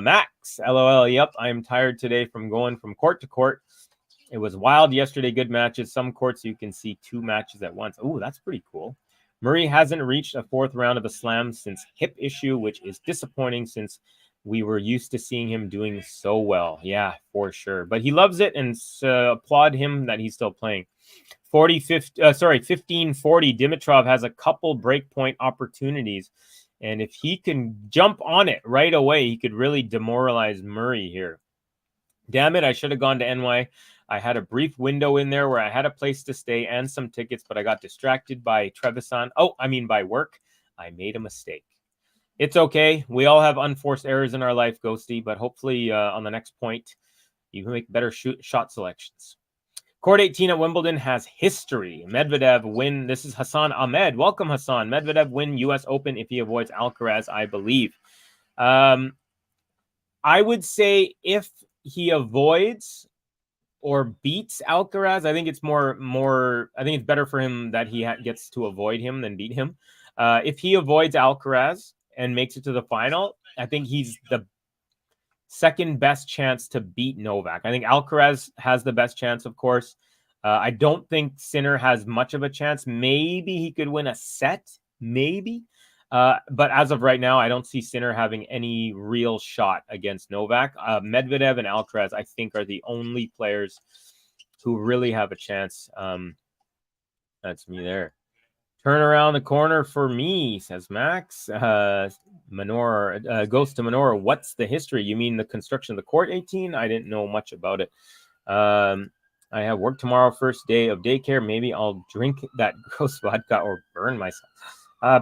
Speaker 13: Max, LOL, yep, I am tired today from going from court to court. It was wild yesterday, good matches. Some courts you can see 2 matches at once. Oh, that's pretty cool. Murray hasn't reached a 4th round of a slam since hip issue, which is disappointing since we were used to seeing him doing so well. Yeah, for sure. But he loves it, and applaud him that he's still playing. 15-40. Dimitrov has a couple breakpoint opportunities, and if he can jump on it right away, he could really demoralize Murray here. Damn it, I should have gone to NY. I had a brief window in there where I had a place to stay and some tickets, but I got distracted by Trevisan. By work. I made a mistake. It's okay. We all have unforced errors in our life, Ghosty, but hopefully on the next point, you can make better shot selections. Court 18 at Wimbledon has history. Medvedev win. This is Hassan Ahmed. Welcome, Hassan. Medvedev win U.S. Open if he avoids Alcaraz, I believe. I would say if he avoids or beats Alcaraz, I think it's I think it's better for him that he gets to avoid him than beat him. If he avoids Alcaraz and makes it to the final, I think he's the second best chance to beat Novak. I think Alcaraz has the best chance, of course. I don't think Sinner has much of a chance. Maybe he could win a set, maybe. But as of right now, I don't see Sinner having any real shot against Novak. Medvedev and Alcaraz, I think, are the only players who really have a chance. That's me there. Turn around the corner for me, says Max. Manor goes to Manor. What's the history? You mean the construction of the court 18? I didn't know much about it. I have work tomorrow, first day of daycare. Maybe I'll drink that gross vodka or burn myself.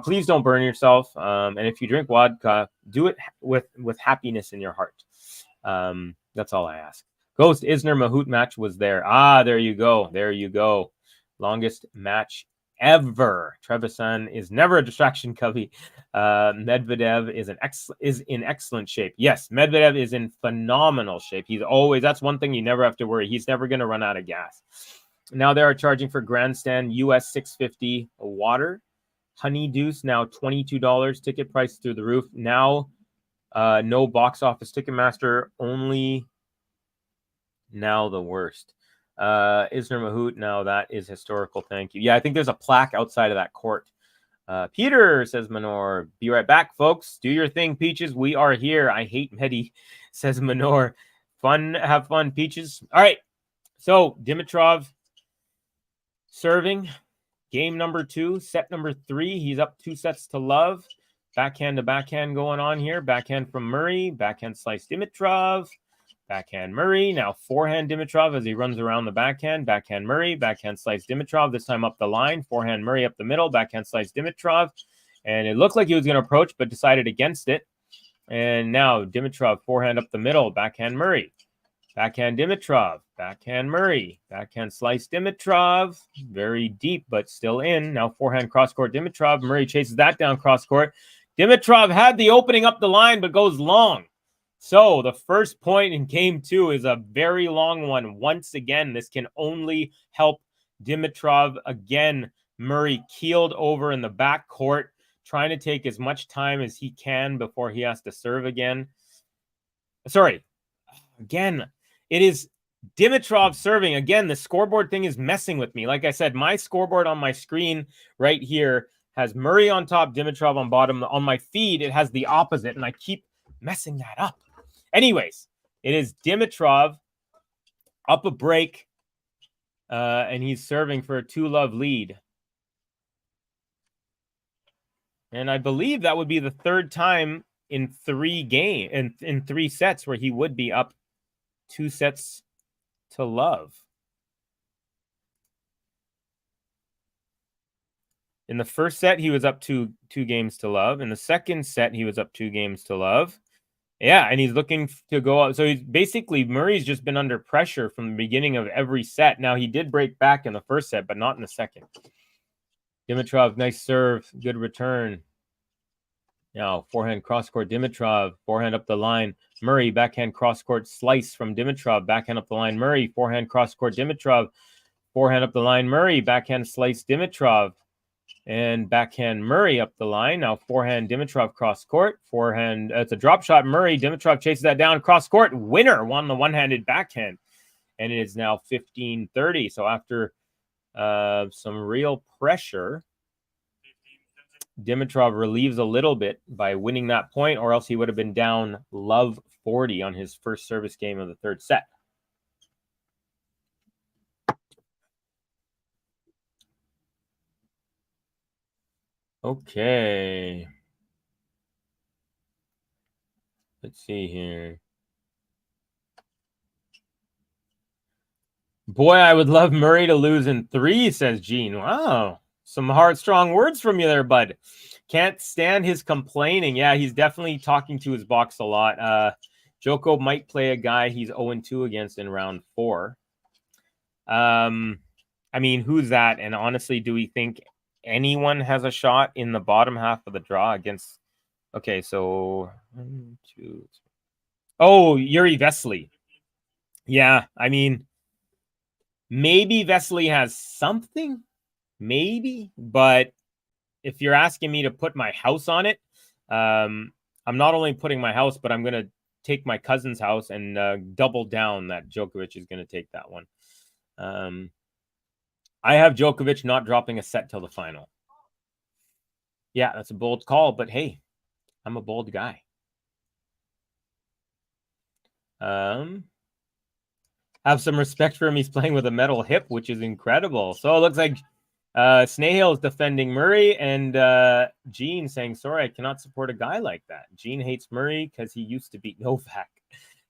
Speaker 13: Please don't burn yourself. And if you drink vodka, do it with happiness in your heart. That's all I ask. Ghost Isner Mahut match was there. There you go. There you go. Longest match ever. Trevisan is never a distraction, Cubby. Medvedev is in excellent shape. Yes, Medvedev is in phenomenal shape. That's one thing you never have to worry. He's never going to run out of gas. Now they are charging for grandstand US $6.50 water. Honey Deuce now $22. Ticket price through the roof. Now no box office Ticketmaster, only now the worst. Isner Mahout, now that is historical. Thank you. Yeah, I think there's a plaque outside of that court. Peter, says Manor. Be right back, folks. Do your thing, Peaches. We are here. I hate Medi, says Manor. Have fun, Peaches. All right. So Dimitrov serving. Game number 2, set number 3. He's up 2 sets to love. Backhand to backhand going on here. Backhand from Murray. Backhand slice Dimitrov. Backhand Murray. Now forehand Dimitrov as he runs around the backhand. Backhand Murray. Backhand slice Dimitrov. This time up the line. Forehand Murray up the middle. Backhand slice Dimitrov. And it looked like he was going to approach, but decided against it. And now Dimitrov forehand up the middle. Backhand Murray. Backhand Dimitrov. Backhand Murray. Backhand slice Dimitrov. Very deep, but still in. Now forehand cross-court Dimitrov. Murray chases that down cross-court. Dimitrov had the opening up the line, but goes long. So the first point in game 2 is a very long one. Once again, this can only help Dimitrov. Again, Murray keeled over in the back court, trying to take as much time as he can before he has to serve again. Sorry. Again, it is Dimitrov serving. Again, the scoreboard thing is messing with me. Like I said, my scoreboard on my screen right here has Murray on top, Dimitrov on bottom. On my feed, it has the opposite, and I keep messing that up. Anyways, it is Dimitrov up a break, and he's serving for a 2-love lead. And I believe that would be the third time in 3 sets where he would be up 2 sets to love. In the first set, he was up 2 games to love. In the second set, he was up 2 games to love. Yeah, and he's looking to go up. So he's basically, Murray's just been under pressure from the beginning of every set. Now, he did break back in the first set, but not in the second. Dimitrov, nice serve, good return. Now, forehand cross-court Dimitrov, forehand up the line. Murray, backhand cross-court slice from Dimitrov, backhand up the line. Murray, forehand cross-court Dimitrov, forehand up the line. Murray, backhand slice Dimitrov. And backhand Murray up the line. Now forehand Dimitrov cross court. Forehand, it's a drop shot. Murray, Dimitrov chases that down cross court. Winner won the one-handed backhand. And it is now 15-30. So after some real pressure, Dimitrov relieves a little bit by winning that point, or else he would have been down love 40 on his first service game of the third set. Okay. Let's see here. Boy, I would love Murray to lose in 3, says Gene. Wow. Some hard, strong words from you there, bud. Can't stand his complaining. Yeah, he's definitely talking to his box a lot. Joko might play a guy he's 0-2 against in round 4. I mean, who's that? And honestly, do we think anyone has a shot in the bottom half of the draw against? Okay, so 1, 2, 3. Oh, Yuri Vesely. Yeah, I mean, maybe Vesely has something, maybe, but if you're asking me to put my house on it, I'm not only putting my house, but I'm going to take my cousin's house and double down that Djokovic is going to take that one. I have Djokovic not dropping a set till the final. Yeah, that's a bold call, but hey, I'm a bold guy. Have some respect for him. He's playing with a metal hip, which is incredible. So it looks like Snail is defending Murray, and Gene saying, sorry, I cannot support a guy like that. Gene hates Murray because he used to beat Novak.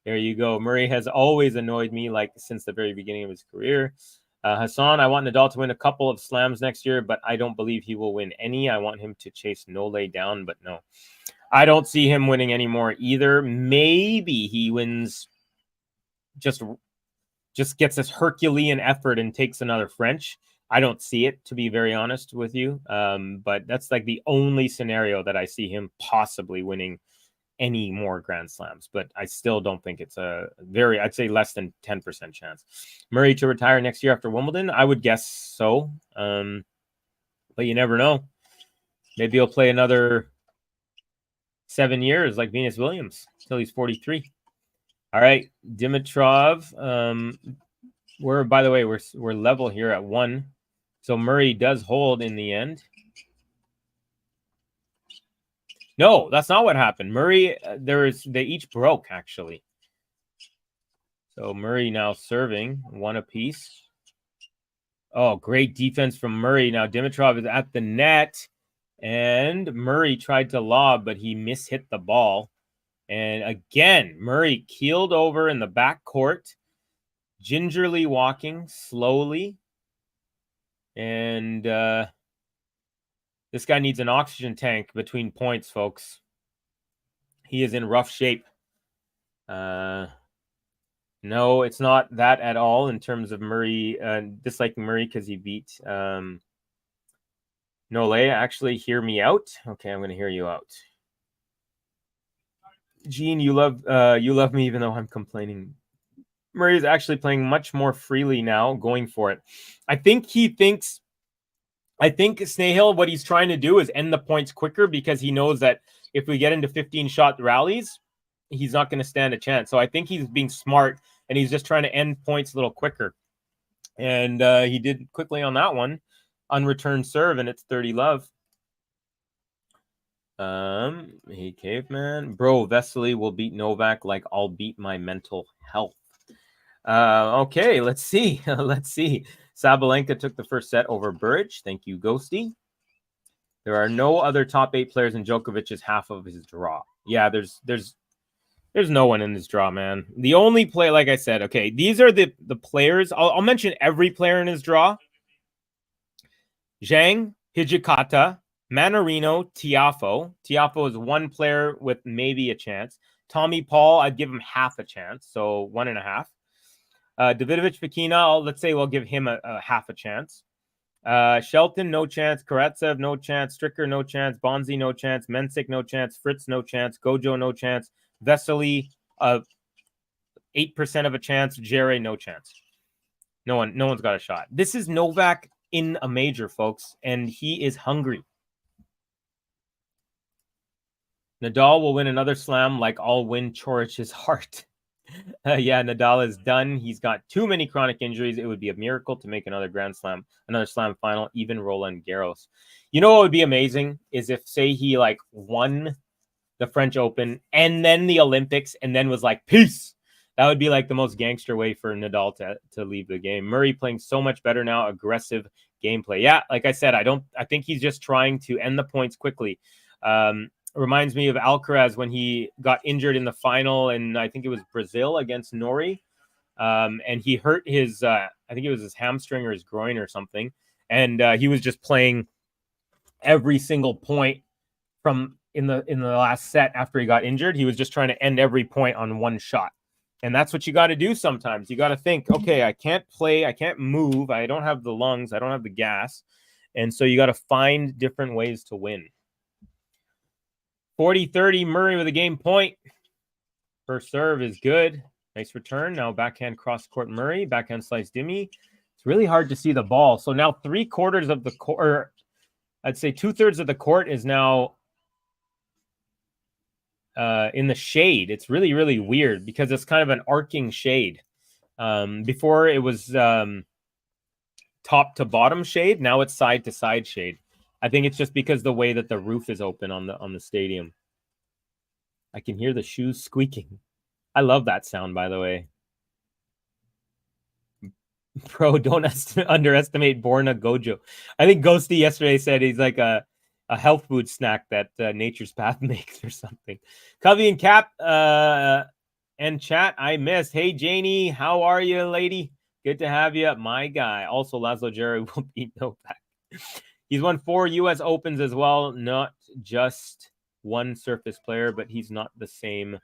Speaker 13: There you go. Murray has always annoyed me, like since the very beginning of his career. Hassan, I want Nadal to win a couple of slams next year, but I don't believe he will win any. I want him to chase Nole down, but no. I don't see him winning anymore either. Maybe he wins, just gets this Herculean effort and takes another French. I don't see it, to be very honest with you. But that's like the only scenario that I see him possibly winning any more Grand Slams. But I still don't think it's I'd say less than 10% chance. Murray to retire next year after Wimbledon? I would guess so. But you never know. Maybe he'll play another 7 years like Venus Williams until he's 43. All right, Dimitrov. By the way, we're level here at 1. So Murray does hold in the end. No, that's not what happened. Murray, they each broke actually. So Murray now serving 1 apiece. Oh, great defense from Murray. Now Dimitrov is at the net, and Murray tried to lob, but he mishit the ball. And again, Murray keeled over in the back court, gingerly walking slowly. And this guy needs an oxygen tank between points, folks. He is in rough shape. No, it's not that at all in terms of Murray, disliking Murray because he beat Nole. Actually, hear me out. Okay, I'm going to hear you out. Gene, you love me even though I'm complaining. Murray is actually playing much more freely now, going for it. I think Snahill, what he's trying to do is end the points quicker because he knows that if we get into 15-shot rallies, he's not going to stand a chance. So I think he's being smart, and he's just trying to end points a little quicker. And he did quickly on that one. Unreturned serve, and it's 30-love. Hey, caveman. Bro, Vesely will beat Novak like I'll beat my mental health. Okay, let's see. Let's see. Sabalenka took the first set over Burrage. Thank you, Ghosty. There are no other top 8 players in Djokovic's half of his draw. Yeah, there's no one in this draw, man. The only play, like I said, okay, these are the players. I'll mention every player in his draw. Zhang, Hijikata, Manarino, Tiafoe. Tiafoe is one player with maybe a chance. Tommy Paul, I'd give him half a chance, so 1.5. Davidovich Fekina, let's say we'll give him a half a chance. Shelton, no chance. Karatsev, no chance. Stricker, no chance. Bonzi, no chance. Mensik, no chance. Fritz, no chance. Gojo, no chance. Vesely, 8% of a chance. Jere, no chance. No one's got a shot. This is Novak in a major, folks, and he is hungry. Nadal will win another slam like I'll win Chorich's heart. Yeah, Nadal is done. He's got too many chronic injuries. It would be a miracle to make another slam final, even Roland Garros. You know what would be amazing is if, say, he like won the French Open and then the Olympics and then was like, peace. That would be like the most gangster way for Nadal to leave the game. Murray playing so much better now, aggressive gameplay. Yeah, like I said, I think he's just trying to end the points quickly. Reminds me of Alcaraz when he got injured in the final, and I think it was Brazil against Nori. And he hurt his, I think it was his hamstring or his groin or something. And he was just playing every single point from in the last set after he got injured. He was just trying to end every point on one shot. And that's what you got to do sometimes. You got to think, okay, I can't play, I can't move, I don't have the lungs, I don't have the gas. And so you got to find different ways to win. 40-30, Murray with a game point. First serve is good. Nice return. Now backhand cross-court Murray. Backhand slice Dimi. It's really hard to see the ball. So now 3/4 of the court, or I'd say 2/3 of the court is now in the shade. It's really, really weird because it's kind of an arcing shade. Before it was top to bottom shade. Now it's side to side shade. I think it's just because the way that the roof is open on the stadium. I can hear the shoes squeaking. I love that sound, by the way. Bro, don't underestimate Borna Gojo. I think Ghosty yesterday said he's like a health food snack that Nature's Path makes or something. Covey and Cap and chat, I missed. Hey, Janie, how are you, lady? Good to have you. My guy. Also, Laszlo Jerry will beat Novak. He's won 4 U.S. Opens as well, not just one surface player, but he's not the same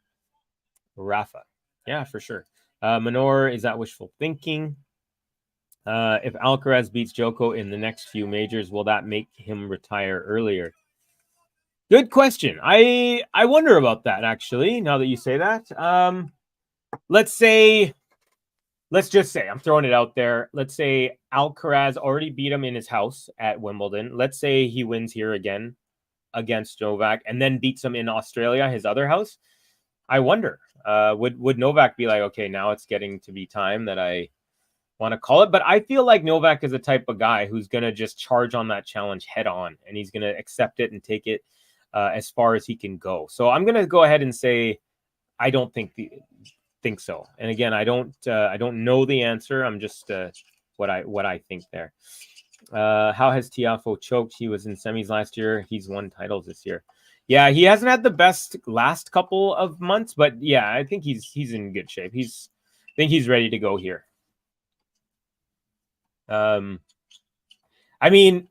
Speaker 13: Rafa. Yeah, for sure. Manor, is that wishful thinking? If Alcaraz beats Joko in the next few majors, will that make him retire earlier? Good question. I wonder about that, actually, now that you say that. Let's just say, I'm throwing it out there. Let's say Alcaraz already beat him in his house at Wimbledon. Let's say he wins here again against Novak and then beats him in Australia, his other house. I wonder, would Novak be like, okay, now it's getting to be time that I want to call it? But I feel like Novak is the type of guy who's going to just charge on that challenge head on, and he's going to accept it and take it as far as he can go. So I'm going to go ahead and say I don't think so. And again, I don't know the answer. I'm just what I think there. How has Tiafoe choked? He was in semis last year. He's won titles this year. Yeah, he hasn't had the best last couple of months, but yeah, I think he's in good shape. I think he's ready to go here. I mean,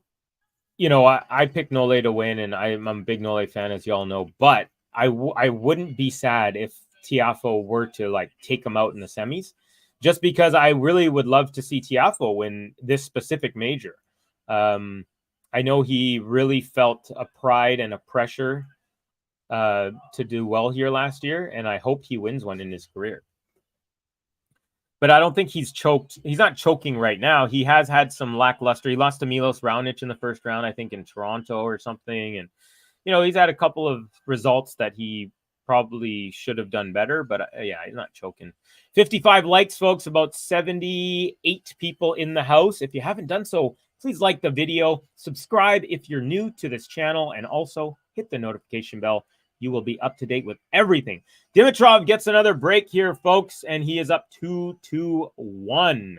Speaker 13: you know, I picked Nole to win, and I'm a big Nole fan, as you all know, but I wouldn't be sad if Tiafoe were to like take him out in the semis, just because I really would love to see Tiafoe win this specific major. I know he really felt a pride and a pressure to do well here last year, and I hope he wins one in his career. But I don't think he's choked. He's not choking right now. He has had some lackluster. He lost to Milos Raonic in the first round, I think in Toronto or something. And, you know, he's had a couple of results that he probably should have done better. But yeah, he's not choking. 55 likes, folks. About 78 people in the house. If you haven't done so, please like the video. Subscribe if you're new to this channel. And also hit the notification bell. You will be up to date with everything. Dimitrov gets another break here, folks, and he is up 2-1.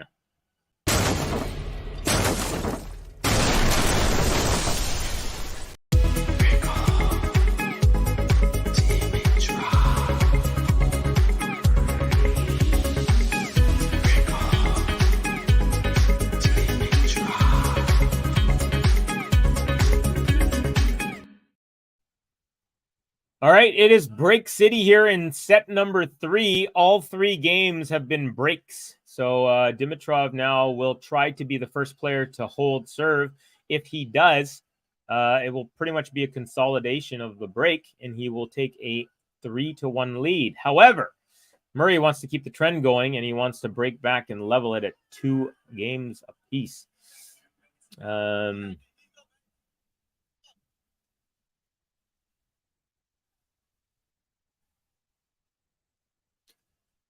Speaker 13: All right, it is break city here in set number 3. All 3 games have been breaks. So Dimitrov now will try to be the first player to hold serve. If he does, it will pretty much be a consolidation of the break, and he will take a 3-1 lead. However, Murray wants to keep the trend going, and he wants to break back and level it at 2 games apiece.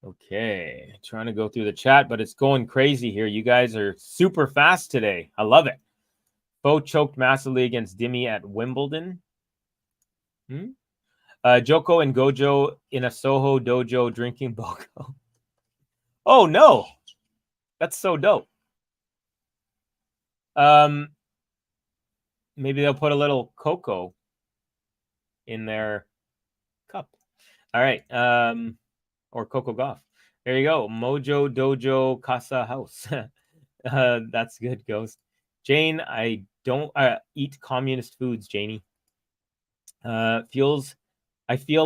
Speaker 13: Okay, trying to go through the chat, but it's going crazy here. You guys are super fast today. I love it. Bo choked massively against Dimi at Wimbledon. Joko and Gojo in a Soho dojo drinking Boko. Oh, no. That's so dope. Maybe they'll put a little cocoa in their cup. All right. Or Coco Goff. There you go. Mojo Dojo Casa House. That's good, Ghost. Jane, I don't eat communist foods, Janie. I feel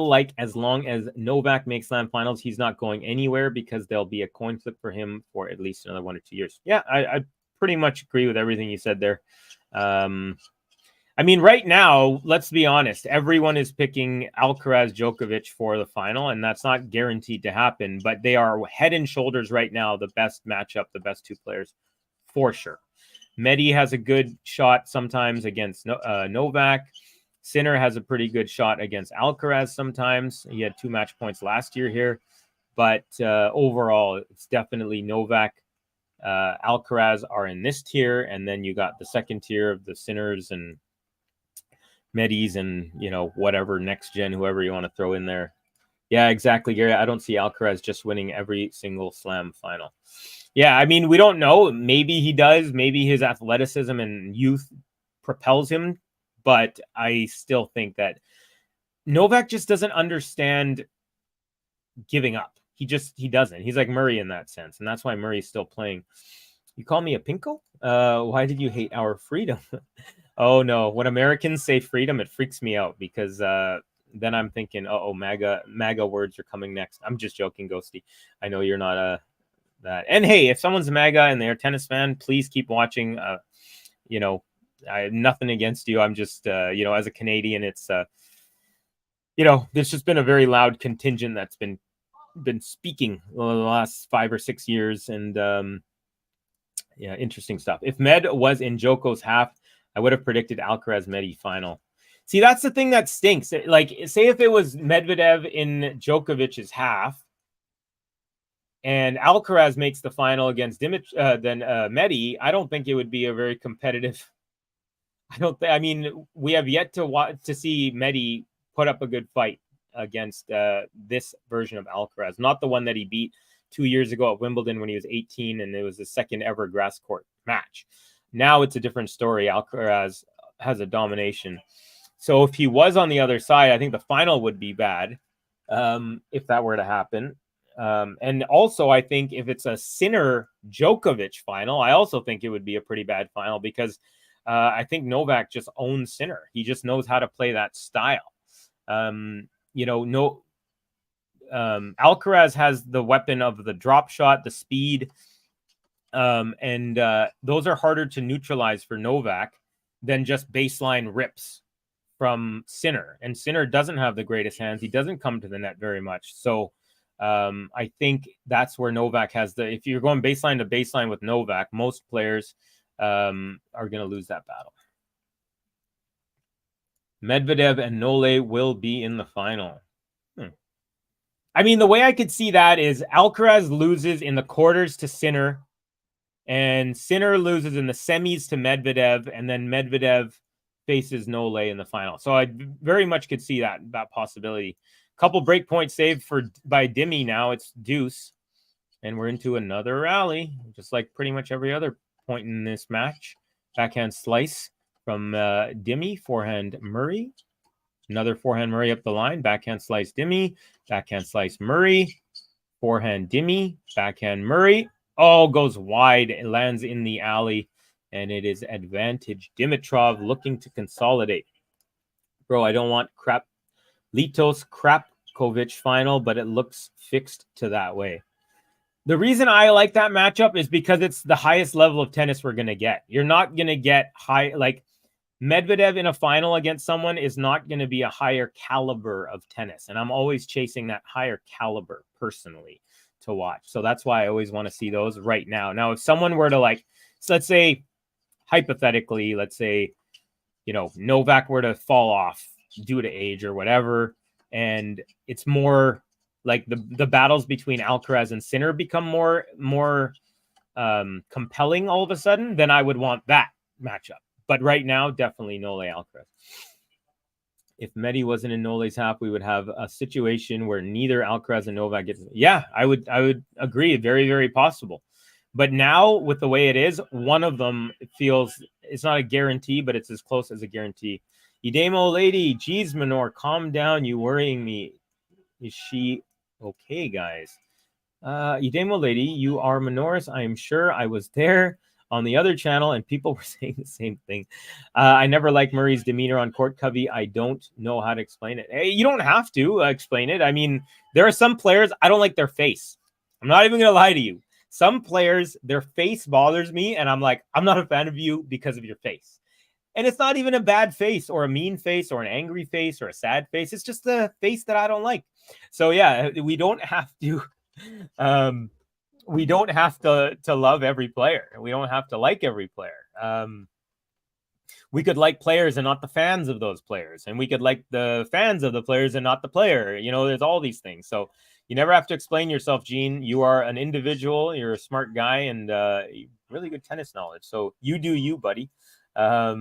Speaker 13: like as long as Novak makes slam finals, he's not going anywhere because there'll be a coin flip for him for at least another 1 or 2 years. Yeah, I pretty much agree with everything you said there. I mean, right now, let's be honest. Everyone is picking Alcaraz Djokovic for the final, and that's not guaranteed to happen. But they are head and shoulders right now, the best matchup, the best 2 players, for sure. Medi has a good shot sometimes against Novak. Sinner has a pretty good shot against Alcaraz sometimes. He had 2 match points last year here. But overall, it's definitely Novak. Alcaraz are in this tier, and then you got the second tier of the Sinners and Medis and, you know, whatever, next gen, whoever you want to throw in there. Yeah, exactly, Gary. I don't see Alcaraz just winning every single slam final. Yeah, I mean, we don't know. Maybe he does. Maybe his athleticism and youth propels him. But I still think that Novak just doesn't understand giving up. He doesn't. He's like Murray in that sense. And that's why Murray's still playing. You call me a pinko? Why did you hate our freedom? Oh, no. When Americans say freedom, it freaks me out because then I'm thinking, MAGA words are coming next. I'm just joking, Ghosty. I know you're not that. And hey, if someone's a MAGA and they're a tennis fan, please keep watching. I have nothing against you. I'm just, as a Canadian, it's, there's just been a very loud contingent that's been speaking the last 5 or 6 years. And interesting stuff. If Med was in Djoko's half, I would have predicted Alcaraz Medi final. See, that's the thing that stinks. Like, say if it was Medvedev in Djokovic's half and Alcaraz makes the final against Medi, I don't think it would be a very competitive. We have yet to see Medi put up a good fight against this version of Alcaraz, not the one that he beat 2 years ago at Wimbledon when he was 18 and it was the second ever grass court match. Now it's a different story. Alcaraz has a domination. So if he was on the other side, I think the final would be bad if that were to happen. And also, I think if it's a Sinner Djokovic final, I also think it would be a pretty bad final because I think Novak just owns Sinner. He just knows how to play that style. Alcaraz has the weapon of the drop shot, the speed, and those are harder to neutralize for Novak than just baseline rips from Sinner. And Sinner doesn't have the greatest hands. He doesn't come to the net very much. So I think that's where Novak has if you're going baseline to baseline with Novak, most players are going to lose that battle. Medvedev and Nole will be in the final. The way I could see that is Alcaraz loses in the quarters to Sinner, and Sinner loses in the semis to Medvedev, and then Medvedev faces Nole in the final. So I very much could see that possibility. Couple break points saved by Dimi now. It's deuce, and we're into another rally, just like pretty much every other point in this match. Backhand slice from Dimi, forehand Murray. Another forehand Murray up the line. Backhand slice Dimi. Backhand slice Murray. Forehand Dimi. Backhand Murray. Oh, goes wide. It lands in the alley. And it is advantage Dimitrov looking to consolidate. Bro, I don't want Litos Krapkovic final, but it looks fixed to that way. The reason I like that matchup is because it's the highest level of tennis we're going to get. You're not going to get Medvedev in a final against someone is not going to be a higher caliber of tennis. And I'm always chasing that higher caliber personally to watch. So that's why I always want to see those right now. Now, if someone were to so let's say, hypothetically, Novak were to fall off due to age or whatever, and it's more like the battles between Alcaraz and Sinner become more compelling all of a sudden, then I would want that matchup. But right now, definitely Nole Alcaraz. If Medi wasn't in Nole's half, we would have a situation where neither Alcaraz and Novak gets. Yeah, I would agree. Very, very possible. But now, with the way it is, one of them feels it's not a guarantee, but it's as close as a guarantee. Idemo lady, geez, Manor, calm down. You worrying me. Is she okay, guys? Idemo lady, you are Manoris. I am sure I was there on the other channel, and people were saying the same thing. I never liked Murray's demeanor on court, Covey. I don't know how to explain it. Hey, you don't have to explain it. There are some players, I don't like their face. I'm not even going to lie to you. Some players, their face bothers me, and I'm like, I'm not a fan of you because of your face. And it's not even a bad face or a mean face or an angry face or a sad face. It's just the face that I don't like. So yeah, we don't have to love every player. We don't have to like every player. We could like players and not the fans of those players. And we could like the fans of the players and not the player. There's all these things. So you never have to explain yourself, Gene. You are an individual. You're a smart guy and really good tennis knowledge. So you do you, buddy. Yeah.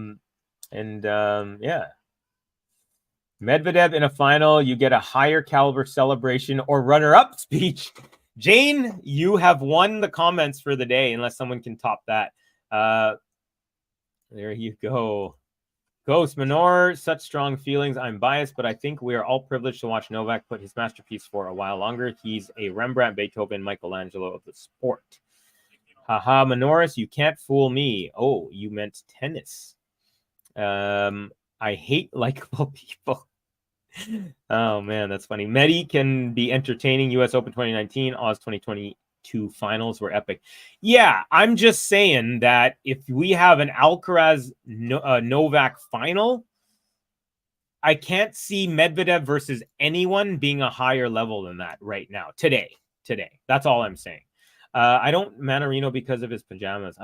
Speaker 13: Medvedev in a final, you get a higher caliber celebration or runner-up speech. Jane, you have won the comments for the day, unless someone can top that. There you go. Ghost Manor, such strong feelings. I'm biased, but I think we are all privileged to watch Novak put his masterpiece for a while longer. He's a Rembrandt, Beethoven, Michelangelo of the sport. Haha, Manoris, you can't fool me. Oh, you meant tennis. I hate likable people. Oh, man, that's funny. Medi can be entertaining. U.S. Open 2019, Oz 2020. two finals were epic. Yeah, I'm just saying that if we have an Alcaraz Novak final, I can't see Medvedev versus anyone being a higher level than that right now. Today. That's all I'm saying. I don't Manarino because of his pajamas.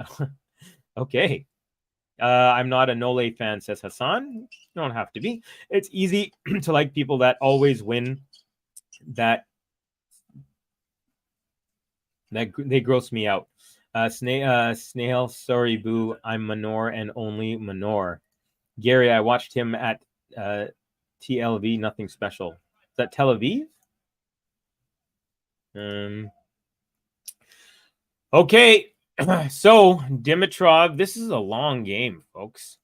Speaker 13: Okay. I'm not a Nole fan, says Hassan. You don't have to be. It's easy to like people that always win. That they gross me out. Snail, sorry, boo. I'm Manor and only Manor. Gary, I watched him at TLV, nothing special. Is that Tel Aviv? Okay, so Dimitrov, this is a long game, folks.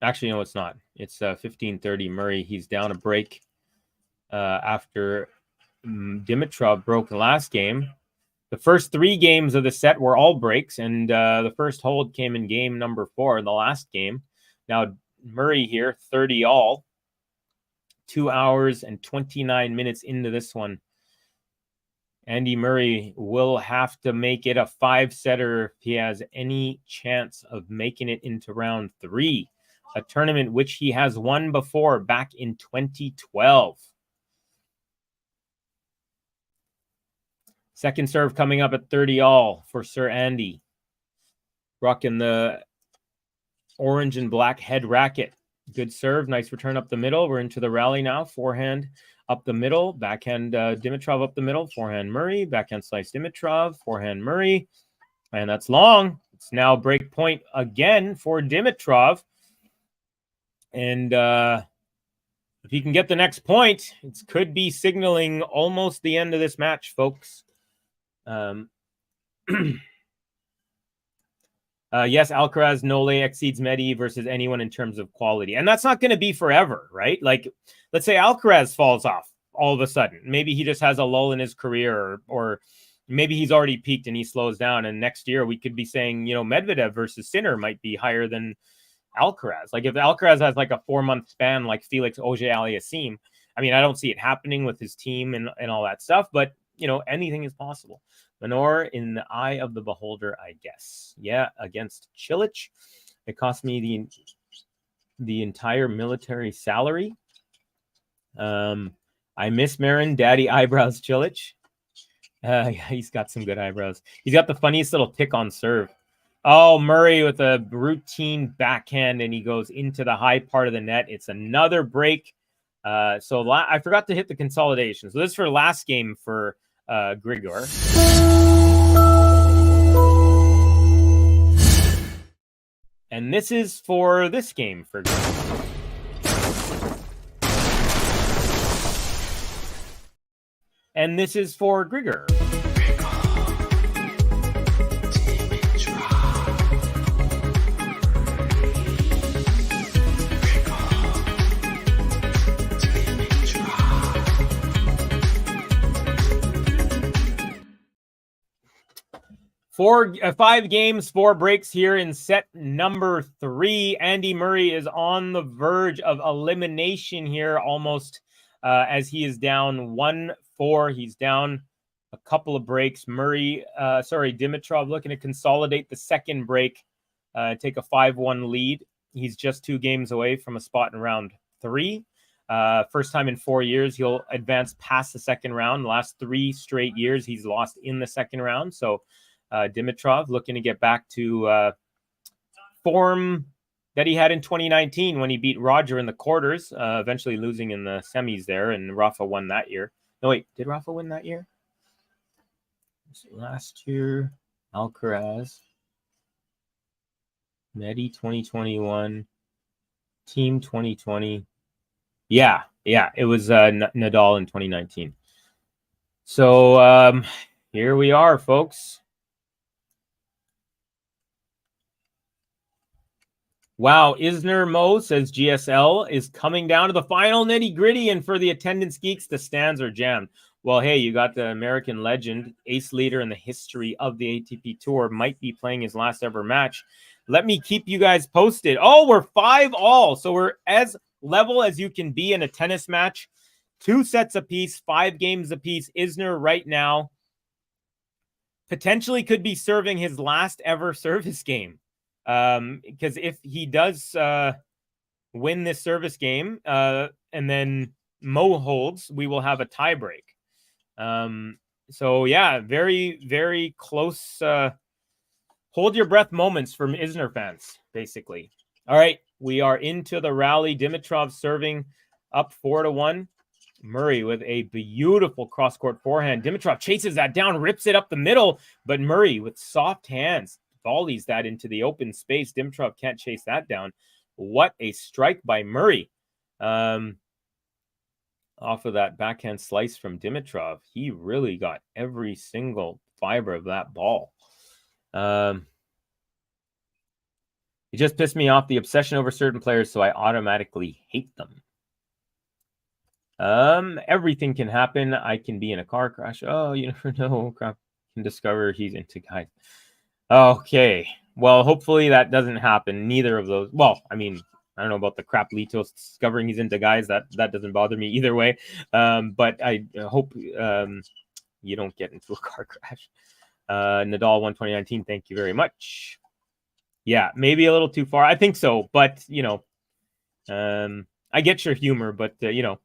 Speaker 13: Actually, no, it's not. It's 15:30. Murray, he's down a break after Dimitrov broke the last game. The first three games of the set were all breaks, and the first hold came in game number 4, the last game. Now, Murray here, 30 all. 2 hours and 29 minutes into this one. Andy Murray will have to make it a 5-setter if he has any chance of making it into round 3, a tournament which he has won before back in 2012. Second serve coming up at 30 all for Sir Andy. Rocking the orange and black head racket. Good serve. Nice return up the middle. We're into the rally now. Forehand up the middle. Backhand Dimitrov up the middle. Forehand Murray. Backhand slice Dimitrov. Forehand Murray. And that's long. It's now break point again for Dimitrov. And if he can get the next point, it could be signaling almost the end of this match, folks. Yes, Alcaraz Nole exceeds Medi versus anyone in terms of quality. And that's not going to be forever, right? Like, let's say Alcaraz falls off all of a sudden. Maybe he just has a lull in his career, or maybe he's already peaked and he slows down. And next year we could be saying, you know, Medvedev versus Sinner might be higher than Alcaraz. Like if Alcaraz has like a 4-month span like Felix Auger-Aliassime, I mean, I don't see it happening with his team and all that stuff, but, you know, anything is possible. Manor in the eye of the beholder, I guess. Yeah, against Cilic. It cost me the entire military salary. I miss Marin, daddy eyebrows Cilic. He's got some good eyebrows. He's got the funniest little tick on serve. Oh, Murray with a routine backhand, and he goes into the high part of the net. It's another break. So I forgot to hit the consolidation. So this is for last game for Grigor. And this is for this game for Grigor. And this is for Grigor. 5 games, 4 breaks here in set number 3. Andy Murray is on the verge of elimination here almost as he is down 1-4. He's down a couple of breaks. Dimitrov looking to consolidate the second break, take a 5-1 lead. He's just 2 games away from a spot in round 3. First time in 4 years he'll advance past the second round. The last 3 straight years he's lost in the second round. So Dimitrov looking to get back to form that he had in 2019 when he beat Roger in the quarters, eventually losing in the semis there, and Rafa won that year. No, wait, did Rafa win that year? Last year, Alcaraz, Medi 2021, Team 2020. Yeah, it was Nadal in 2019. So here we are, folks. Wow, Isner Mo says GSL is coming down to the final nitty-gritty, and for the attendance geeks, the stands are jammed. Well, hey, you got the American legend, ace leader in the history of the ATP Tour, might be playing his last ever match. Let me keep you guys posted. Oh, we're 5 all, so we're as level as you can be in a tennis match. 2 sets apiece, 5 games apiece. Isner right now potentially could be serving his last ever service game. Because if he does win this service game and then Mo holds, we will have a tie break. So yeah, very, very close. Hold your breath moments from Isner fans, basically. All right, we are into the rally. Dimitrov serving up 4-1. Murray with a beautiful cross-court forehand. Dimitrov chases that down, rips it up the middle, but Murray with soft hands volleys that into the open space. Dimitrov can't chase that down. What a strike by Murray. Off of that backhand slice from Dimitrov, he really got every single fiber of that ball. It just pissed me off, the obsession over certain players, so I automatically hate them. Everything can happen. I can be in a car crash. Oh, you never know. Crap. Can discover he's into guys. Okay. Well, hopefully that doesn't happen. Neither of those. Well, I mean, I don't know about the crap Litos discovering he's into guys. That doesn't bother me either way. But I hope you don't get into a car crash. Nadal won 2019. Thank you very much. Yeah, maybe a little too far. I think so. But, I get your humor. But, yeah.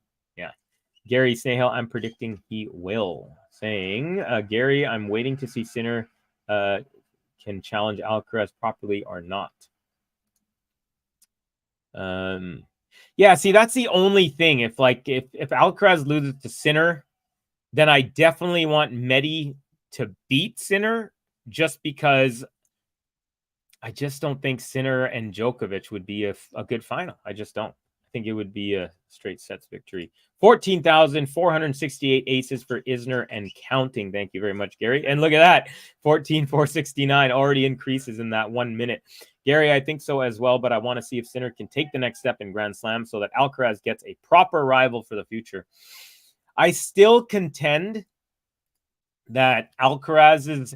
Speaker 13: Gary Snahel, I'm predicting he will. Saying, Gary, I'm waiting to see Sinner can challenge Alcaraz properly or not. Yeah, see, that's the only thing. If Alcaraz loses to Sinner, then I definitely want Medi to beat Sinner, just because I just don't think Sinner and Djokovic would be a good final. I just don't. I think it would be a straight sets victory. 14,468 aces for Isner and counting. Thank you very much, Gary. And look at that. 14,469 already increases in that 1 minute. Gary, I think so as well, but I want to see if Sinner can take the next step in Grand Slam so that Alcaraz gets a proper rival for the future. I still contend that Alcaraz's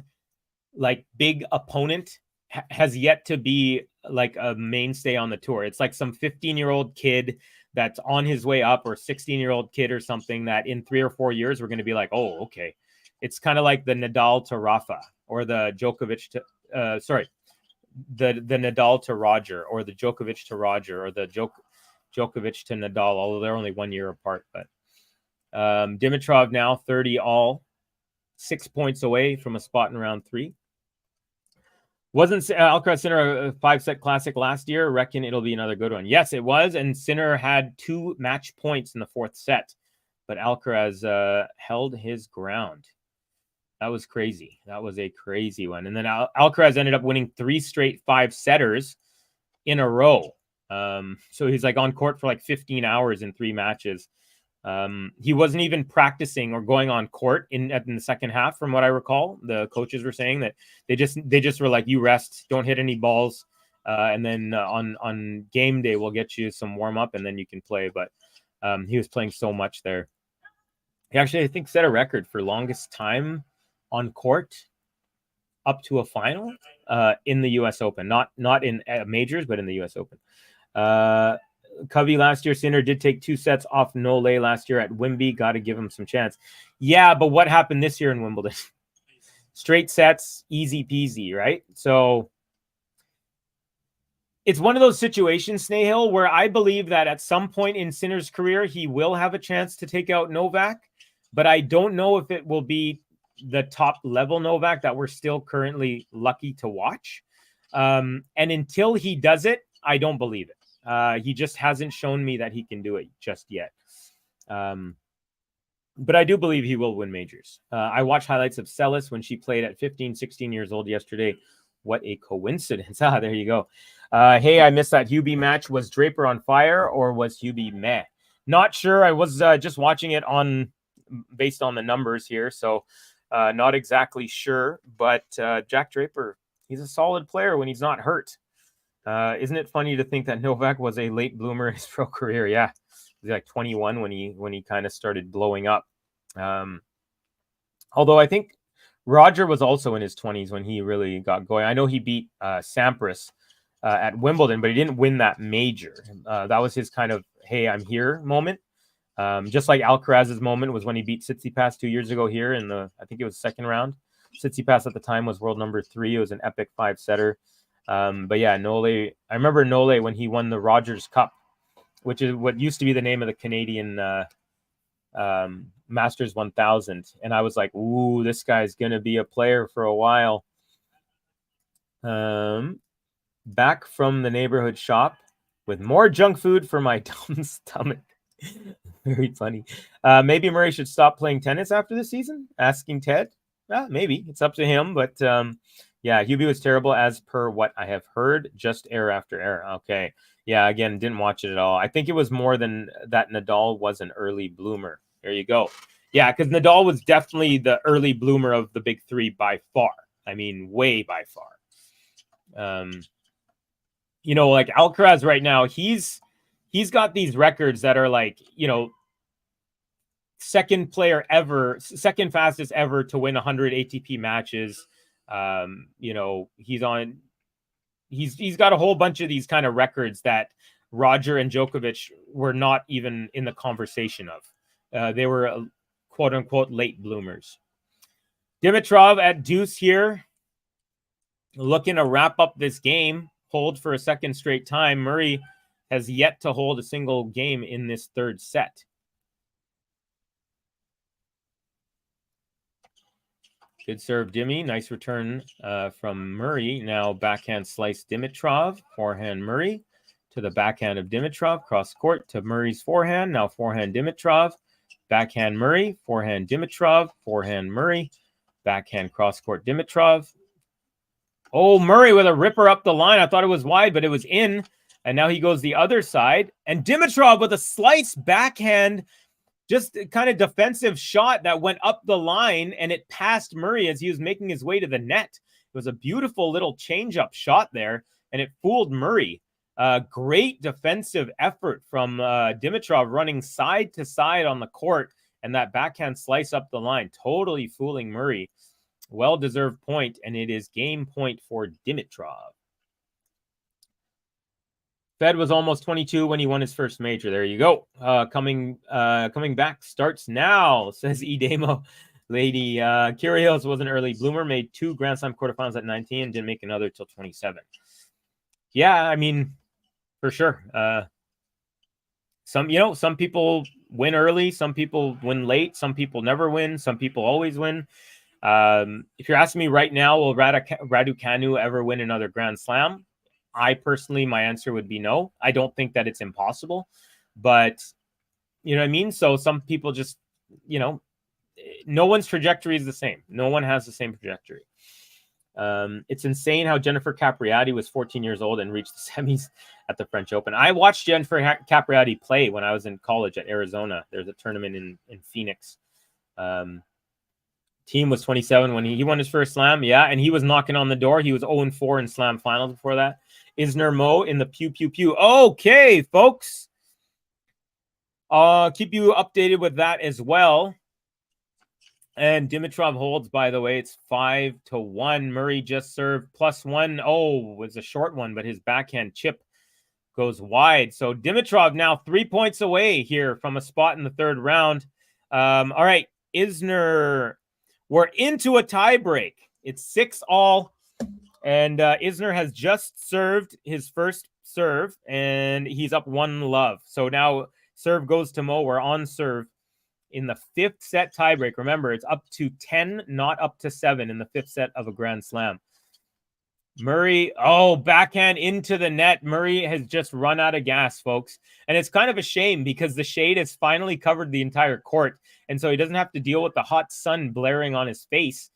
Speaker 13: big opponent has yet to be like a mainstay on the tour. It's like some 15-year-old kid that's on his way up, or 16-year-old kid or something that in 3 or 4 years we're going to be like, oh, okay. It's kind of like the Nadal to Rafa, or the Djokovic to the Nadal to Roger, or the Djokovic to Roger, or the Djokovic to Nadal, although they're only 1 year apart. But Dimitrov now 30 all, 6 points away from a spot in round 3. Wasn't Alcaraz Sinner a 5-set classic last year? Reckon it'll be another good one. Yes, it was. And Sinner had 2 match points in the 4th set, but Alcaraz held his ground. That was crazy. That was a crazy one. And then Alcaraz ended up winning 3 straight 5-setters in a row. So he's on court for 15 hours in 3 matches. He wasn't even practicing or going on court in the second half, from what I recall. The coaches were saying that they just were like, you rest, don't hit any balls, and then on game day we'll get you some warm up and then you can play. But he was playing so much there. He actually, I think, set a record for longest time on court up to a final in the U.S. Open, not in majors, but in the U.S. Open. Covey last year, Sinner did take 2 sets off Nole last year at Wimby. Got to give him some chance. Yeah, but what happened this year in Wimbledon? Straight sets, easy peasy, right? So it's one of those situations, Snahill, where I believe that at some point in Sinner's career, he will have a chance to take out Novak, but I don't know if it will be the top level Novak that we're still currently lucky to watch. And until he does it, I don't believe it. He just hasn't shown me that he can do it just yet. But I do believe he will win majors. I watched highlights of Celis when she played at 15, 16 years old yesterday. What a coincidence. There you go. Hey, I missed that Hubie match. Was Draper on fire or was Hubie meh? Not sure. I was just watching it based on the numbers here. So not exactly sure. But Jack Draper, he's a solid player when he's not hurt. Isn't it funny to think that Novak was a late bloomer in his pro career? Yeah, he was 21 when he kind of started blowing up. Although I think Roger was also in his 20s when he really got going. I know he beat Sampras at Wimbledon, but he didn't win that major. That was his kind of, hey, I'm here moment. Just like Alcaraz's moment was when he beat Tsitsipas 2 years ago here in I think it was second round. Tsitsipas at the time was world number 3. It was an epic 5-setter. But yeah, Nole, I remember Nole when he won the Rogers Cup, which is what used to be the name of the Canadian Masters 1000. And I was like, ooh, this guy's going to be a player for a while. Back from the neighborhood shop with more junk food for my dumb stomach. Very funny. Maybe Murray should stop playing tennis after the season? Asking Ted. Maybe. It's up to him. But yeah, Hubie was terrible as per what I have heard. Just error after error. Okay. Yeah, again, didn't watch it at all. I think it was more than that Nadal was an early bloomer. There you go. Yeah, because Nadal was definitely the early bloomer of the big three by far. I mean, way by far. You know, like Alcaraz right now, he's got these records that are like, you know, second fastest ever to win 100 ATP matches. You know, he's got a whole bunch of these kind of records that Roger and Djokovic were not even in the conversation of. They were quote unquote late bloomers. Dimitrov at deuce here, looking to wrap up this game, hold for a second straight time. Murray has yet to hold a single game in this third set. Good serve, Dimi. Nice return from Murray. Now backhand slice Dimitrov. Forehand Murray to the backhand of Dimitrov. Cross court to Murray's forehand. Now forehand Dimitrov. Backhand Murray. Forehand Dimitrov. Forehand Murray. Backhand cross court Dimitrov. Oh, Murray with a ripper up the line. I thought it was wide, but it was in. And now he goes the other side. And Dimitrov with a slice backhand, just kind of defensive shot that went up the line, and it passed Murray as he was making his way to the net. It was a beautiful little change-up shot there, and it fooled Murray. Great defensive effort from Dimitrov running side to side on the court, and that backhand slice up the line, totally fooling Murray. Well-deserved point, and it is game point for Dimitrov. Fed was almost 22 when he won his first major. There you go. Coming back starts now, says Edemo Lady. Kyrgios was an early bloomer, made 2 Grand Slam quarterfinals at 19, didn't make another till 27. Yeah, I mean, for sure. Some people win early, some people win late, some people never win, some people always win. If you're asking me right now, will Raducanu ever win another Grand Slam? I personally, my answer would be no. I don't think that it's impossible, but you know what I mean? So some people just, you know, no one's trajectory is the same. No one has the same trajectory. It's insane how Jennifer Capriati was 14 years old and reached the semis at the French Open. I watched Jennifer Capriati play when I was in college at Arizona. There's a tournament in Phoenix. Team was 27 when he won his first slam. Yeah, and he was knocking on the door. He was 0-4 in slam finals before that. Isner Mo in the pew, pew, pew. Okay, folks. I'll keep you updated with that as well. And Dimitrov holds, by the way, it's 5-1. Murray just served +1. Oh, it was a short one, but his backhand chip goes wide. So Dimitrov now 3 points away here from a spot in the third round. All right, Isner, we're into a tie break. It's 6-all. And Isner has just served his first serve, and he's up 1-love. So now serve goes to Mo. We're on serve in the 5th set tiebreak. Remember, it's up to 10, not up to 7 in the 5th set of a Grand Slam. Murray, backhand into the net. Murray has just run out of gas, folks. And it's kind of a shame because the shade has finally covered the entire court. And so he doesn't have to deal with the hot sun blaring on his face.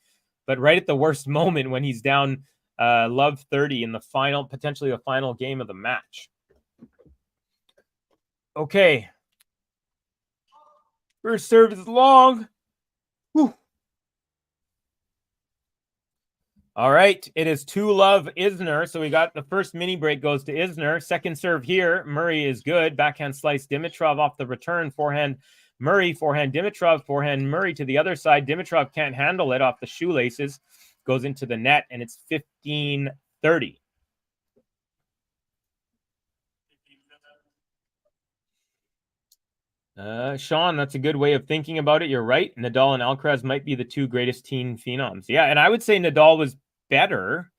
Speaker 13: But right at the worst moment when he's down love 30 in the final, potentially the final game of the match. Okay. First serve is long. Whew. All right. It is 2-love Isner. So we got the first mini break goes to Isner. Second serve here. Murray is good. Backhand slice Dimitrov off the return. Forehand Murray. Forehand Dimitrov. Forehand Murray to the other side. Dimitrov can't handle it off the shoelaces. Goes into the net, and it's 15-30. Sean, that's a good way of thinking about it. You're right. Nadal and Alcaraz might be the two greatest teen phenoms. Yeah, and I would say Nadal was better.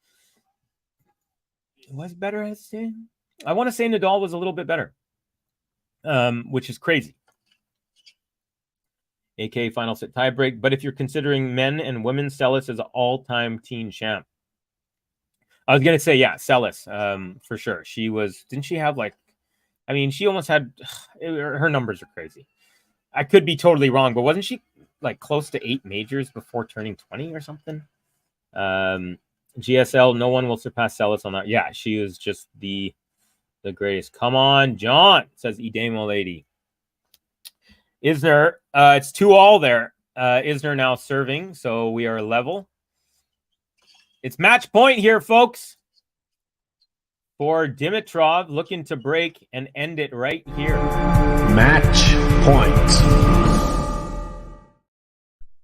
Speaker 13: Was better, I say? I want to say Nadal was a little bit better, which is crazy. AK final set tiebreak. But if you're considering men and women, Celis is an all-time teen champ. I was going to say, yeah, Celis, for sure. She was, didn't she have like, I mean, she almost had, her numbers are crazy. I could be totally wrong, but wasn't she like close to 8 majors before turning 20 or something? GSL, no one will surpass Celis on that. Yeah, she was just the greatest. Come on, John, says Idemo Lady. Isner, it's 2-2 there. Isner now serving, so we are level. It's match point here, folks. For Dimitrov, looking to break and end it right here.
Speaker 8: Match point.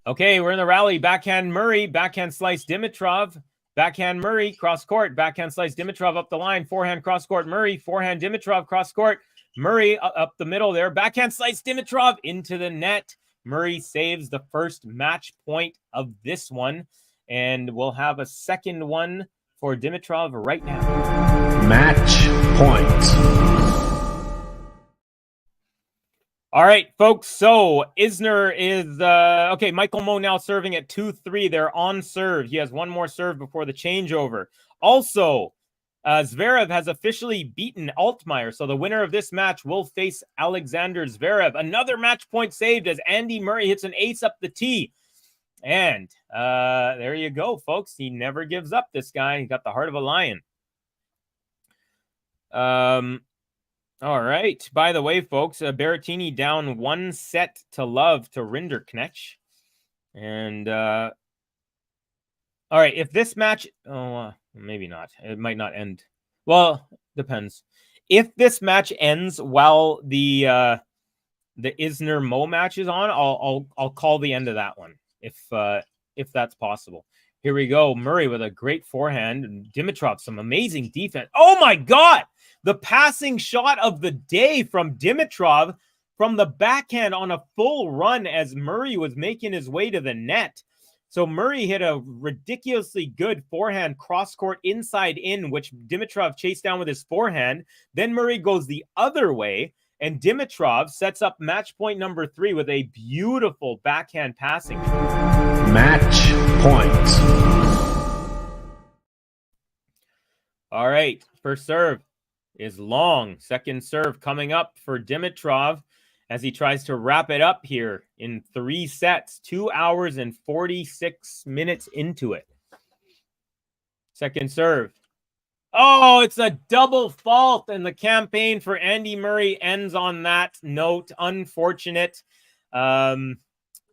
Speaker 13: Okay, we're in the rally. Backhand Murray, backhand slice Dimitrov. Backhand Murray, cross court. Backhand slice Dimitrov up the line. Forehand cross court Murray. Forehand Dimitrov cross court. Murray up the middle there. Backhand slice Dimitrov into the net. Murray saves the first match point of this one. And we'll have a second one for Dimitrov right now.
Speaker 8: Match point.
Speaker 13: All right, folks. So Isner is okay. Michael Mmoh now serving at 2-3. They're on serve. He has one more serve before the changeover. Also, Zverev has officially beaten Altmaier. So the winner of this match will face Alexander Zverev. Another match point saved as Andy Murray hits an ace up the tee. And there you go, folks. He never gives up, this guy. He got the heart of a lion. All right. By the way, folks, Berrettini down 1-0 to Rinderknecht. And all right, if this match, maybe not. It might not end. Well, depends. If this match ends while the Isner Mmoh match is on, I'll call the end of that one if that's possible. Here we go. Murray with a great forehand. Dimitrov, some amazing defense. Oh my God! The passing shot of the day from Dimitrov from the backhand on a full run as Murray was making his way to the net. So Murray hit a ridiculously good forehand cross-court inside in, which Dimitrov chased down with his forehand. Then Murray goes the other way, and Dimitrov sets up match point number 3 with a beautiful backhand passing.
Speaker 8: Match point.
Speaker 13: All right, first serve is long. Second serve coming up for Dimitrov as he tries to wrap it up here in 3 sets, 2 hours and 46 minutes into it. Second serve. Oh, it's a double fault, and the campaign for Andy Murray ends on that note. Unfortunate.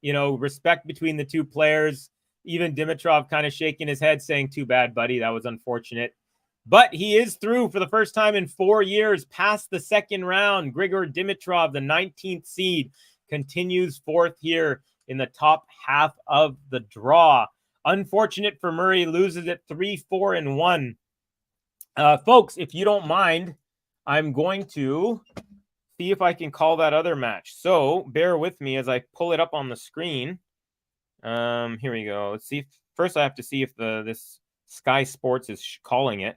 Speaker 13: Respect between the two players. Even Dimitrov kind of shaking his head saying, too bad, buddy. That was unfortunate. But he is through for the first time in 4 years, past the second round. Grigor Dimitrov, the 19th seed, continues fourth here in the top half of the draw. Unfortunate for Murray, loses it 3-4-1. Folks, if you don't mind, I'm going to see if I can call that other match. So bear with me as I pull it up on the screen. Here we go. Let's see. First, I have to see if this Sky Sports is calling it.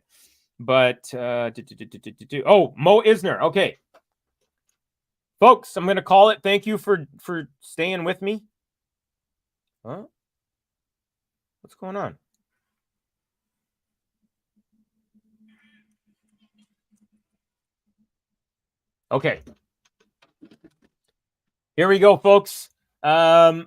Speaker 13: But Mo Isner. Okay, folks, I'm going to call it. Thank you for staying with me. Huh? What's going on? Okay. Here we go, folks. Here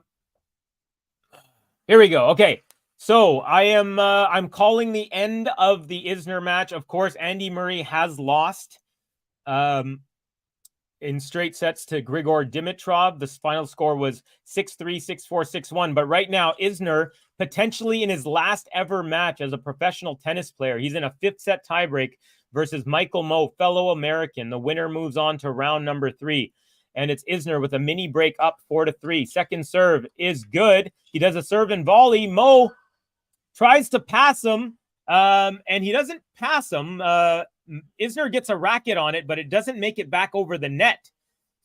Speaker 13: we go. Okay. So I'm calling the end of the Isner match. Of course, Andy Murray has lost in straight sets to Grigor Dimitrov. The final score was 6-3, 6-4, 6-1. But right now, Isner, potentially in his last ever match as a professional tennis player, he's in a 5th set tiebreak versus Michael Mmoh, fellow American. The winner moves on to round number 3. And it's Isner with a mini break up 4-3. Second serve is good. He does a serve and volley. Mmoh tries to pass him, and he doesn't pass him. Isner gets a racket on it, but it doesn't make it back over the net.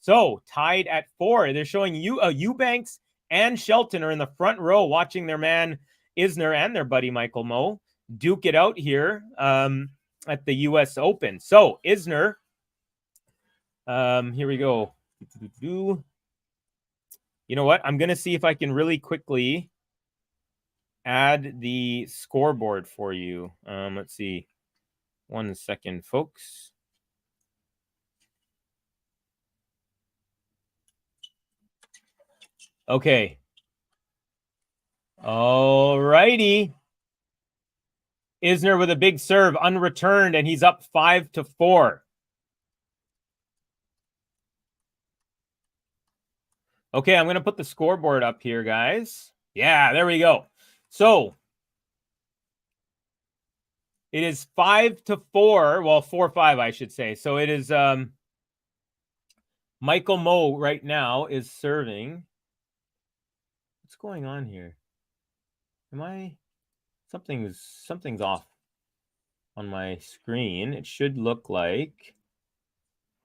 Speaker 13: So tied at 4. They're showing Eubanks and Shelton are in the front row watching their man Isner and their buddy Michael Mmoh duke it out here at the U.S. Open. So Isner, here we go. You know what? I'm going to see if I can really quickly add the scoreboard for you. Let's see. 1 second, folks. Okay. All righty. Isner with a big serve, unreturned, and he's up 5-4. Okay, I'm going to put the scoreboard up here, guys. Yeah, there we go. So it is 5-4. Well, 4-5, I should say. So it is Michael Mmoh right now is serving. What's going on here? Something's off on my screen. It should look like,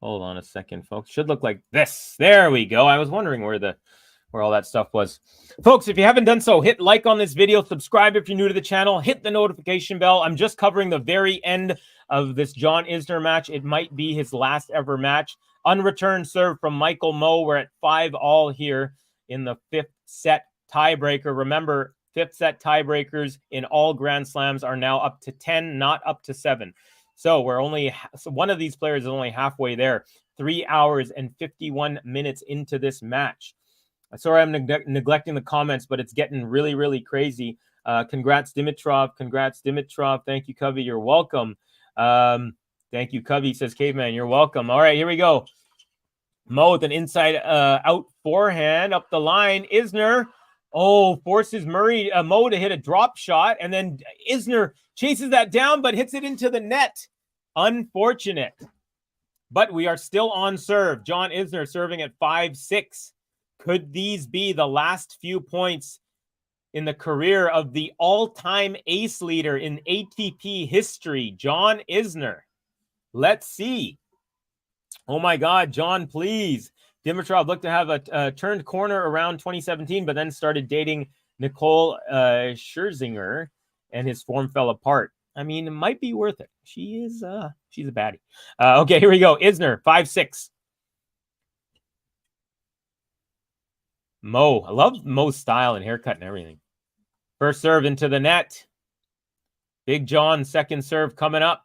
Speaker 13: hold on a second, folks. Should look like this. There we go. I was wondering where all that stuff was. Folks, if you haven't done so, hit like on this video, subscribe if you're new to the channel, hit the notification bell. I'm just covering the very end of this John Isner match. It might be his last ever match. Unreturned serve from Michael Mmoh. We're at 5-all here in the 5th set tiebreaker. Remember, 5th set tiebreakers in all Grand Slams are now up to 10, not up to 7. So one of these players is only halfway there. 3 hours and 51 minutes into this match. Sorry, I'm neglecting the comments, but it's getting really, really crazy. Congrats, Dimitrov. Congrats, Dimitrov. Thank you, Covey. You're welcome. Thank you, Covey, says Caveman. You're welcome. All right, here we go. Mmoh with an inside out forehand up the line. Isner, forces Mmoh to hit a drop shot, and then Isner chases that down, but hits it into the net. Unfortunate. But we are still on serve. John Isner serving at 5-6. Could these be the last few points in the career of the all-time ace leader in ATP history, John Isner? Let's see. Oh my God, John, please. Dimitrov looked to have a turned corner around 2017, but then started dating Nicole Scherzinger, and his form fell apart. I mean, it might be worth it. She's a baddie. Okay, here we go. Isner, 5-6. Mmoh. I love Mmoh's style and haircut and everything. First serve into the net. Big John, second serve coming up.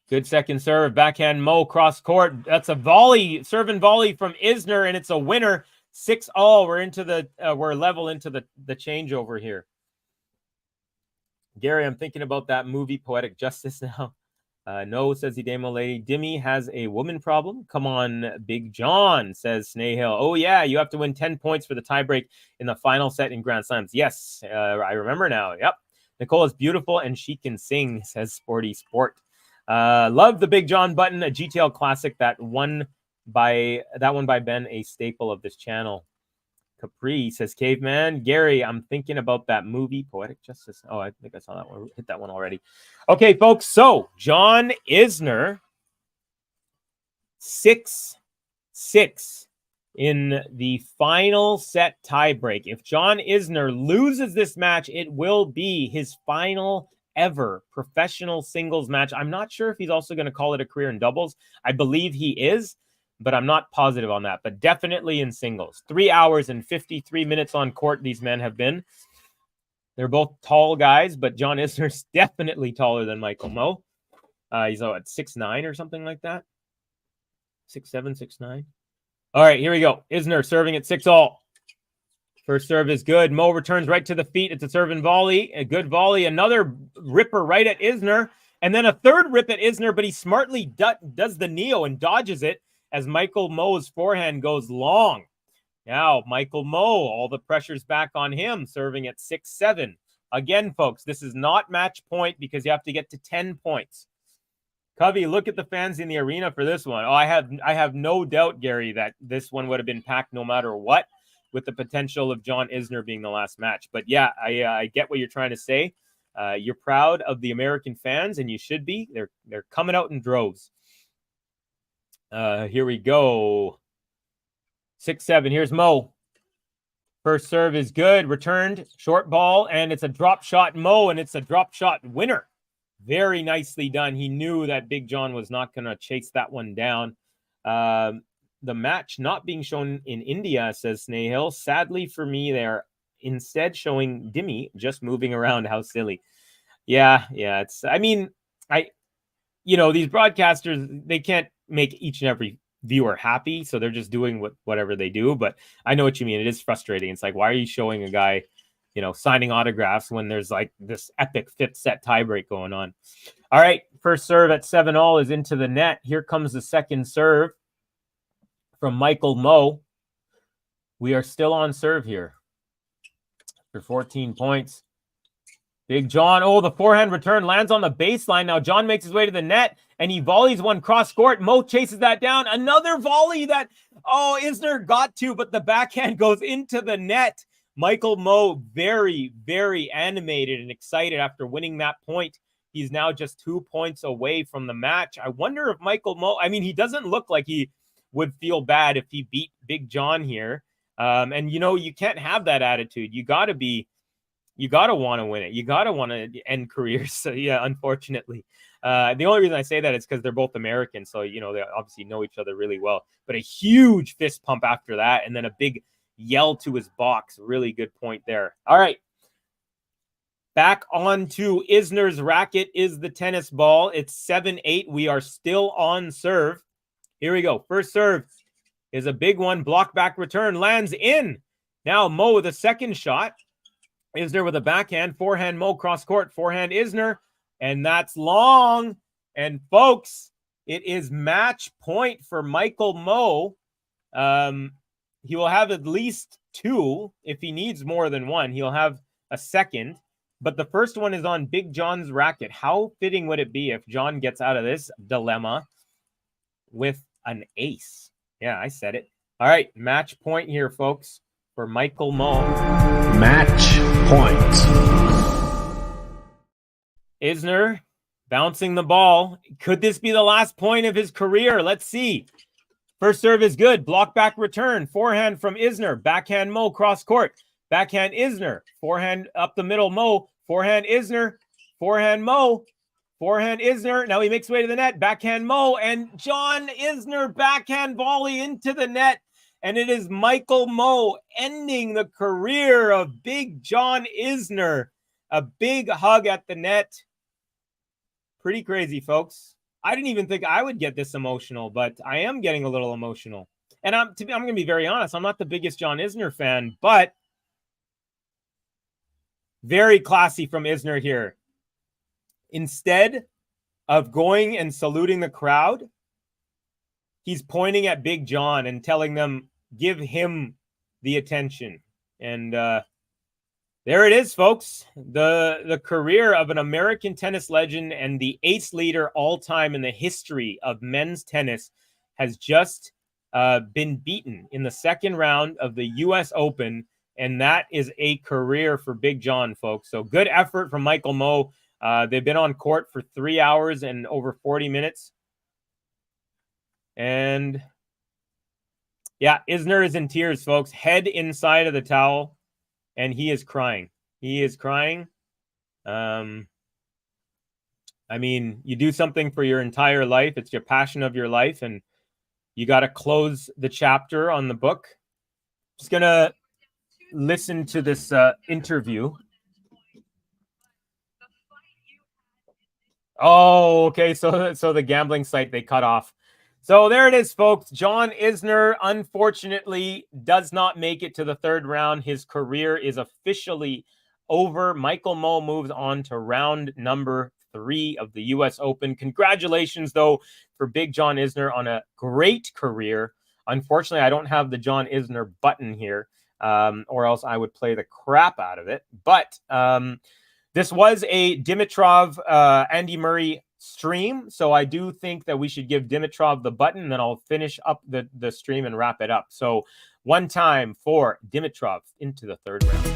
Speaker 13: Good second serve. Backhand Mmoh cross court. That's a volley, serve and volley from Isner, and it's a winner. 6-all. We're level into the changeover here. Gary, I'm thinking about that movie Poetic Justice now. No, says the Damo lady. Dimmy has a woman problem. Come on, Big John, says Snaehill. Oh, yeah, you have to win 10 points for the tiebreak in the final set in Grand Slams. Yes, I remember now. Yep. Nicole is beautiful and she can sing, says Sporty Sport. Love the Big John button, a GTL classic. That one by Ben, a staple of this channel. Capri says Caveman. Gary, I'm thinking about that movie, Poetic Justice. Oh, I think I saw that one. Hit that one already. Okay, folks. So John Isner, 6-6 in the final set tiebreak. If John Isner loses this match, it will be his final ever professional singles match. I'm not sure if he's also going to call it a career in doubles. I believe he is, but I'm not positive on that. But definitely in singles. 3 hours and 53 minutes on court these men have been. They're both tall guys, but John Isner's definitely taller than Michael Mmoh. He's at 6'9" or something like that. 6'7", 6'9". All right, here we go. Isner serving at 6-all. First serve is good. Mmoh returns right to the feet. It's a serve and volley. A good volley. Another ripper right at Isner. And then a third rip at Isner, but he smartly does the neo and dodges it as Michael Mmoh's forehand goes long. Now, Michael Mmoh, all the pressure's back on him, serving at 6-7. Again, folks, this is not match point because you have to get to 10 points. Covey, look at the fans in the arena for this one. Oh, I have no doubt, Gary, that this one would have been packed no matter what, with the potential of John Isner being the last match. But yeah, I get what you're trying to say. You're proud of the American fans, and you should be. They're coming out in droves. Here we go. 6-7. Here's Mo. First serve is good. Returned. Short ball. And it's a drop shot Mo. And it's a drop shot winner. Very nicely done. He knew that Big John was not going to chase that one down. The match not being shown in India, says Snahill. Sadly for me, they're instead showing Dimi just moving around. How silly. Yeah. It's, I mean, these broadcasters, they can't make each and every viewer happy. So they're just doing whatever they do. But I know what you mean. It is frustrating. It's like, why are you showing a guy, signing autographs when there's like this epic 5th set tiebreak going on? All right. First serve at 7-all is into the net. Here comes the second serve from Michael Mo. We are still on serve here for 14 points. Big John. Oh, the forehand return lands on the baseline. Now John makes his way to the net and he volleys one cross court. Mo chases that down. Another volley that, Isner got to, but the backhand goes into the net. Michael Mo very, very animated and excited after winning that point. He's now just 2 points away from the match. I wonder if Michael Mo, he doesn't look like he would feel bad if he beat Big John here. And you can't have that attitude. You got to want to win it. You got to want to end careers. So yeah, unfortunately. The only reason I say that is because they're both American. So, they obviously know each other really well. But a huge fist pump after that. And then a big yell to his box. Really good point there. All right. Back onto Isner's racket is the tennis ball. It's 7-8. We are still on serve. Here we go. First serve is a big one. Block back return lands in. Now Mo with a second shot. Isner with a backhand. Forehand Mo cross court. Forehand Isner. And that's long. And folks, it is match point for Michael Mo. He will have at least 2. If he needs more than 1, he'll have a second. But the first one is on Big John's racket. How fitting would it be if John gets out of this dilemma with an ace? Yeah, I said it. All right, match point here, folks, for Michael Mo.
Speaker 14: Match point.
Speaker 13: Isner bouncing the ball. Could this be the last point of his career? Let's see. First serve is good. Block back return. Forehand from Isner. Backhand Mo cross court. Backhand Isner. Forehand up the middle Mo. Forehand Isner. Forehand Mo. Forehand Isner. Now he makes his way to the net. Backhand Mo. And John Isner backhand volley into the net. And it is Michael Mo ending the career of Big John Isner. A big hug at the net. Pretty crazy, folks. I didn't even think I would get this emotional, but I am getting a little emotional. And I'm going to be very honest. I'm not the biggest John Isner fan, but very classy from Isner here. Instead of going and saluting the crowd, he's pointing at Big John and telling them, give him the attention. And there it is, folks. The career of an American tennis legend and the ace leader all time in the history of men's tennis has just been beaten in the second round of the U.S. Open. And that is a career for Big John, folks. So good effort from Michael Mo. They've been on court for 3 hours and over 40 minutes. And yeah, Isner is in tears, folks. Head inside of the towel. And he is crying. He is crying. I mean, you do something for your entire life. It's your passion of your life. And you got to close the chapter on the book. Just going to listen to this interview. Oh, okay. So the gambling site they cut off. So there it is, folks. John Isner, unfortunately, does not make it to the third round. His career is officially over. Michael Mo moves on to round number 3 of the U.S. Open. Congratulations, though, for Big John Isner on a great career. Unfortunately, I don't have the John Isner button here, or else I would play the crap out of it. But this was a Dimitrov Andy Murray stream, so I do think that we should give Dimitrov the button, and then I'll finish up the stream and wrap it up. So one time for Dimitrov into the third round.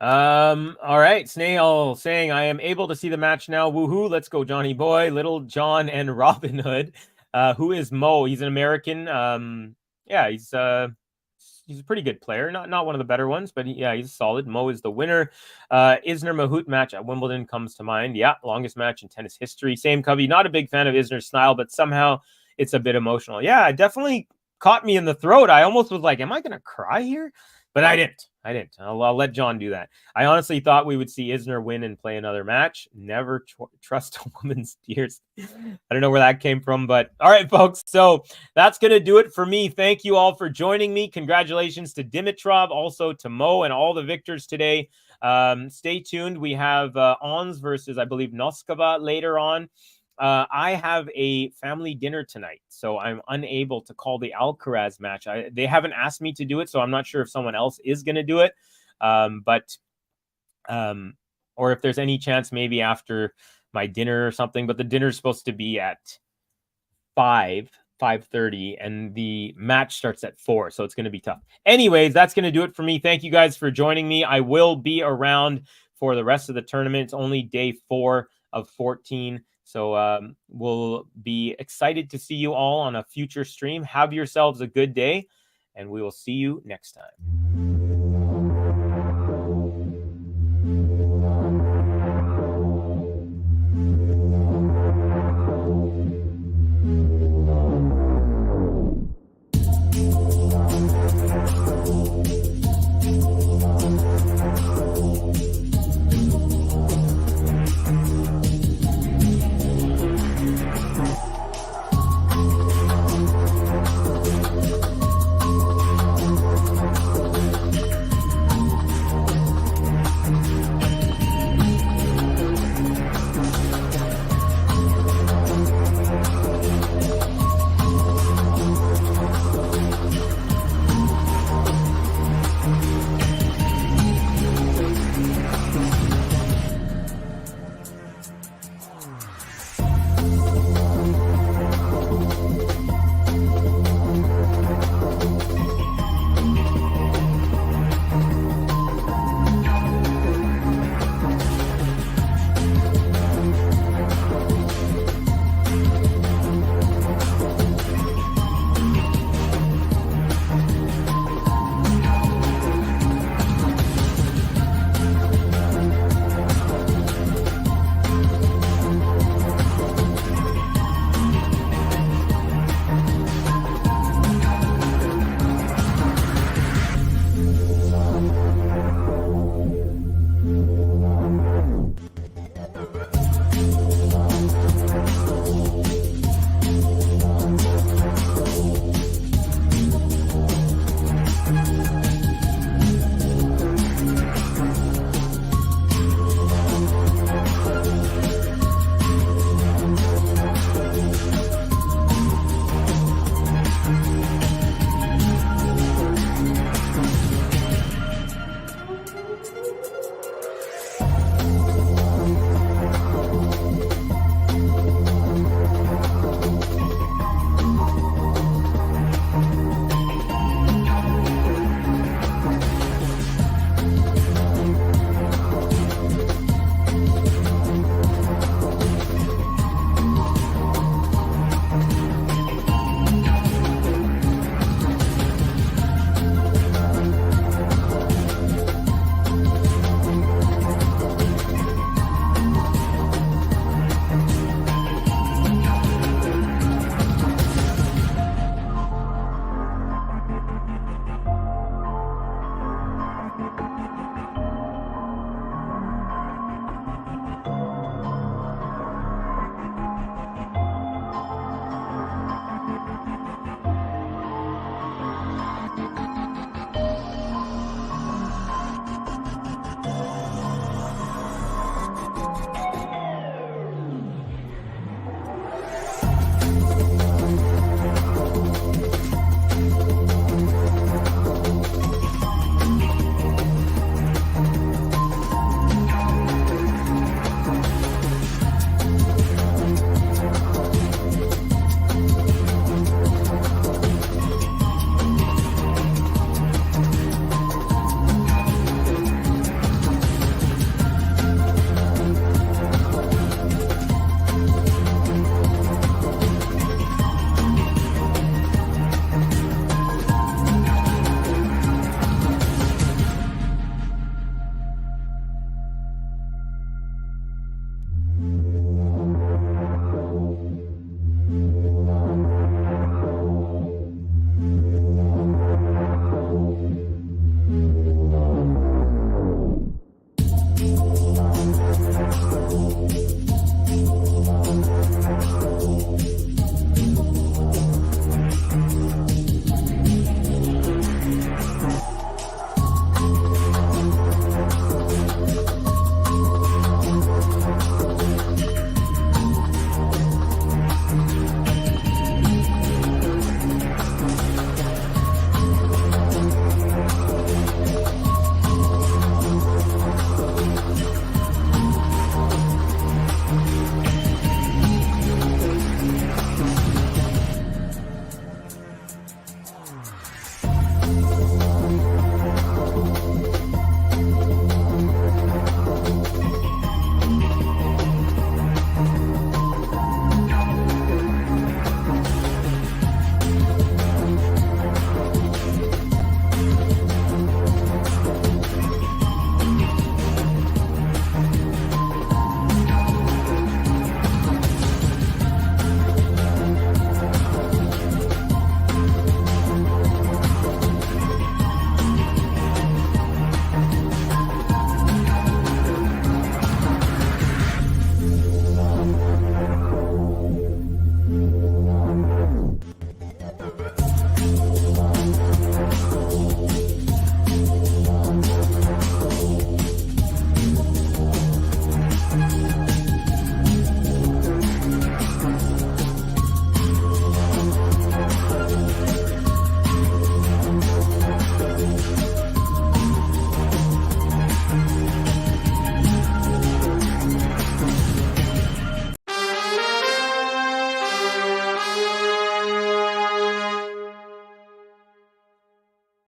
Speaker 13: All right. Snail saying, I am able to see the match now. Woohoo. Let's go, Johnny Boy, Little John, and Robin Hood. Who is Mo? He's an American. Yeah, he's a pretty good player. Not one of the better ones, but he's solid. Mo is the winner. Isner Mahut match at Wimbledon comes to mind. Yeah, longest match in tennis history. Same Covey. Not a big fan of Isner's style, but somehow it's a bit emotional. Yeah, it definitely caught me in the throat. I almost was like, am I going to cry here? But I didn't. I'll let John do that. I honestly thought we would see Isner win and play another match. Never trust a woman's tears. I don't know where that came from, but all right, folks. So that's going to do it for me. Thank you all for joining me. Congratulations to Dimitrov, also to Mo and all the victors today. Stay tuned. We have Ons versus, I believe, Noskova later on. I have a family dinner tonight, so I'm unable to call the Alcaraz match. They haven't asked me to do it, so I'm not sure if someone else is going to do it. Or if there's any chance maybe after my dinner or something. But the dinner's supposed to be at 5:30, and the match starts at 4, so it's going to be tough. Anyways, that's going to do it for me. Thank you guys for joining me. I will be around for the rest of the tournament. It's only day 4 of 14. So we'll be excited to see you all on a future stream. Have yourselves a good day, and we will see you next time.